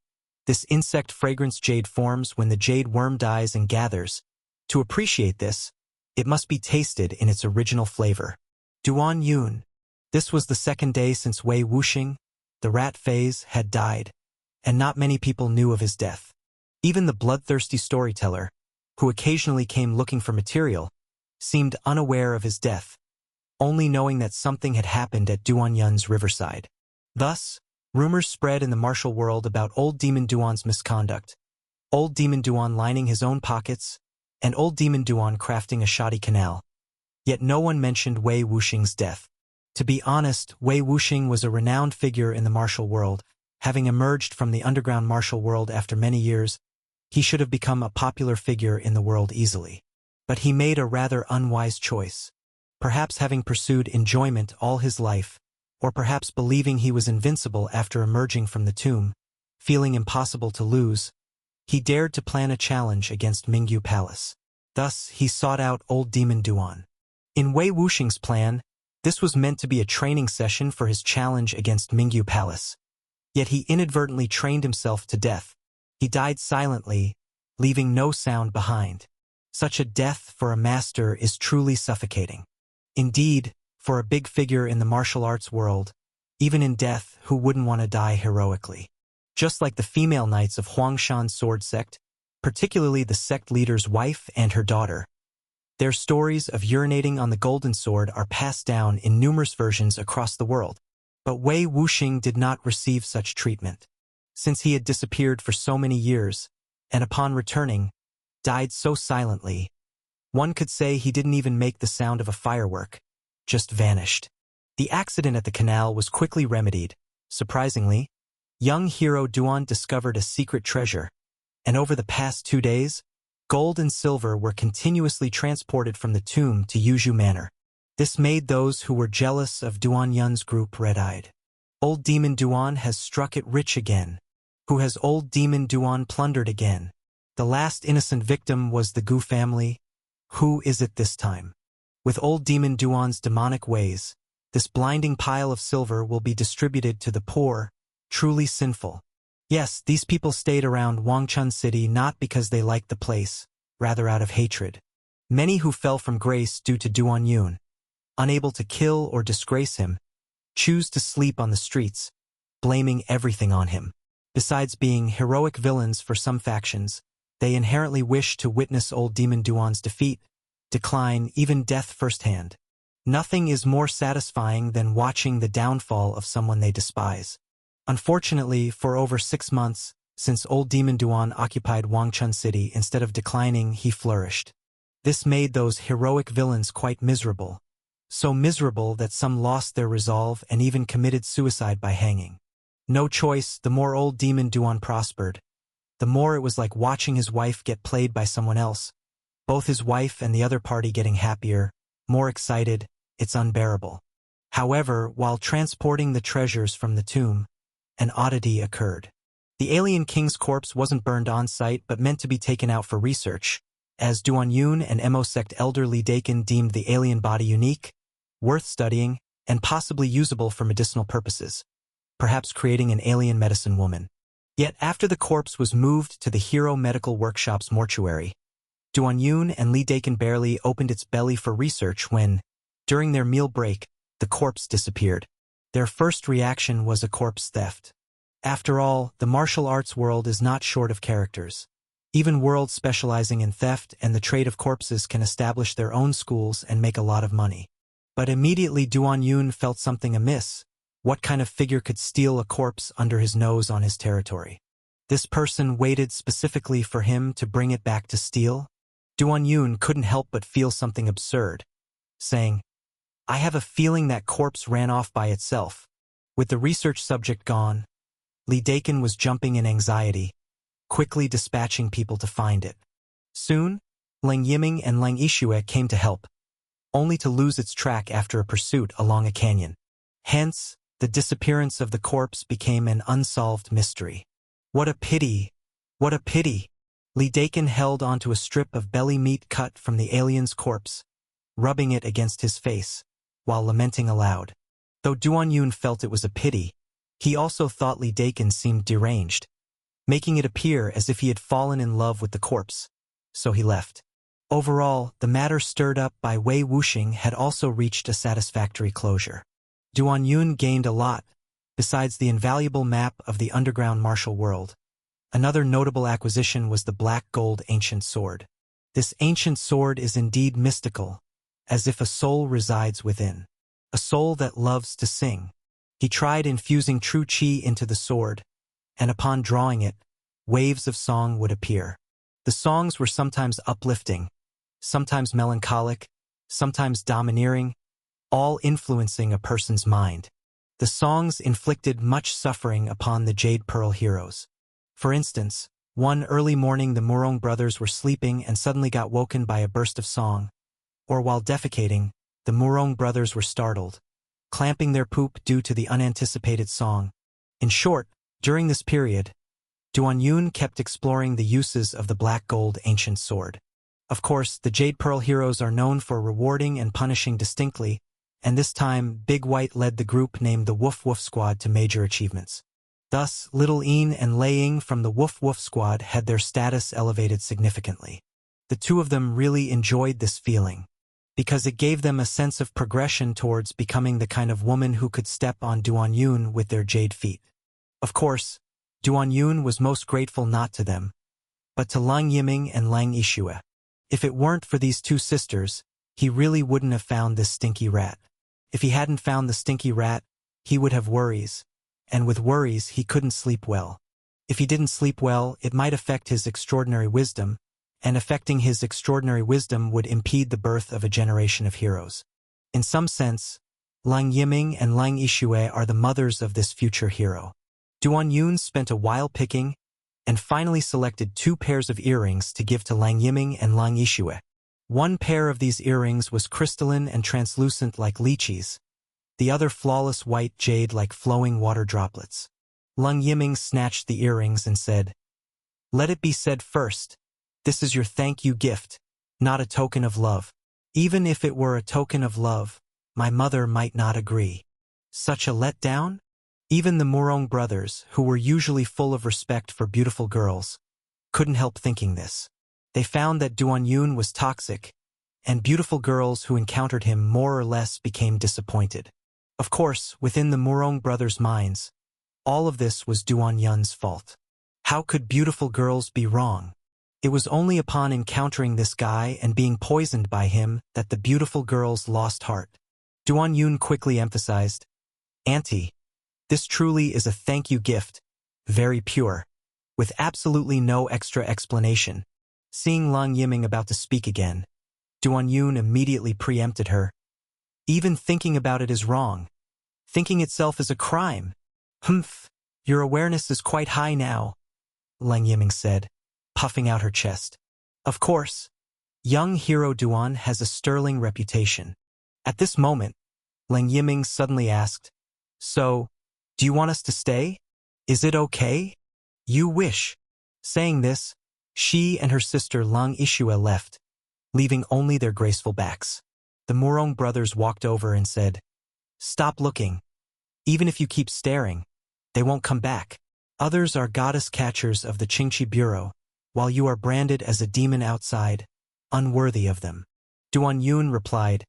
This insect fragrance jade forms when the jade worm dies and gathers. To appreciate this, it must be tasted in its original flavor." Duan Yun. This was the second day since Wei Wuxing, the rat phase, had died, and not many people knew of his death. Even the bloodthirsty storyteller, who occasionally came looking for material, seemed unaware of his death, only knowing that something had happened at Duan Yun's riverside. Thus, rumors spread in the martial world about Old Demon Duan's misconduct, Old Demon Duan lining his own pockets, and Old Demon Duan crafting a shoddy canal. Yet no one mentioned Wei Wuxing's death. To be honest, Wei Wuxing was a renowned figure in the martial world. Having emerged from the underground martial world after many years, he should have become a popular figure in the world easily. But he made a rather unwise choice. Perhaps having pursued enjoyment all his life, or perhaps believing he was invincible after emerging from the tomb, feeling impossible to lose, he dared to plan a challenge against Mingyu Palace. Thus, he sought out old demon Duan. In Wei Wuxing's plan, this was meant to be a training session for his challenge against Mingyu Palace. Yet he inadvertently trained himself to death. He died silently, leaving no sound behind. Such a death for a master is truly suffocating. Indeed, for a big figure in the martial arts world, even in death, who wouldn't want to die heroically? Just like the female knights of Huangshan's sword sect, particularly the sect leader's wife and her daughter. Their stories of urinating on the golden sword are passed down in numerous versions across the world. But Wei Wuxing did not receive such treatment. Since he had disappeared for so many years, and upon returning, died so silently, one could say he didn't even make the sound of a firework, just vanished. The accident at the canal was quickly remedied. Surprisingly, young hero Duan discovered a secret treasure, and over the past 2 days, gold and silver were continuously transported from the tomb to Yuzhu Manor. This made those who were jealous of Duan Yun's group red-eyed. Old demon Duan has struck it rich again. Who has old demon Duan plundered again? The last innocent victim was the Gu family. Who is it this time? With old demon Duan's demonic ways, this blinding pile of silver will be distributed to the poor, truly sinful. Yes, these people stayed around Wangchun City not because they liked the place, rather out of hatred. Many who fell from grace due to Duan Yun, unable to kill or disgrace him, choose to sleep on the streets, blaming everything on him. Besides being heroic villains for some factions, they inherently wish to witness old demon Duan's defeat, decline, even death firsthand. Nothing is more satisfying than watching the downfall of someone they despise. Unfortunately, for over 6 months, since old demon Duan occupied Wangchun City, instead of declining, he flourished. This made those heroic villains quite miserable. So miserable that some lost their resolve and even committed suicide by hanging. No choice, the more old demon Duan prospered, the more it was like watching his wife get played by someone else. Both his wife and the other party getting happier, more excited, it's unbearable. However, while transporting the treasures from the tomb, an oddity occurred. The alien king's corpse wasn't burned on site but meant to be taken out for research, as Duan Yun and Mo sect elder Li Dakin deemed the alien body unique, worth studying, and possibly usable for medicinal purposes, perhaps creating an alien medicine woman. Yet after the corpse was moved to the Hero Medical Workshop's mortuary, Duan Yun and Li Dakin barely opened its belly for research when, during their meal break, the corpse disappeared. Their first reaction was a corpse theft. After all, the martial arts world is not short of characters. Even worlds specializing in theft and the trade of corpses can establish their own schools and make a lot of money. But immediately Duan Yun felt something amiss. What kind of figure could steal a corpse under his nose on his territory? This person waited specifically for him to bring it back to steal? Duan Yun couldn't help but feel something absurd, saying, "I have a feeling that corpse ran off by itself." With the research subject gone, Li Dakin was jumping in anxiety, quickly dispatching people to find it. Soon, Leng Yiming and Leng Yishue came to help, only to lose its track after a pursuit along a canyon. Hence, the disappearance of the corpse became an unsolved mystery. What a pity! What a pity! Li Dakin held onto a strip of belly meat cut from the alien's corpse, rubbing it against his face, while lamenting aloud. Though Duan Yun felt it was a pity, he also thought Li Dakin seemed deranged, making it appear as if he had fallen in love with the corpse. So he left. Overall, the matter stirred up by Wei Wuxing had also reached a satisfactory closure. Duan Yun gained a lot, besides the invaluable map of the underground martial world. Another notable acquisition was the black gold ancient sword. This ancient sword is indeed mystical, as if a soul resides within. A soul that loves to sing. He tried infusing true qi into the sword, and upon drawing it, waves of song would appear. The songs were sometimes uplifting, sometimes melancholic, sometimes domineering, all influencing a person's mind. The songs inflicted much suffering upon the Jade Pearl heroes. For instance, one early morning the Murong brothers were sleeping and suddenly got woken by a burst of song. Or while defecating, the Murong brothers were startled, clamping their poop due to the unanticipated song. In short, during this period, Duanyun kept exploring the uses of the black gold ancient sword. Of course, the Jade Pearl heroes are known for rewarding and punishing distinctly, and this time Big White led the group named the Woof Woof Squad to major achievements. Thus, Little Een and Lei Ying from the Woof Woof Squad had their status elevated significantly. The two of them really enjoyed this feeling, because it gave them a sense of progression towards becoming the kind of woman who could step on Duanyun with their jade feet. Of course, Duanyun was most grateful not to them, but to Lang Yiming and Lang Yixue. If it weren't for these two sisters, he really wouldn't have found this stinky rat. If he hadn't found the stinky rat, he would have worries, and with worries he couldn't sleep well. If he didn't sleep well, it might affect his extraordinary wisdom, and affecting his extraordinary wisdom would impede the birth of a generation of heroes. In some sense, Lang Yiming and Lang Yixue are the mothers of this future hero. Duanyun spent a while picking, and finally selected 2 pairs of earrings to give to Lang Yiming and Lang Yixue. One pair of these earrings was crystalline and translucent like lychees, the other flawless white jade like flowing water droplets. Lang Yiming snatched the earrings and said, "Let it be said first, this is your thank you gift, not a token of love. Even if it were a token of love, my mother might not agree." Such a letdown? Even the Murong brothers, who were usually full of respect for beautiful girls, couldn't help thinking this. They found that Duanyun was toxic, and beautiful girls who encountered him more or less became disappointed. Of course, within the Murong brothers' minds, all of this was Duanyun's fault. How could beautiful girls be wrong? It was only upon encountering this guy and being poisoned by him that the beautiful girls lost heart. Duanyun quickly emphasized, "Auntie, this truly is a thank you gift, very pure," with absolutely no extra explanation. Seeing Lang Yiming about to speak again, Duanyun immediately preempted her. "Even thinking about it is wrong. Thinking itself is a crime." "Humph, your awareness is quite high now," Lang Yiming said, puffing out her chest. Of course, young hero Duan has a sterling reputation. At this moment, Lang Yiming suddenly asked, "So, do you want us to stay? Is it okay?" "You wish." Saying this, she and her sister Lang Yixue left, leaving only their graceful backs. The Murong brothers walked over and said, "Stop looking. Even if you keep staring, they won't come back. Others are goddess catchers of the Qingqi Bureau, while you are branded as a demon outside, unworthy of them." Duanyun replied,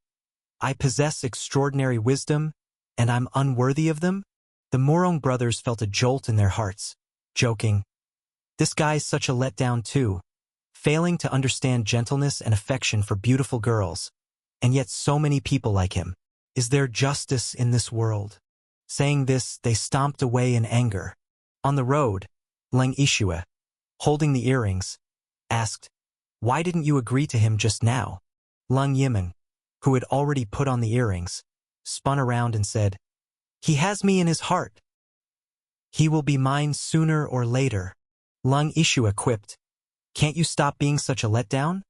"I possess extraordinary wisdom, and I'm unworthy of them?" The Murong brothers felt a jolt in their hearts, joking, "This guy's such a letdown too, failing to understand gentleness and affection for beautiful girls, and yet so many people like him. Is there justice in this world?" Saying this, they stomped away in anger. On the road, Lang Yixue, holding the earrings, asked, "Why didn't you agree to him just now?" Lang Yiming, who had already put on the earrings, spun around and said, "He has me in his heart. He will be mine sooner or later." Lang Yixue quipped, "Can't you stop being such a letdown?"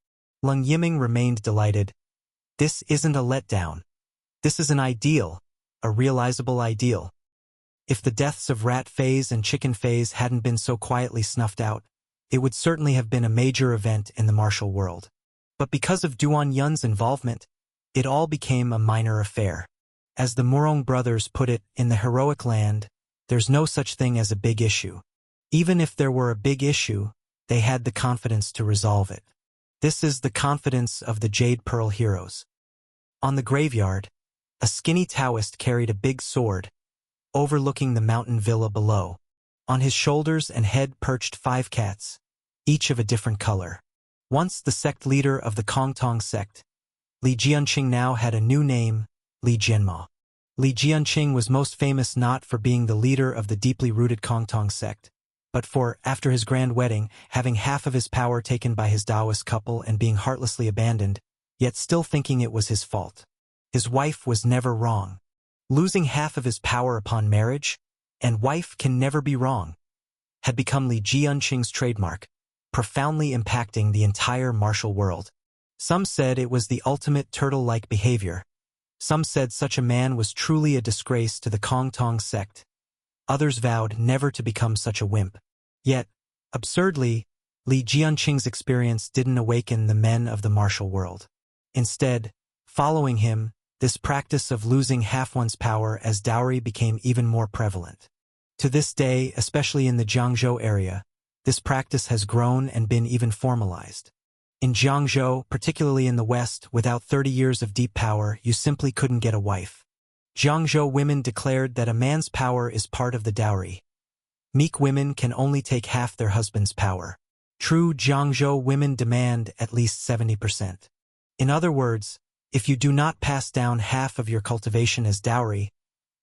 Lang Yiming remained delighted. "This isn't a letdown. This is an ideal, a realizable ideal. If the deaths of Rat Phase and Chicken Phase hadn't been so quietly snuffed out, it would certainly have been a major event in the martial world. But because of Duanyun's involvement, it all became a minor affair. As the Murong brothers put it, in the heroic land, there's no such thing as a big issue. Even if there were a big issue, they had the confidence to resolve it. This is the confidence of the Jade Pearl heroes. On the graveyard, a skinny Taoist carried a big sword, overlooking the mountain villa below. On his shoulders and head perched 5 cats, each of a different color. Once the sect leader of the Kongtong sect, Li Jianqing now had a new name, Li Jianma. Li Jianqing was most famous not for being the leader of the deeply rooted Kongtong sect, but for, after his grand wedding, having half of his power taken by his Taoist couple and being heartlessly abandoned, yet still thinking it was his fault. His wife was never wrong. Losing half of his power upon marriage, and wife can never be wrong, had become Li Jianqing's trademark, profoundly impacting the entire martial world. Some said it was the ultimate turtle-like behavior. Some said such a man was truly a disgrace to the Kongtong sect. Others vowed never to become such a wimp. Yet, absurdly, Li Jianqing's experience didn't awaken the men of the martial world. Instead, following him, this practice of losing half one's power as dowry became even more prevalent. To this day, especially in the Jiangzhou area, this practice has grown and been even formalized. In Jiangzhou, particularly in the West, without 30 years of deep power, you simply couldn't get a wife. Jiangzhou women declared that a man's power is part of the dowry. Meek women can only take half their husband's power. True Jiangzhou women demand at least 70%. In other words, if you do not pass down half of your cultivation as dowry,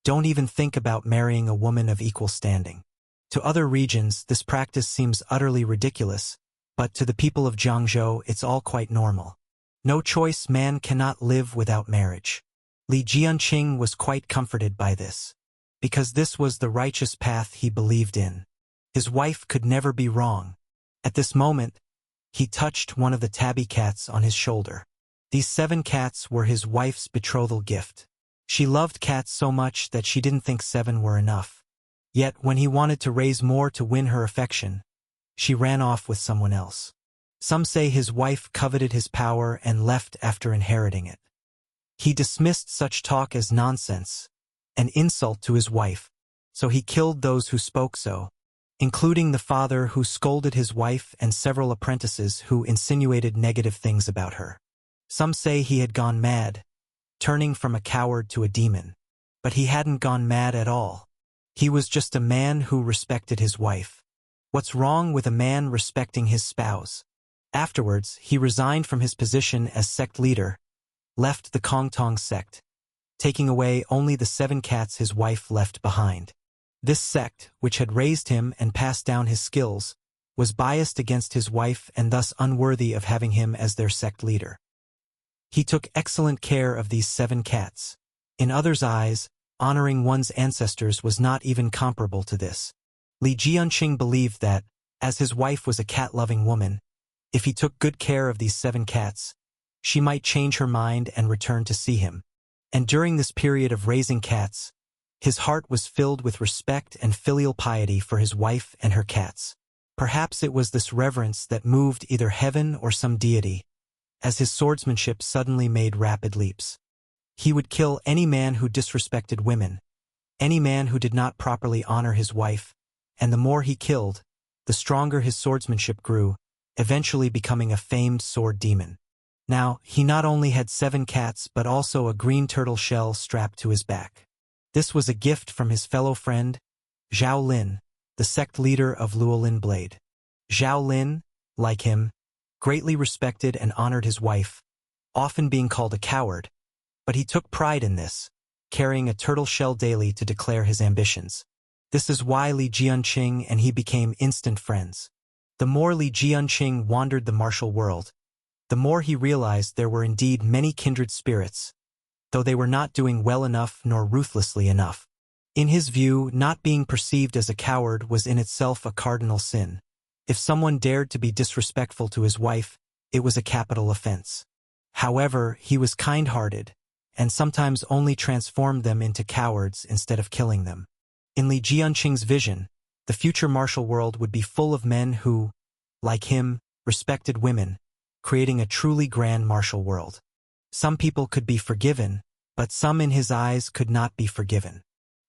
don't even think about marrying a woman of equal standing. To other regions, this practice seems utterly ridiculous, but to the people of Jiangzhou, it's all quite normal. No choice, man cannot live without marriage. Li Jianqing was quite comforted by this, because this was the righteous path he believed in. His wife could never be wrong. At this moment, he touched one of the tabby cats on his shoulder. These 7 cats were his wife's betrothal gift. She loved cats so much that she didn't think 7 were enough. Yet, when he wanted to raise more to win her affection, she ran off with someone else. Some say his wife coveted his power and left after inheriting it. He dismissed such talk as nonsense, an insult to his wife, so he killed those who spoke so, including the father who scolded his wife and several apprentices who insinuated negative things about her. Some say he had gone mad, turning from a coward to a demon. But he hadn't gone mad at all. He was just a man who respected his wife. What's wrong with a man respecting his spouse? Afterwards, he resigned from his position as sect leader, left the Kongtong sect, taking away only the 7 cats his wife left behind. This sect, which had raised him and passed down his skills, was biased against his wife and thus unworthy of having him as their sect leader. He took excellent care of these 7 cats. In others' eyes, honoring one's ancestors was not even comparable to this. Li Jianqing believed that, as his wife was a cat-loving woman, if he took good care of these 7 cats, she might change her mind and return to see him. And during this period of raising cats, his heart was filled with respect and filial piety for his wife and her cats. Perhaps it was this reverence that moved either heaven or some deity, as his swordsmanship suddenly made rapid leaps. He would kill any man who disrespected women, any man who did not properly honor his wife, and the more he killed, the stronger his swordsmanship grew, eventually becoming a famed sword demon. Now, he not only had 7 cats but also a green turtle shell strapped to his back. This was a gift from his fellow friend, Zhao Lin, the sect leader of Luolin Blade. Zhao Lin, like him, greatly respected and honored his wife, often being called a coward, but he took pride in this, carrying a turtle shell daily to declare his ambitions. This is why Li Jianqing and he became instant friends. The more Li Jianqing wandered the martial world, the more he realized there were indeed many kindred spirits, though they were not doing well enough nor ruthlessly enough. In his view, not being perceived as a coward was in itself a cardinal sin. If someone dared to be disrespectful to his wife, it was a capital offense. However, he was kind-hearted, and sometimes only transformed them into cowards instead of killing them. In Li Jianqing's vision, the future martial world would be full of men who, like him, respected women, creating a truly grand martial world. Some people could be forgiven, but some in his eyes could not be forgiven.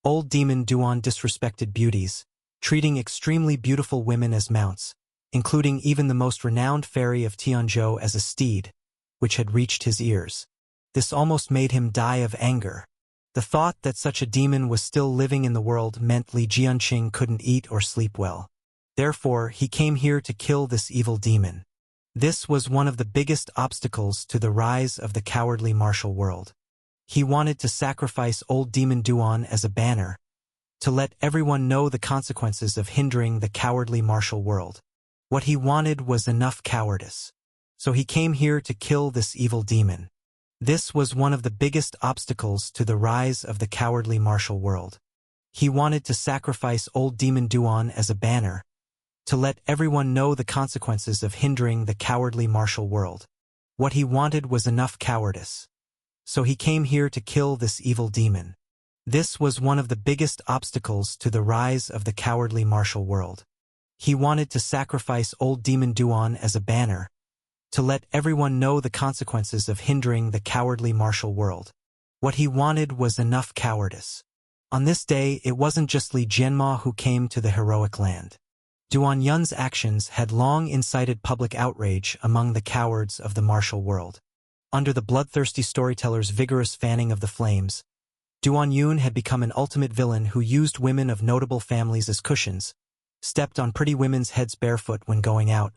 Old Demon Duan disrespected beauties, treating extremely beautiful women as mounts, including even the most renowned fairy of Tianzhou as a steed, which had reached his ears. This almost made him die of anger. The thought that such a demon was still living in the world meant Li Jianqing couldn't eat or sleep well. Therefore, he came here to kill this evil demon. This was one of the biggest obstacles to the rise of the cowardly martial world. He wanted to sacrifice Old Demon Duan as a banner, to let everyone know the consequences of hindering the cowardly martial world. What he wanted was enough cowardice. So he came here to kill this evil demon. This was one of the biggest obstacles to the rise of the cowardly martial world. He wanted to sacrifice old demon Duan as a banner, to let everyone know the consequences of hindering the cowardly martial world. What he wanted was enough cowardice. So he came here to kill this evil demon. This was one of the biggest obstacles to the rise of the cowardly martial world. He wanted to sacrifice old demon Duan as a banner, to let everyone know the consequences of hindering the cowardly martial world. What he wanted was enough cowardice. On this day, it wasn't just Li Jianma who came to the heroic land. Duan Yun's actions had long incited public outrage among the cowards of the martial world. Under the bloodthirsty storyteller's vigorous fanning of the flames, Duan Yun had become an ultimate villain who used women of notable families as cushions, stepped on pretty women's heads barefoot when going out,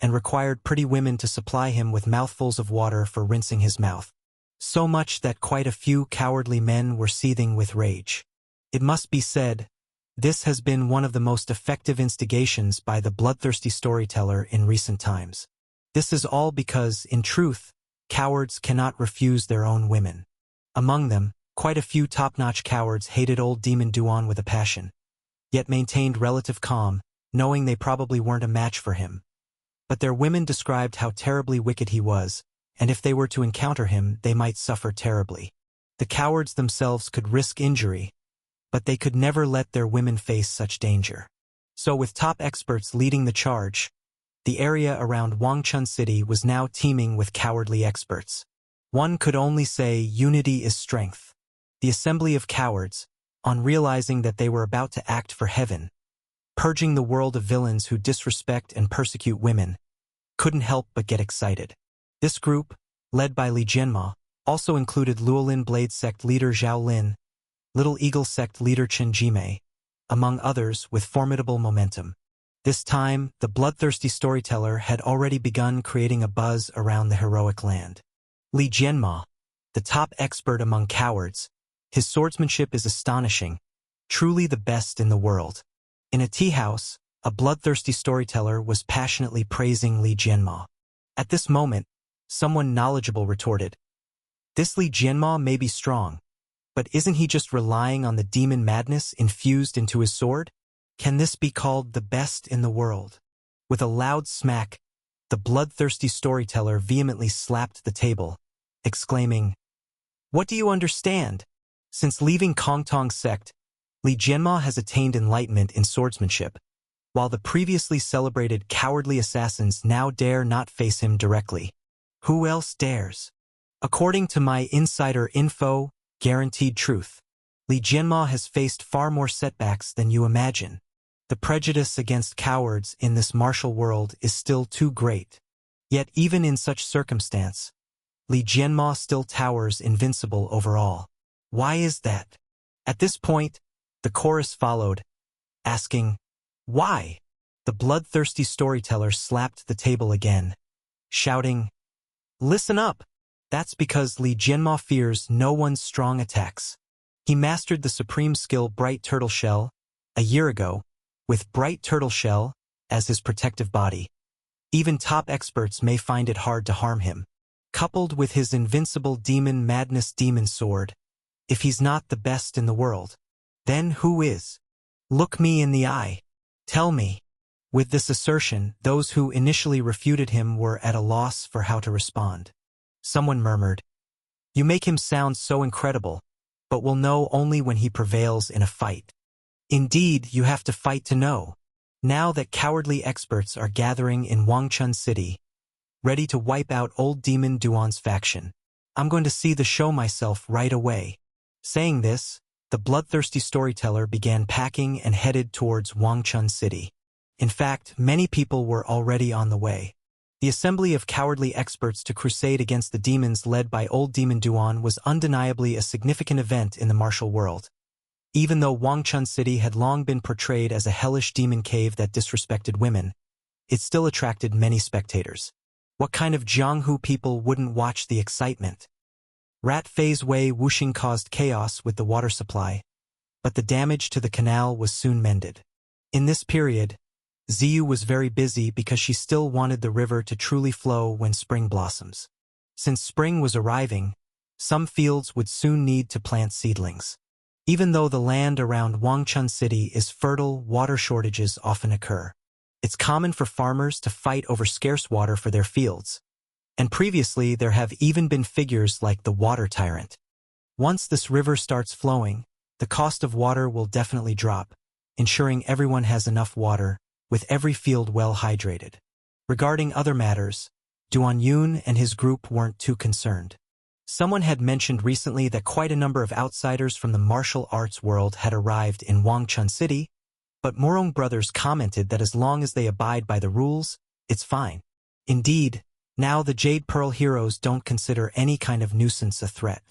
and required pretty women to supply him with mouthfuls of water for rinsing his mouth. So much that quite a few cowardly men were seething with rage. It must be said, this has been one of the most effective instigations by the bloodthirsty storyteller in recent times. This is all because, in truth, cowards cannot refuse their own women. Among them, quite a few top-notch cowards hated old demon Duan with a passion, yet maintained relative calm, knowing they probably weren't a match for him. But their women described how terribly wicked he was, and if they were to encounter him, they might suffer terribly. The cowards themselves could risk injury, but they could never let their women face such danger. So with top experts leading the charge, the area around Wangchun City was now teeming with cowardly experts. One could only say unity is strength. The assembly of cowards, on realizing that they were about to act for heaven, purging the world of villains who disrespect and persecute women, couldn't help but get excited. This group, led by Li Jianma, also included Luolin Blade Sect leader Zhao Lin, Little Eagle Sect leader Chen Jimei, among others with formidable momentum. This time, the bloodthirsty storyteller had already begun creating a buzz around the heroic land. Li Jianma, the top expert among cowards, his swordsmanship is astonishing, truly the best in the world. In a tea house, a bloodthirsty storyteller was passionately praising Li Jianma. At this moment, someone knowledgeable retorted, "This Li Jianma may be strong, but isn't he just relying on the demon madness infused into his sword? Can this be called the best in the world?" With a loud smack, the bloodthirsty storyteller vehemently slapped the table, exclaiming, "What do you understand? Since leaving Kongtong sect, Li Jianma has attained enlightenment in swordsmanship, while the previously celebrated cowardly assassins now dare not face him directly. Who else dares? According to my insider info, guaranteed truth, Li Jianma has faced far more setbacks than you imagine. The prejudice against cowards in this martial world is still too great. Yet even in such circumstance, Li Jianma still towers invincible over all. Why is that?" At this point, the chorus followed, asking, "Why?" The bloodthirsty storyteller slapped the table again, shouting, "Listen up! That's because Li Jianma fears no one's strong attacks. He mastered the supreme skill Bright Turtle Shell a year ago, with Bright Turtle Shell as his protective body. Even top experts may find it hard to harm him. Coupled with his invincible demon madness demon sword, if he's not the best in the world, then who is? Look me in the eye. Tell me." With this assertion, those who initially refuted him were at a loss for how to respond. Someone murmured, "You make him sound so incredible, but we'll know only when he prevails in a fight." Indeed, you have to fight to know. Now that cowardly experts are gathering in Wangchun City, ready to wipe out old demon Duan's faction, I'm going to see the show myself right away. Saying this, the bloodthirsty storyteller began packing and headed towards Wangchun City. In fact, many people were already on the way. The assembly of cowardly experts to crusade against the demons led by old demon Duan was undeniably a significant event in the martial world. Even though Wangchun City had long been portrayed as a hellish demon cave that disrespected women, it still attracted many spectators. What kind of Jianghu people wouldn't watch the excitement? Rat Fei's Wei Wuxing caused chaos with the water supply, but the damage to the canal was soon mended. In this period, Ziyu was very busy because she still wanted the river to truly flow when spring blossoms. Since spring was arriving, some fields would soon need to plant seedlings. Even though the land around Wangchun City is fertile, water shortages often occur. It's common for farmers to fight over scarce water for their fields. And previously there have even been figures like the water tyrant. Once this river starts flowing, the cost of water will definitely drop, ensuring everyone has enough water, with every field well hydrated. Regarding other matters, Duan Yun and his group weren't too concerned. Someone had mentioned recently that quite a number of outsiders from the martial arts world had arrived in Wangchun City, but Morong brothers commented that as long as they abide by the rules, it's fine. Indeed, now the Jade Pearl heroes don't consider any kind of nuisance a threat.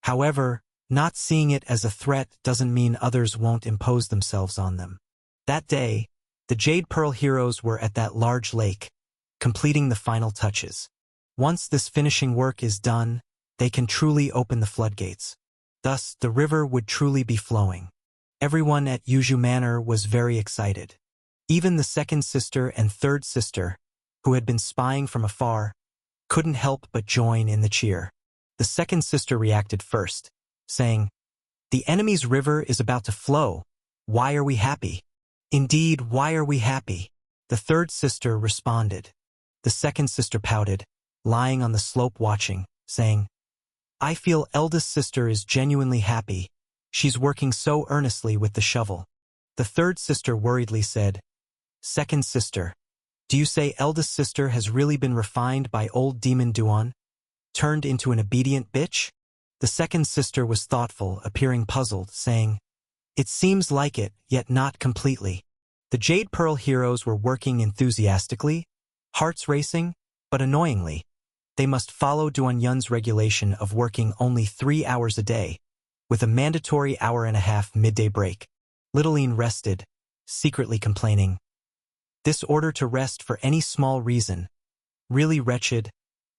However, not seeing it as a threat doesn't mean others won't impose themselves on them. That day, the Jade Pearl heroes were at that large lake, completing the final touches. Once this finishing work is done, they can truly open the floodgates. Thus, the river would truly be flowing. Everyone at Yuzhu Manor was very excited. Even the second sister and third sister, who had been spying from afar, couldn't help but join in the cheer. The second sister reacted first, saying, "The enemy's river is about to flow. Why are we happy?" "Indeed, why are we happy?" The third sister responded. The second sister pouted, lying on the slope watching, saying, "I feel eldest sister is genuinely happy. She's working so earnestly with the shovel." The third sister worriedly said, "Second sister, do you say eldest sister has really been refined by old demon Duan? Turned into an obedient bitch?" The second sister was thoughtful, appearing puzzled, saying, "It seems like it, yet not completely." The Jade Pearl heroes were working enthusiastically, hearts racing, but annoyingly. They must follow Duan Yun's regulation of working only 3 hours a day, with a mandatory hour-and-a-half midday break. Littleine rested, secretly complaining. This order to rest for any small reason, really wretched,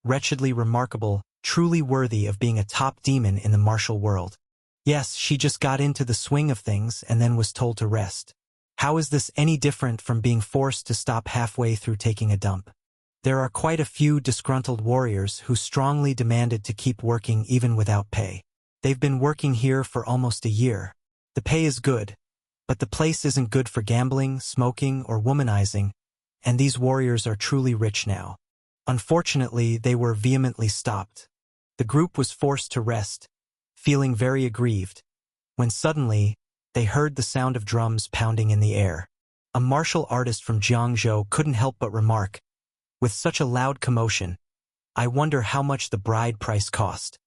wretchedly remarkable, truly worthy of being a top demon in the martial world. Yes, she just got into the swing of things and then was told to rest. How is this any different from being forced to stop halfway through taking a dump? There are quite a few disgruntled warriors who strongly demanded to keep working even without pay. They've been working here for almost a year. The pay is good, but the place isn't good for gambling, smoking, or womanizing, and these warriors are truly rich now. Unfortunately, they were vehemently stopped. The group was forced to rest, feeling very aggrieved, when suddenly, they heard the sound of drums pounding in the air. A martial artist from Jiangzhou couldn't help but remark, "With such a loud commotion, I wonder how much the bride price cost."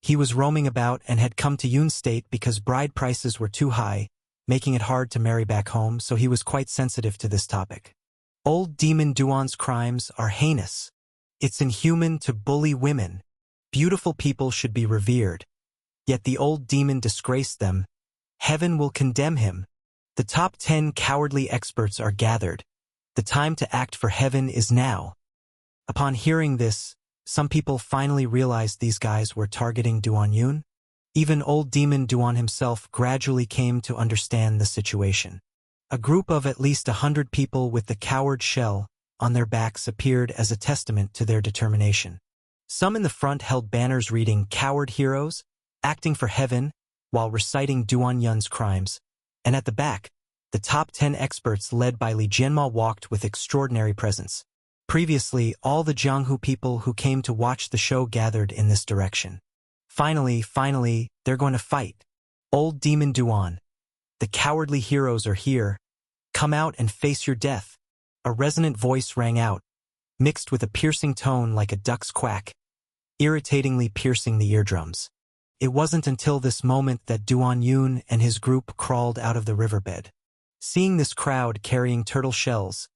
He was roaming about and had come to Yun State because bride prices were too high, making it hard to marry back home, so he was quite sensitive to this topic. Old demon Duan's crimes are heinous. It's inhuman to bully women. Beautiful people should be revered. Yet the old demon disgraced them. Heaven will condemn him. The top 10 cowardly experts are gathered. The time to act for heaven is now. Upon hearing this, some people finally realized these guys were targeting Duan Yun. Even old demon Duan himself gradually came to understand the situation. A group of at least 100 people with the coward shell on their backs appeared as a testament to their determination. Some in the front held banners reading "Coward Heroes, Acting for Heaven," while reciting Duan Yun's crimes, and at the back, the top 10 experts led by Li Jianma walked with extraordinary presence. Previously, all the Jianghu people who came to watch the show gathered in this direction. Finally, they're going to fight. Old demon Duan. The cowardly heroes are here. Come out and face your death. A resonant voice rang out, mixed with a piercing tone like a duck's quack, irritatingly piercing the eardrums. It wasn't until this moment that Duan Yun and his group crawled out of the riverbed. Seeing this crowd carrying turtle shells,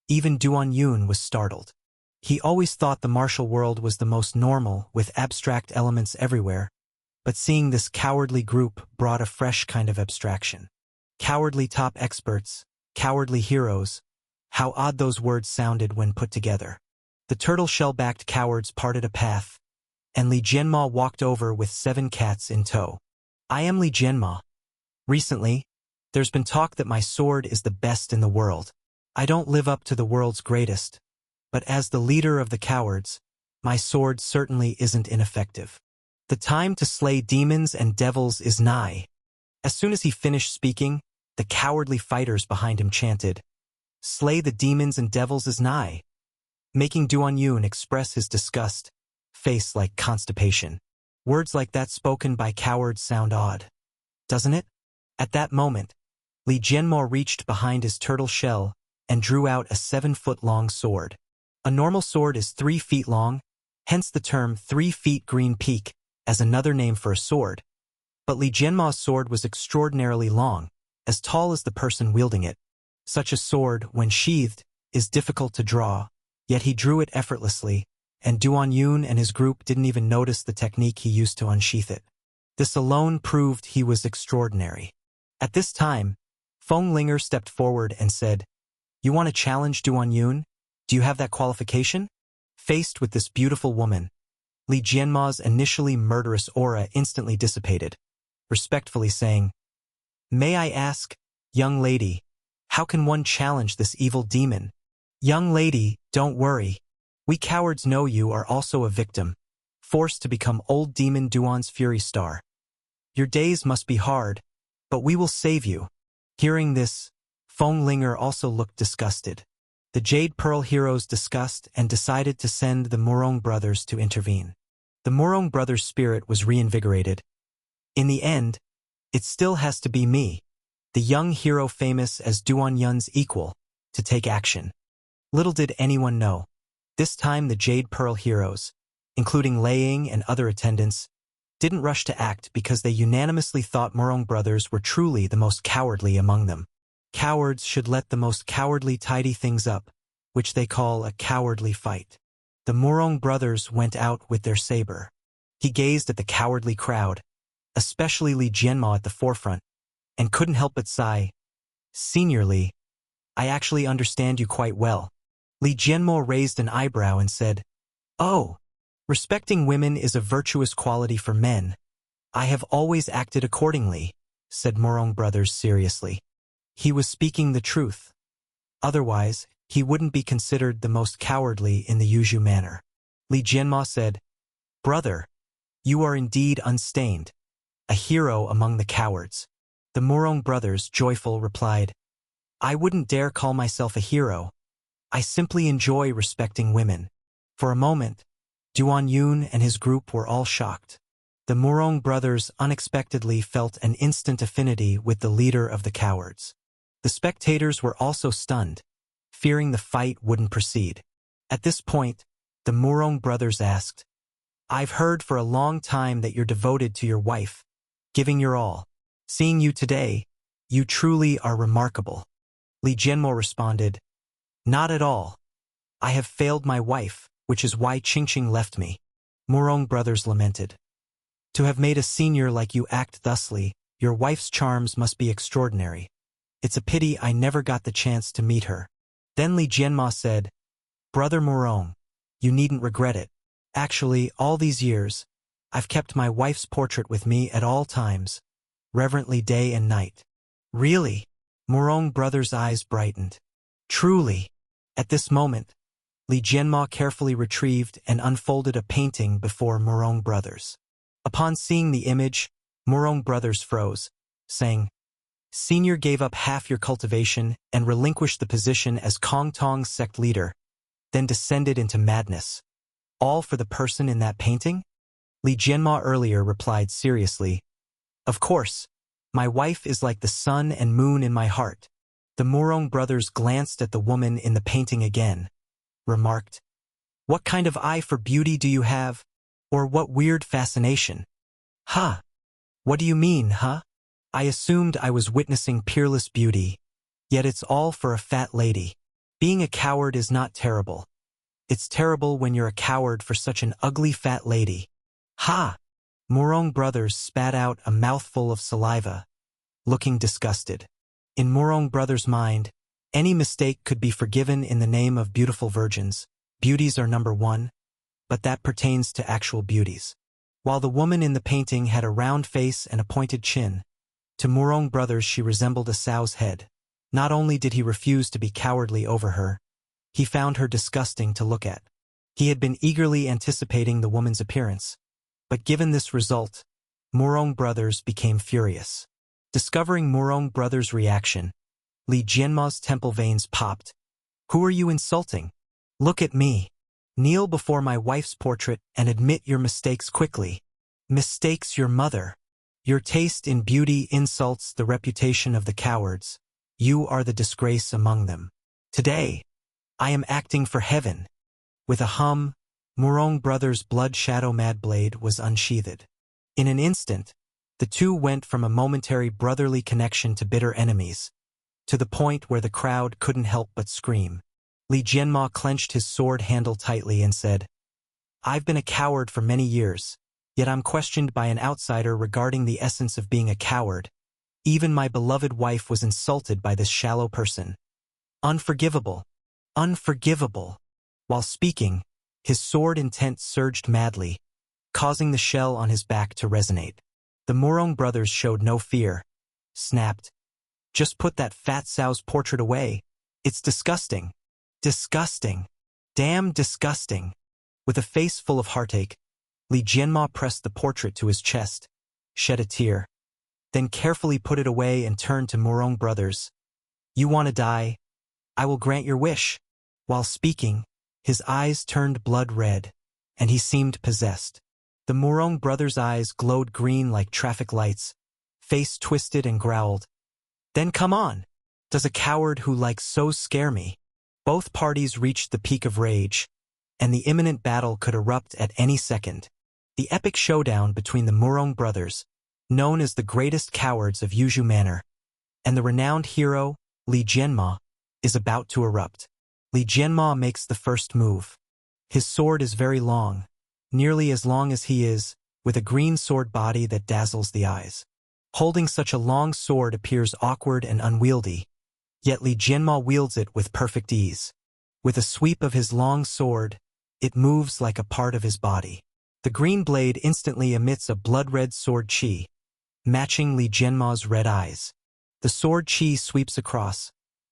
even Duan Yun was startled. He always thought the martial world was the most normal, with abstract elements everywhere, but seeing this cowardly group brought a fresh kind of abstraction. Cowardly top experts, cowardly heroes. How odd those words sounded when put together. The turtle shell-backed cowards parted a path, and Li Jianma walked over with 7 cats in tow. "I am Li Jianma. Recently, there's been talk that my sword is the best in the world. I don't live up to the world's greatest, but as the leader of the cowards, my sword certainly isn't ineffective. The time to slay demons and devils is nigh. As soon as he finished speaking, the cowardly fighters behind him chanted, "Slay the demons and devils is nigh," making Duan Yun express his disgust, face like constipation. Words like that spoken by cowards sound odd, doesn't it? At that moment, Li Jianmo reached behind his turtle shell and drew out a 7-foot-long sword. A normal sword is 3 feet long, hence the term 3 feet green peak as another name for a sword. But Li Jianmo's sword was extraordinarily long, as tall as the person wielding it. Such a sword, when sheathed, is difficult to draw, yet he drew it effortlessly, and Duan Yun and his group didn't even notice the technique he used to unsheath it. This alone proved he was extraordinary. At this time, Feng Linger stepped forward and said, "You want to challenge Duan Yun? Do you have that qualification?" Faced with this beautiful woman, Li Jianmo's initially murderous aura instantly dissipated, respectfully saying, "May I ask, young lady, how can one challenge this evil demon?" "Young lady, don't worry. We cowards know you are also a victim, forced to become old demon Duan's fury star. Your days must be hard, but we will save you." Hearing this, Feng Linger also looked disgusted. The Jade Pearl heroes discussed and decided to send the Murong brothers to intervene. The Murong brothers' spirit was reinvigorated. In the end, it still has to be me, the young hero famous as Duan Yun's equal, to take action. Little did anyone know, this time the Jade Pearl heroes, including Lei Ying and other attendants, didn't rush to act because they unanimously thought Murong brothers were truly the most cowardly among them. Cowards should let the most cowardly tidy things up, which they call a cowardly fight. The Murong brothers went out with their saber. He gazed at the cowardly crowd, especially Li Jianmo at the forefront, and couldn't help but sigh. "Senior Li, I actually understand you quite well." Li Jianmo raised an eyebrow and said, "Oh, respecting women is a virtuous quality for men. I have always acted accordingly," said Murong brothers seriously. He was speaking the truth. Otherwise, he wouldn't be considered the most cowardly in the Yuzhu manner. Li Jianmo said, "Brother, you are indeed unstained, a hero among the cowards." The Murong brothers, joyful, replied, "I wouldn't dare call myself a hero. I simply enjoy respecting women." For a moment, Duan Yun and his group were all shocked. The Murong brothers unexpectedly felt an instant affinity with the leader of the cowards. The spectators were also stunned, fearing the fight wouldn't proceed. At this point, the Murong brothers asked, "I've heard for a long time that you're devoted to your wife, giving your all. Seeing you today, you truly are remarkable." Li Jianmo responded, "Not at all. I have failed my wife, which is why Qingqing left me." Murong brothers lamented. "To have made a senior like you act thusly, your wife's charms must be extraordinary. It's a pity I never got the chance to meet her." Then Li Jianmo said, "Brother Murong, you needn't regret it. Actually, all these years, I've kept my wife's portrait with me at all times, reverently day and night." "Really?" Murong brothers' eyes brightened. "Truly." At this moment, Li Jianmo carefully retrieved and unfolded a painting before Murong brothers. Upon seeing the image, Murong brothers froze, saying, "Senior gave up half your cultivation and relinquished the position as Kong Tong's sect leader, then descended into madness. All for the person in that painting?" Li Jianmo earlier replied seriously, "Of course, my wife is like the sun and moon in my heart." The Murong brothers glanced at the woman in the painting again, remarked, "What kind of eye for beauty do you have? Or what weird fascination?" "Huh? What do you mean, huh? I assumed I was witnessing peerless beauty, yet it's all for a fat lady. Being a coward is not terrible. It's terrible when you're a coward for such an ugly fat lady." "Ha!" Murong brothers spat out a mouthful of saliva, looking disgusted. In Murong brothers' mind, any mistake could be forgiven in the name of beautiful virgins. Beauties are number one, but that pertains to actual beauties. While the woman in the painting had a round face and a pointed chin, to Murong brothers she resembled a sow's head. Not only did he refuse to be cowardly over her, he found her disgusting to look at. He had been eagerly anticipating the woman's appearance, but given this result, Murong brothers became furious. Discovering Murong brothers' reaction, Li Jianma's temple veins popped. "Who are you insulting? Look at me. Kneel before my wife's portrait and admit your mistakes quickly." "Mistakes your mother. Your taste in beauty insults the reputation of the cowards. You are the disgrace among them. Today, I am acting for heaven." With a hum, Murong brothers' blood shadow mad blade was unsheathed. In an instant, the two went from a momentary brotherly connection to bitter enemies, to the point where the crowd couldn't help but scream. Li Jianma clenched his sword handle tightly and said, "I've been a coward for many years, yet I'm questioned by an outsider regarding the essence of being a coward. Even my beloved wife was insulted by this shallow person. Unforgivable. Unforgivable." While speaking, his sword intent surged madly, causing the shell on his back to resonate. The Murong brothers showed no fear. Snapped, "Just put that fat sow's portrait away. It's disgusting. Disgusting. Damn disgusting." With a face full of heartache, Li Jianma pressed the portrait to his chest, shed a tear, then carefully put it away and turned to Murong brothers. "You want to die? I will grant your wish." While speaking, his eyes turned blood red, and he seemed possessed. The Murong brothers' eyes glowed green like traffic lights, face twisted and growled, "Then come on! Does a coward who likes so scare me?" Both parties reached the peak of rage, and the imminent battle could erupt at any second. The epic showdown between the Murong brothers, known as the greatest cowards of Yuzhu Manor, and the renowned hero, Li Jianma, is about to erupt. Li Jianma makes the first move. His sword is very long, nearly as long as he is, with a green sword body that dazzles the eyes. Holding such a long sword appears awkward and unwieldy, yet Li Jianma wields it with perfect ease. With a sweep of his long sword, it moves like a part of his body. The green blade instantly emits a blood-red sword chi, matching Li Jianma's red eyes. The sword chi sweeps across,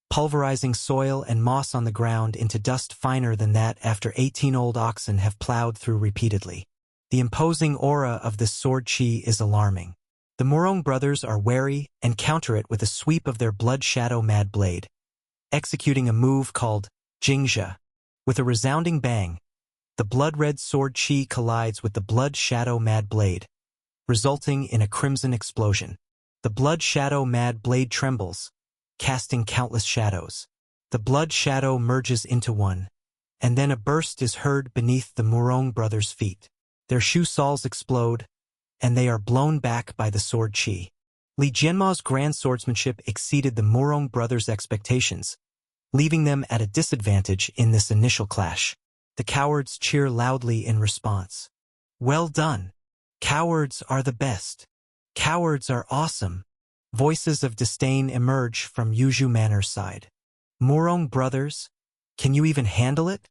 pulverizing soil and moss on the ground into dust finer than that after 18 old oxen have plowed through repeatedly. The imposing aura of this sword chi is alarming. The Murong brothers are wary and counter it with a sweep of their blood shadow mad blade, executing a move called Jingzhe. With a resounding bang, the blood-red sword chi collides with the blood shadow mad blade, resulting in a crimson explosion. The blood shadow mad blade trembles, casting countless shadows. The blood shadow merges into one, and then a burst is heard beneath the Murong brothers' feet. Their shoe soles explode, and they are blown back by the sword chi. Li Jianma's grand swordsmanship exceeded the Murong brothers' expectations, leaving them at a disadvantage in this initial clash. The cowards cheer loudly in response. "Well done. Cowards are the best. Cowards are awesome." Voices of disdain emerge from Yuzhu Manor's side. "Murong brothers, can you even handle it?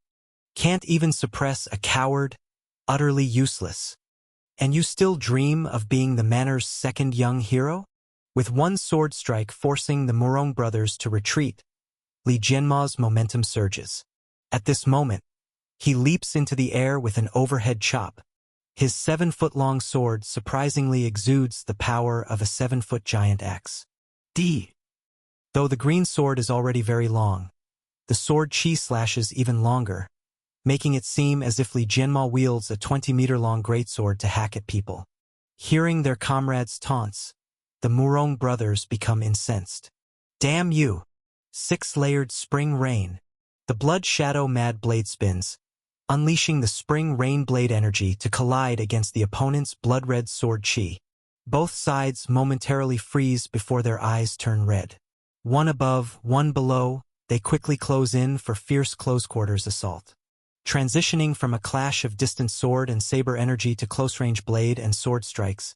Can't even suppress a coward? Utterly useless. And you still dream of being the manor's second young hero?" With one sword strike forcing the Murong brothers to retreat, Li Jianma's momentum surges. At this moment, he leaps into the air with an overhead chop. His 7-foot-long sword surprisingly exudes the power of a 7-foot giant axe. Though the green sword is already very long, the sword chi slashes even longer, making it seem as if Li Jianma wields a 20-meter-long greatsword to hack at people. Hearing their comrades' taunts, the Murong brothers become incensed. "Damn you! 6-layered spring rain." The blood shadow mad blade spins, unleashing the spring rain blade energy to collide against the opponent's blood-red sword chi. Both sides momentarily freeze before their eyes turn red. One above, one below, they quickly close in for fierce close-quarters assault. Transitioning from a clash of distant sword and saber energy to close-range blade and sword strikes,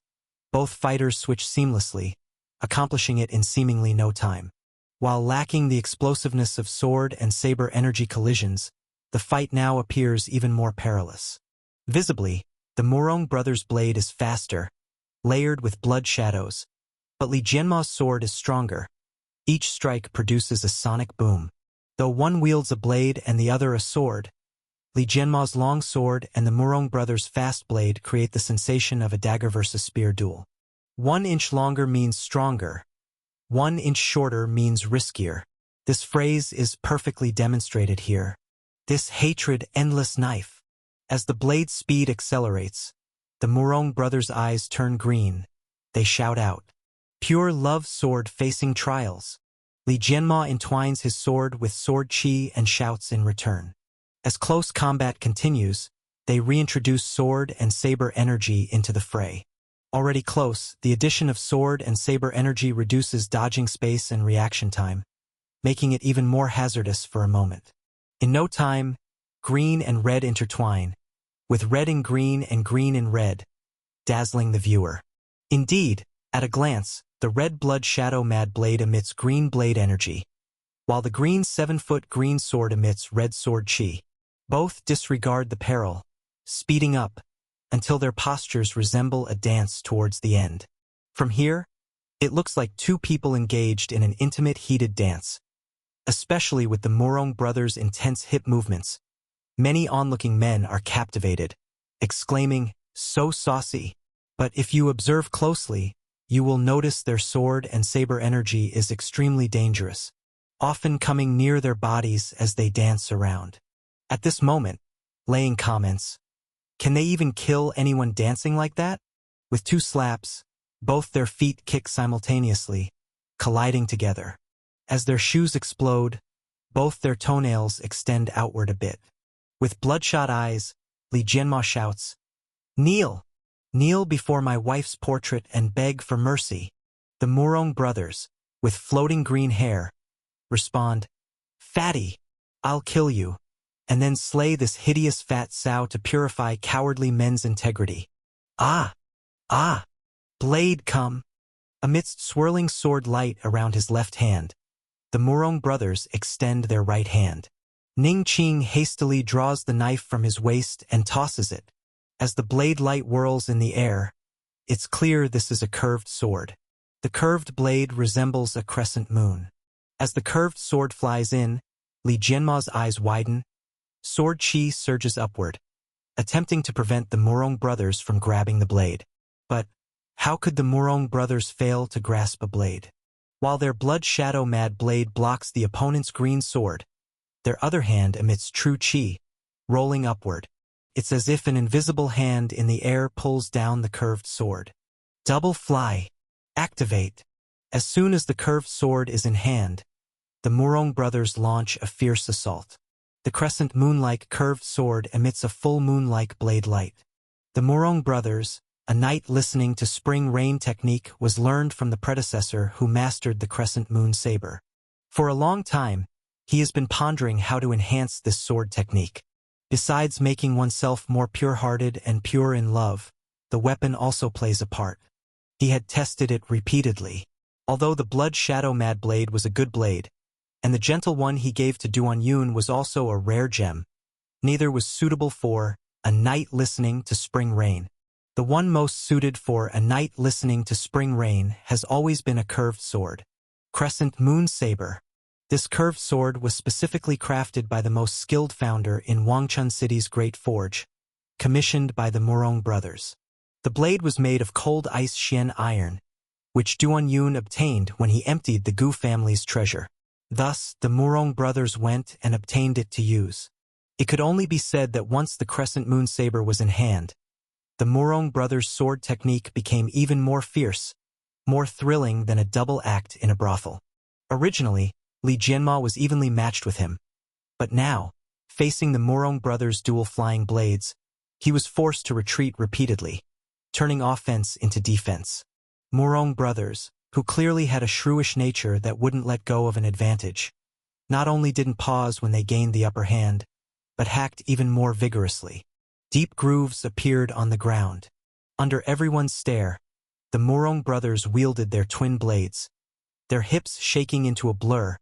both fighters switch seamlessly, accomplishing it in seemingly no time. While lacking the explosiveness of sword and saber energy collisions, the fight now appears even more perilous. Visibly, the Murong brothers' blade is faster, layered with blood shadows, but Li Jianma's sword is stronger, Each strike produces a sonic boom. Though one wields a blade and the other a sword, Li Jianma's long sword and the Murong brothers' fast blade create the sensation of a dagger versus spear duel. 1 inch longer means stronger. 1 inch shorter means riskier. This phrase is perfectly demonstrated here. This hatred endless knife. As the blade's speed accelerates, the Murong brothers' eyes turn green. They shout out, "Pure love sword facing trials." Li Jianma entwines his sword with sword chi and shouts in return. As close combat continues, they reintroduce sword and saber energy into the fray. Already close, the addition of sword and saber energy reduces dodging space and reaction time, making it even more hazardous for a moment. In no time, green and red intertwine, with red in green and green in red, dazzling the viewer. Indeed, at a glance, the red blood shadow mad blade emits green blade energy, while the green 7-foot green sword emits red sword chi. Both disregard the peril, speeding up, until their postures resemble a dance towards the end. From here, it looks like two people engaged in an intimate heated dance. Especially with the Murong brothers' intense hip movements, many onlooking men are captivated, exclaiming, "So saucy." But if you observe closely, you will notice their sword and saber energy is extremely dangerous, often coming near their bodies as they dance around. At this moment, laying comments, "Can they even kill anyone dancing like that?" With 2 slaps, both their feet kick simultaneously, colliding together. As their shoes explode, both their toenails extend outward a bit. With bloodshot eyes, Li Jianma shouts, "Kneel! Kneel before my wife's portrait and beg for mercy." The Murong brothers, with floating green hair, respond, "Fatty, I'll kill you," and then slay this hideous fat sow to purify cowardly men's integrity. Ah! Ah! Blade come! Amidst swirling sword light around his left hand, the Murong brothers extend their right hand. Ning Qing hastily draws the knife from his waist and tosses it. As the blade light whirls in the air, it's clear this is a curved sword. The curved blade resembles a crescent moon. As the curved sword flies in, Li Jianma's eyes widen. Sword chi surges upward, attempting to prevent the Murong brothers from grabbing the blade. But how could the Murong brothers fail to grasp a blade? While their blood shadow mad blade blocks the opponent's green sword, their other hand emits true chi, rolling upward. It's as if an invisible hand in the air pulls down the curved sword. Double fly. Activate. As soon as the curved sword is in hand, the Murong brothers launch a fierce assault. The crescent moon-like curved sword emits a full moon-like blade light. The Murong brothers, a knight listening to spring rain technique, was learned from the predecessor who mastered the crescent moon saber. For a long time, he has been pondering how to enhance this sword technique. Besides making oneself more pure-hearted and pure in love, the weapon also plays a part. He had tested it repeatedly. Although the blood shadow mad blade was a good blade, and the gentle one he gave to Duan Yun was also a rare gem, neither was suitable for a knight listening to spring rain. The one most suited for a knight listening to spring rain has always been a curved sword. Crescent Moon Saber. This curved sword was specifically crafted by the most skilled founder in Wangchun City's Great Forge, commissioned by the Murong brothers. The blade was made of cold ice Xian iron, which Duan Yun obtained when he emptied the Gu family's treasure. Thus, the Murong brothers went and obtained it to use. It could only be said that once the Crescent Moon Saber was in hand, the Murong brothers' sword technique became even more fierce, more thrilling than a double act in a brothel. Originally, Li Jianma was evenly matched with him, but now, facing the Murong brothers' dual flying blades, he was forced to retreat repeatedly, turning offense into defense. Murong brothers, who clearly had a shrewish nature that wouldn't let go of an advantage, not only didn't pause when they gained the upper hand, but hacked even more vigorously. Deep grooves appeared on the ground. Under everyone's stare, the Murong brothers wielded their twin blades, their hips shaking into a blur,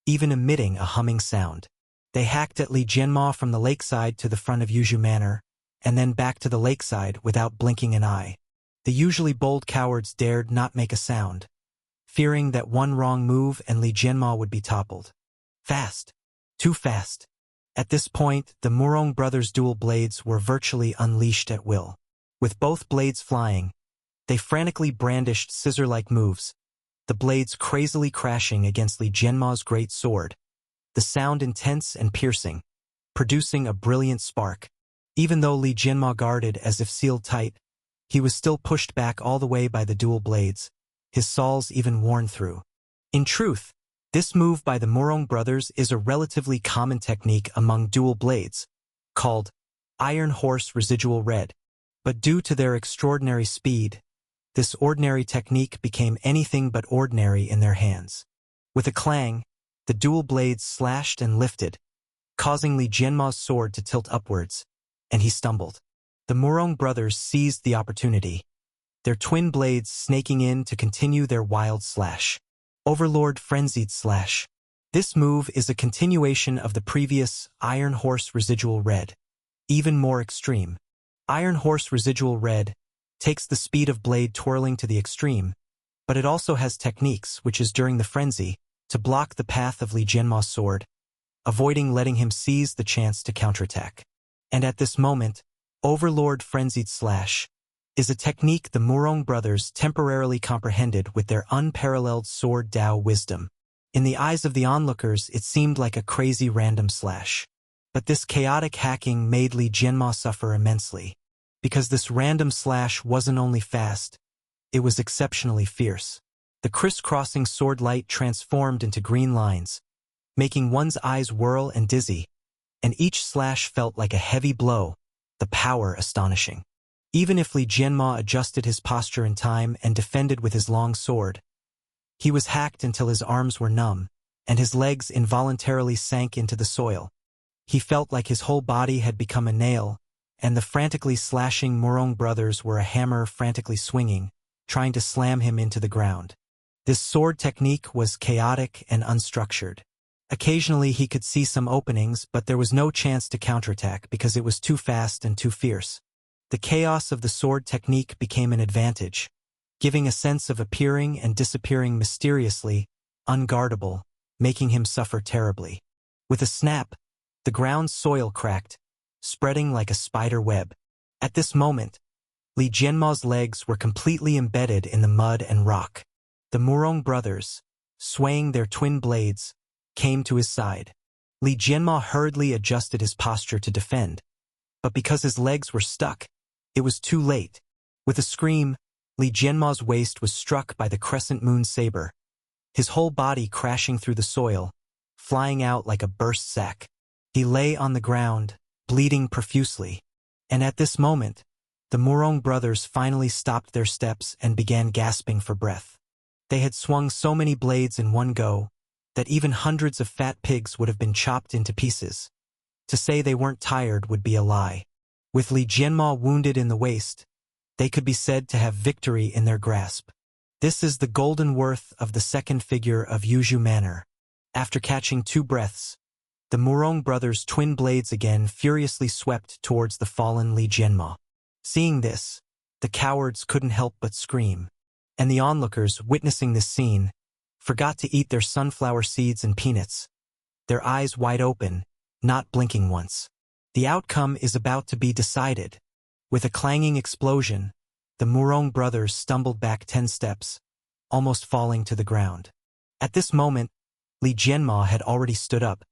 even emitting a humming sound. They hacked at Li Jianma from the lakeside to the front of Yuzhu Manor, and then back to the lakeside without blinking an eye. The usually bold cowards dared not make a sound, fearing that one wrong move and Li Jianma would be toppled. Fast. Too fast. At this point, the Murong brothers' dual blades were virtually unleashed at will. With both blades flying, they frantically brandished scissor-like moves, the blades crazily crashing against Li Jianma's great sword, the sound intense and piercing, producing a brilliant spark. Even though Li Jianma guarded as if sealed tight, he was still pushed back all the way by the dual blades, his sawls even worn through. In truth, this move by the Murong brothers is a relatively common technique among dual blades, called Iron Horse Residual Red. But due to their extraordinary speed, this ordinary technique became anything but ordinary in their hands. With a clang, the dual blades slashed and lifted, causing Li Jianma's sword to tilt upwards, and he stumbled. The Murong brothers seized the opportunity, their twin blades snaking in to continue their wild slash. Overlord Frenzied Slash. This move is a continuation of the previous Iron Horse Residual Red, even more extreme. Iron Horse Residual Red takes the speed of blade twirling to the extreme, but it also has techniques, which is during the frenzy, to block the path of Li Jianma's sword, avoiding letting him seize the chance to counterattack. And at this moment, Overlord Frenzied Slash is a technique the Murong brothers temporarily comprehended with their unparalleled sword Dao wisdom. In the eyes of the onlookers, it seemed like a crazy random slash. But this chaotic hacking made Li Jianma suffer immensely, because this random slash wasn't only fast, it was exceptionally fierce. The crisscrossing sword light transformed into green lines, making one's eyes whirl and dizzy, and each slash felt like a heavy blow, the power astonishing. Even if Li Jianma adjusted his posture in time and defended with his long sword, he was hacked until his arms were numb, and his legs involuntarily sank into the soil. He felt like his whole body had become a nail, and the frantically slashing Murong brothers were a hammer frantically swinging, trying to slam him into the ground. This sword technique was chaotic and unstructured. Occasionally he could see some openings, but there was no chance to counterattack because it was too fast and too fierce. The chaos of the sword technique became an advantage, giving a sense of appearing and disappearing mysteriously, unguardable, making him suffer terribly. With a snap, the ground's soil cracked, spreading like a spider web. At this moment, Li Jianma's legs were completely embedded in the mud and rock. The Murong brothers, swaying their twin blades, came to his side. Li Jianma hurriedly adjusted his posture to defend, but because his legs were stuck, it was too late. With a scream, Li Jianma's waist was struck by the crescent moon saber, his whole body crashing through the soil, flying out like a burst sack. He lay on the ground, bleeding profusely. And at this moment, the Murong brothers finally stopped their steps and began gasping for breath. They had swung so many blades in one go that even hundreds of fat pigs would have been chopped into pieces. To say they weren't tired would be a lie. With Li Jianma wounded in the waist, they could be said to have victory in their grasp. This is the golden worth of the second figure of Yuzhu Manor. After catching 2 breaths, the Murong brothers' twin blades again furiously swept towards the fallen Li Jianma. Seeing this, the cowards couldn't help but scream, and the onlookers, witnessing this scene, forgot to eat their sunflower seeds and peanuts, their eyes wide open, not blinking once. The outcome is about to be decided. With a clanging explosion, the Murong brothers stumbled back 10 steps, almost falling to the ground. At this moment, Li Jianma had already stood up,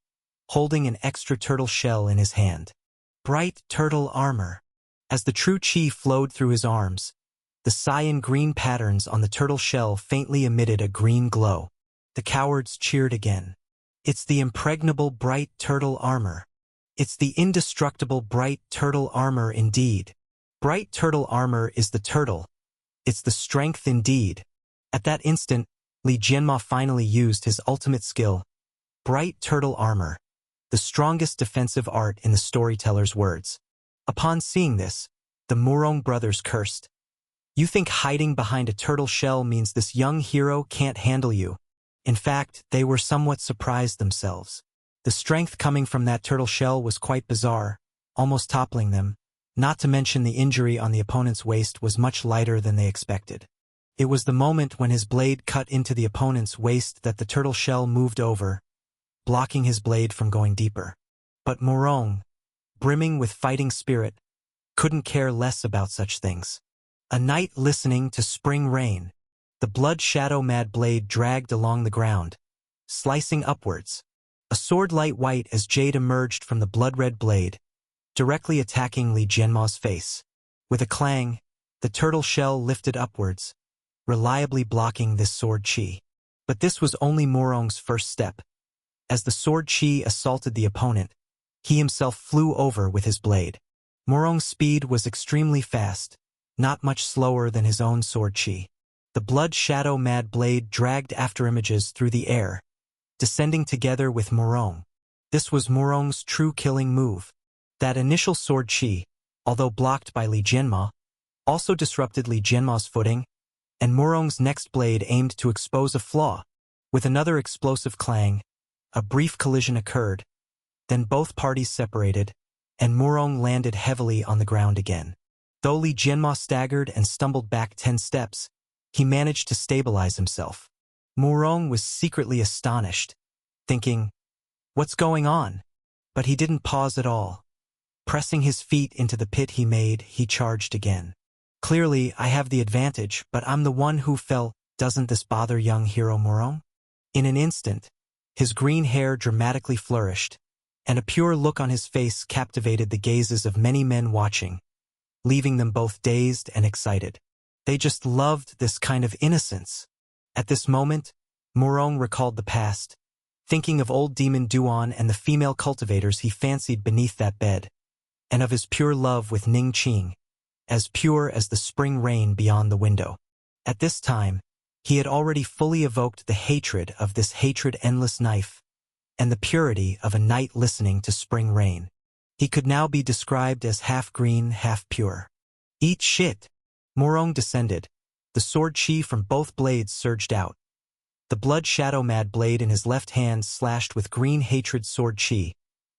holding an extra turtle shell in his hand. Bright turtle armor. As the true chi flowed through his arms, the cyan green patterns on the turtle shell faintly emitted a green glow. The cowards cheered again. It's the impregnable bright turtle armor. It's the indestructible bright turtle armor indeed. Bright turtle armor is the turtle. It's the strength indeed. At that instant, Li Jianma finally used his ultimate skill. Bright turtle armor. The strongest defensive art in the storyteller's words. Upon seeing this, the Murong brothers cursed. You think hiding behind a turtle shell means this young hero can't handle you? In fact, they were somewhat surprised themselves. The strength coming from that turtle shell was quite bizarre, almost toppling them, not to mention the injury on the opponent's waist was much lighter than they expected. It was the moment when his blade cut into the opponent's waist that the turtle shell moved over, blocking his blade from going deeper. But Morong, brimming with fighting spirit, couldn't care less about such things. A night listening to spring rain, the blood shadow mad blade dragged along the ground, slicing upwards, a sword light white as jade emerged from the blood-red blade, directly attacking Li Jianma's face. With a clang, the turtle shell lifted upwards, reliably blocking this sword chi. But this was only Morong's first step. As the sword chi assaulted the opponent, he himself flew over with his blade. Morong's speed was extremely fast, not much slower than his own sword chi. The blood shadow mad blade dragged after images through the air, descending together with Morong. This was Morong's true killing move. That initial sword chi, although blocked by Li Jianma, also disrupted Li Jianma's footing, and Morong's next blade aimed to expose a flaw. With another explosive clang, a brief collision occurred, then both parties separated, and Morong landed heavily on the ground again. Though Li Jianma staggered and stumbled back 10 steps, he managed to stabilize himself. Morong was secretly astonished, thinking, "What's going on?" But he didn't pause at all. Pressing his feet into the pit he made, he charged again. "Clearly, I have the advantage, but I'm the one who fell. Doesn't this bother young hero Morong?" In an instant, his green hair dramatically flourished, and a pure look on his face captivated the gazes of many men watching, leaving them both dazed and excited. They just loved this kind of innocence. At this moment, Morong recalled the past, thinking of old demon Duan and the female cultivators he fancied beneath that bed, and of his pure love with Ning Qing, as pure as the spring rain beyond the window. At this time, he had already fully evoked the hatred of this hatred endless knife, and the purity of a night listening to spring rain. He could now be described as half green, half pure. "Eat shit!" Morong descended. The sword chi from both blades surged out. The blood shadow mad blade in his left hand slashed with green hatred sword chi,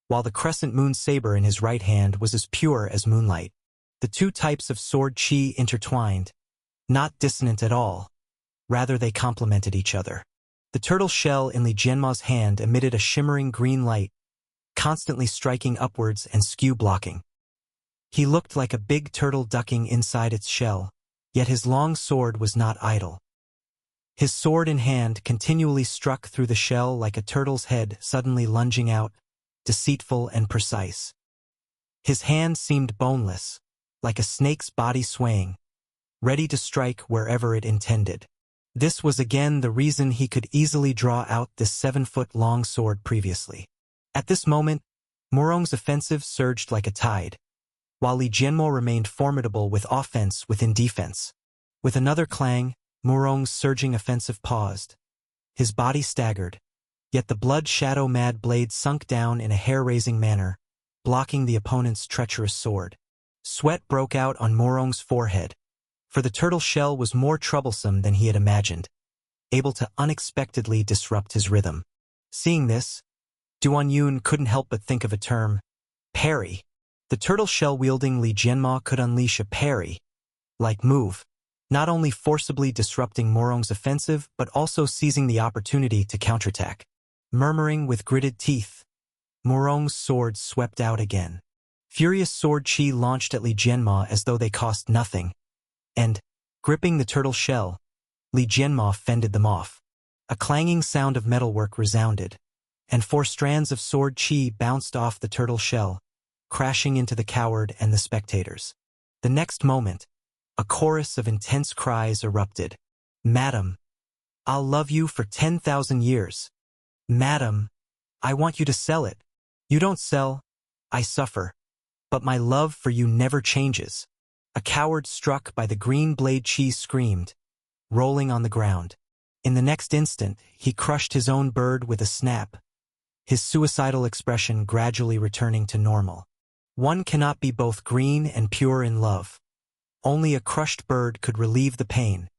while the crescent moon saber in his right hand was as pure as moonlight. The two types of sword chi intertwined, not dissonant at all. Rather, they complemented each other. The turtle shell in Li Jianma's hand emitted a shimmering green light, constantly striking upwards and skew blocking. He looked like a big turtle ducking inside its shell, yet his long sword was not idle. His sword in hand continually struck through the shell like a turtle's head suddenly lunging out, deceitful and precise. His hand seemed boneless, like a snake's body swaying, ready to strike wherever it intended. This was again the reason he could easily draw out this 7-foot-long sword previously. At this moment, Morong's offensive surged like a tide, while Li Jianmo remained formidable with offense within defense. With another clang, Morong's surging offensive paused. His body staggered, yet the blood shadow mad blade sunk down in a hair-raising manner, blocking the opponent's treacherous sword. Sweat broke out on Morong's forehead, for the turtle shell was more troublesome than he had imagined, able to unexpectedly disrupt his rhythm. Seeing this, Duan Yun couldn't help but think of a term, parry. The turtle shell-wielding Li Jianma could unleash a parry-like move, not only forcibly disrupting Morong's offensive but also seizing the opportunity to counterattack. Murmuring with gritted teeth, Morong's sword swept out again. Furious sword chi launched at Li Jianma as though they cost nothing, and, gripping the turtle shell, Li Jianma fended them off. A clanging sound of metalwork resounded, and 4 strands of sword chi bounced off the turtle shell, crashing into the coward and the spectators. The next moment, a chorus of intense cries erupted. "Madam, I'll love you for 10,000 years. Madam, I want you to sell it. You don't sell, I suffer. But my love for you never changes." A coward struck by the green blade chi screamed, rolling on the ground. In the next instant, he crushed his own bird with a snap, his suicidal expression gradually returning to normal. One cannot be both green and pure in love. Only a crushed bird could relieve the pain,